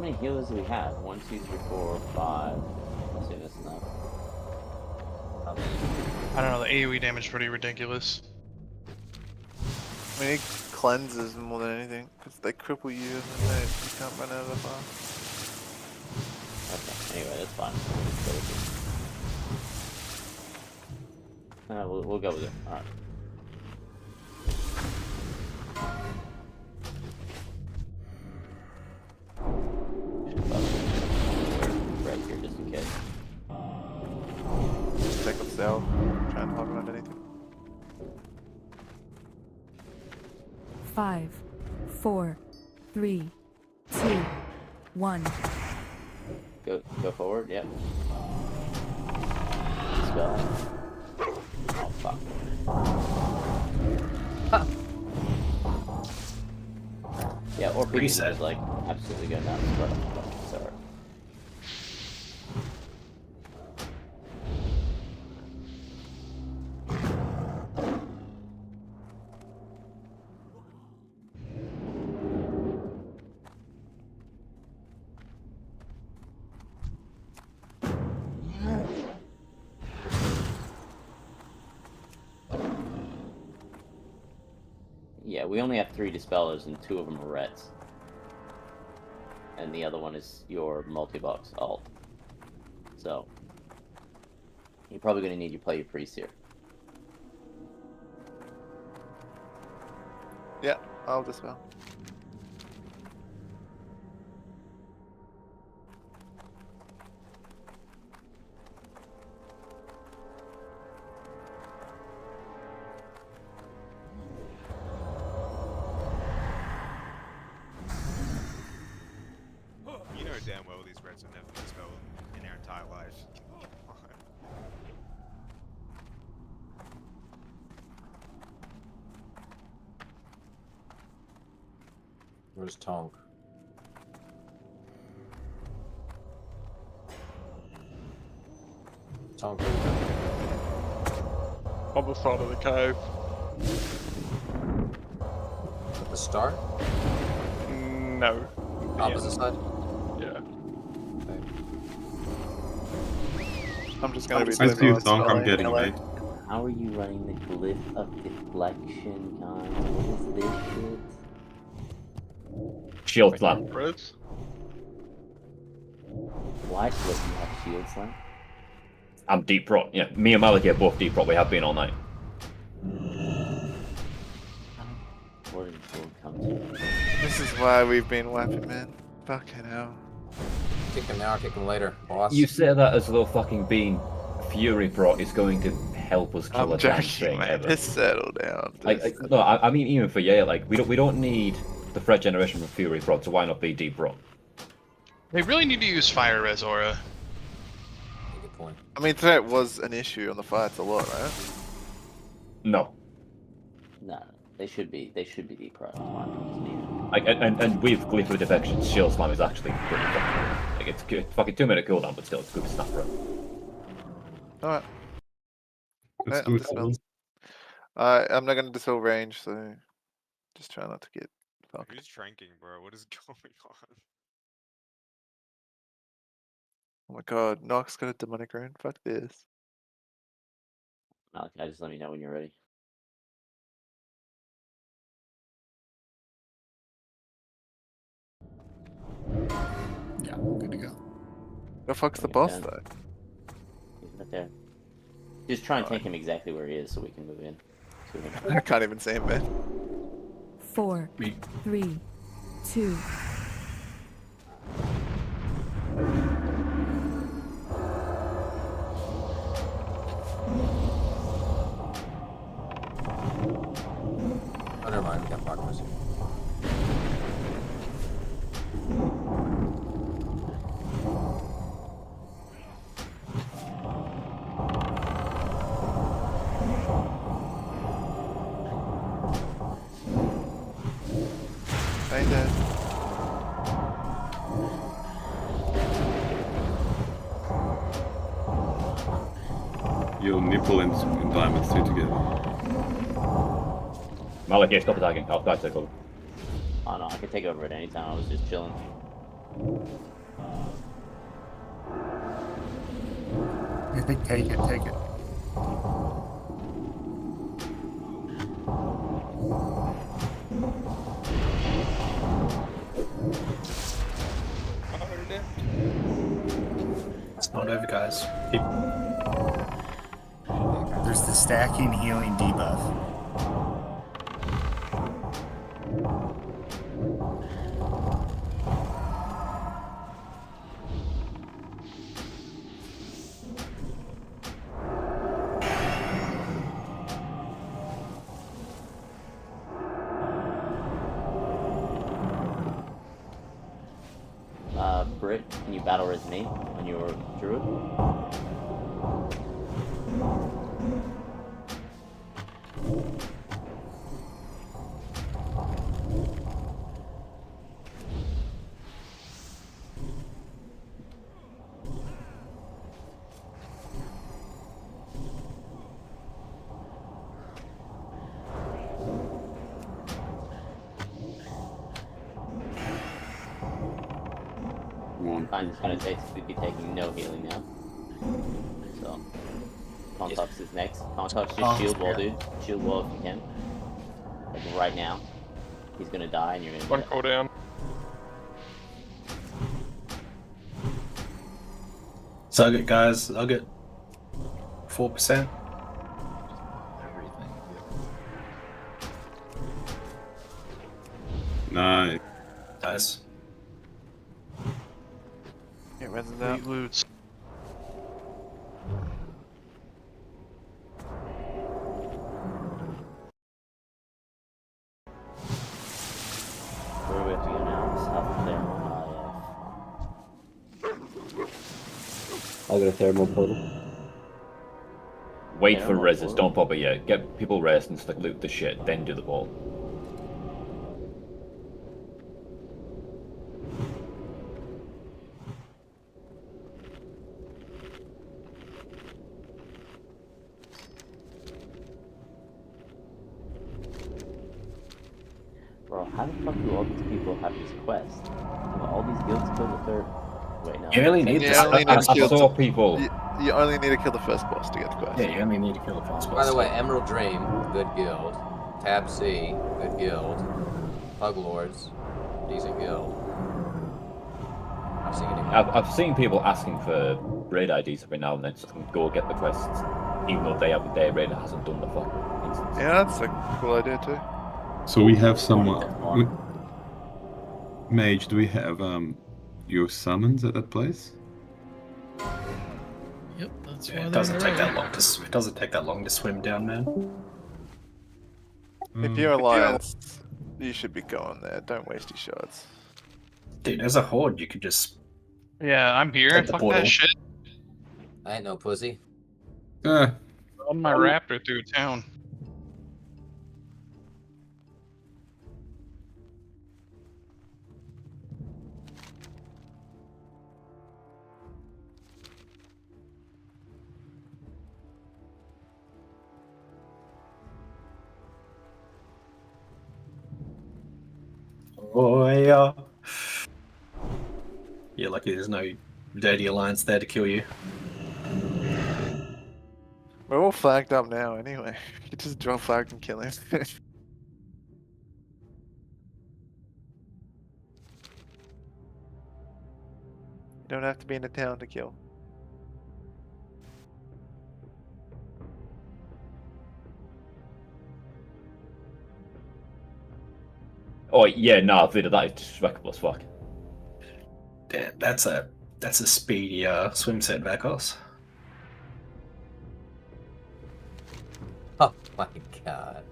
many healers do we have? 1, 2, 3, 4, 5. I assume that's enough. I don't know, the AoE damage is pretty ridiculous. We need cleanses more than anything, because they cripple you and then you can't run out of the bar. Okay, anyway, that's fine. We'll go with it. Alright. Right here, just in case. Just take up cell, try and hog around anything. 5, 4, 3, 2, 1. Go forward, yep. Let's go. Oh fuck. Huh. Yeah, or reset is like absolutely good now. Sorry. Yeah, we only have 3 Dispellers and 2 of them are Reds. And the other one is your multi-box alt. So, you're probably going to need to play your Priest here. Yeah, I'll Dispel. You know damn well these Reds will never dispel in their entire life. Where's Tonk? Tonk. On the side of the cave. At the start? No. Opposite side? Yeah. I'm just gonna be I see you, Tonk. I'm getting late. How are you running the glyph of deflection, guys? What is this shit? Shield slam. Why would you have shield slam? I'm deep prot. Yeah, me and Malik are both deep prot. We have been all night. What did this world come to? This is why we've been wiping, man. Fucking hell. Kick him now, kick him later, boss. You say that as though fucking being Fury prot is going to help us kill I'm a damn joking, thing man. ever. Just settle down. No, I mean even for Yale, like we don't need the threat generation from Fury prot, so why not be deep prot? They really need to use Fire Res Aura. Good point. I mean, threat was an issue on the fights a lot, right? No. No, they should be deep prot. Like, and with Glyph of Defection, Shield Slam is actually pretty fucking like it's good. Fucking 2-minute cooldown, but still it's good snap run. Alright. Let's do it. I'm not gonna dispel range, so just try not to get fucked. Who's tranking, bro? What is going on? Oh my god, Nox got a demonic rune. Fuck this. Malachi, just let me know when you're ready. Yeah, we're good to go. The fuck's the boss done. though? He's right there. Just try and take him exactly where he is so we can move in to him. I can't even see him, man. 4, 3, 2. Oh, never mind, we got progress. Ain't dead. You'll nipple and diamond stay together. Malik, stop attacking. I'll try to take over. Oh no, I can take over at any time. I was just chilling. I think take it, take it. It's not over, guys. There's the stacking healing debuff. Britt, can you battle res me on your druid? I'm just gonna be taking no healing now. So, Contox is next. Contox, just shield wall, dude. Shield wall if you can. Like right now. He's gonna die and you're gonna One cooldown. Zug it, guys. Zug it. 4%. Nice. Nice. Get resin out. Loots. Where do we have to go now? South there. I'll go to thermal portal. Wait for reses, don't pop it yet. Get people rest and loot the shit, then do the ball. Bro, how the fuck do all these people have this quest? Do all these guilds kill the third? Wait, no. You only need You this. only need to I kill saw people. You only need to kill the first boss to get the quest. Yeah, you only need to kill the first boss. By the way, Emerald Dream, good guild. Tab C, good guild. Pug Lords, decent guild. I've seen people asking for raid IDs every now and then so they can go get the quests, even though their raid hasn't done the fucking instance. Yeah, that's a cool idea too. So we have someone. Mage, do we have your summons at that place? Yep, that's why Yeah, it they're doesn't take that around. long to. It doesn't take that long to swim down, man. If you're Alliance, you should be going there. Don't waste your shots. Dude, as a horde, you could just. Yeah, I'm here. Take the Fuck portal. that shit. I ain't no pussy. On my raptor through town. Oh yeah. You're lucky there's no dirty alliance there to kill you. We're all flagged up now anyway. You just drop flag and kill him. You don't have to be in the town to kill. Oh yeah, nah, Vida, that is disrespectful as fuck. Damn, that's a speedy swim set, Vakos. Oh my god.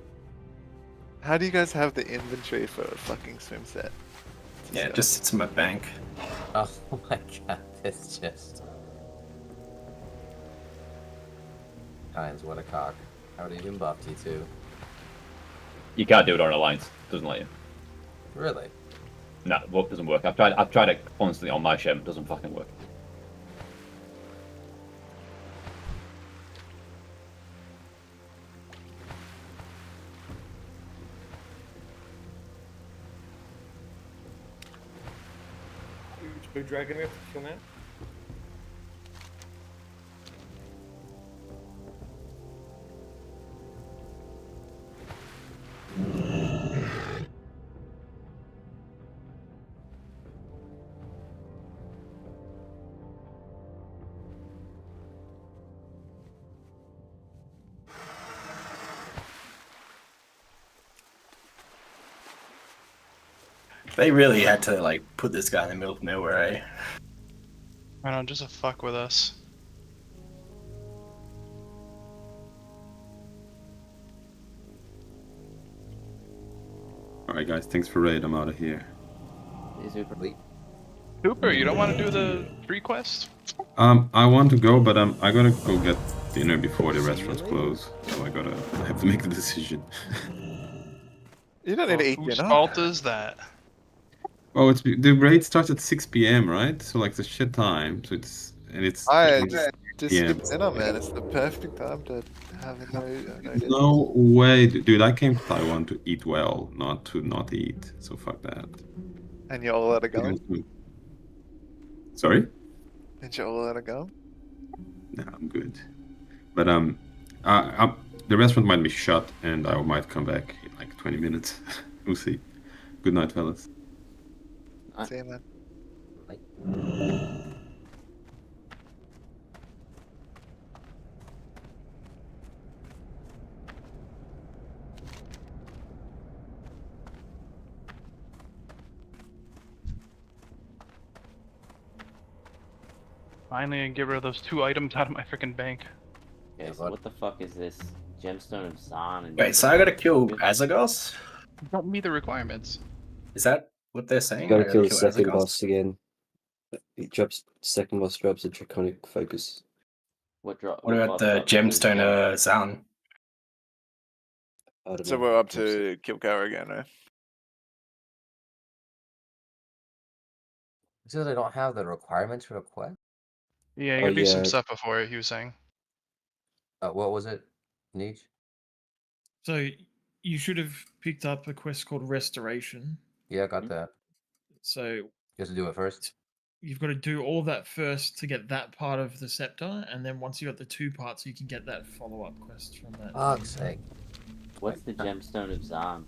How do you guys have the inventory for a fucking swim set? Yeah, it just sits in my bank. Oh my god, it's just. Hines, what a cock. How did you buff T2? You can't do it on Alliance. Doesn't let you. Really? No, it doesn't work. I've tried it constantly on my Shem. It doesn't fucking work. Blue dragon we have to kill now? They really had to like put this guy in the middle of nowhere, eh? I don't know, just a fuck with us. Alright guys, thanks for raid, I'm out of here. Cooper, you don't want to do the free quest? I want to go, but I gotta go get dinner before the restaurants close. So I have to make the decision. You don't need to eat Whose dinner. fault is that? Oh, the raid starts at 6 p.m., right? So like the shit time. So it's I it's just PM. skip dinner, man. It's the perfect time to have no dinner. No way, dude. I came to Taiwan to eat well, not to not eat. So fuck that. And you're all out of gum? Sorry? And you're all out of gum? Nah, I'm good. But the restaurant might be shut, and I might come back in like 20 minutes. We'll see. Good night, fellas. See you, man. Finally, I get rid of those 2 items out of my freaking bank. Okay, so what the fuck is this? Gemstone of Zahn and... Wait, so I gotta kill Azagos? Don't meet the requirements. Is that what they're saying? You I gotta kill the second Azagos? boss again. It drops, second boss drops a draconic focus. What drop? What about the Gemstone Zahn? So we're up to Kilcara again, right? So they don't have the requirements for a quest? Yeah, you gotta do some stuff before it, he was saying. What was it, Niche? So you should have picked up a quest called Restoration. Yeah, I got that. So You have to do it first. you've got to do all of that first to get that part of the scepter, and then once you got the 2 parts, you can get that follow-up quest from that. Fuck's sake. What's the Gemstone of Zahn?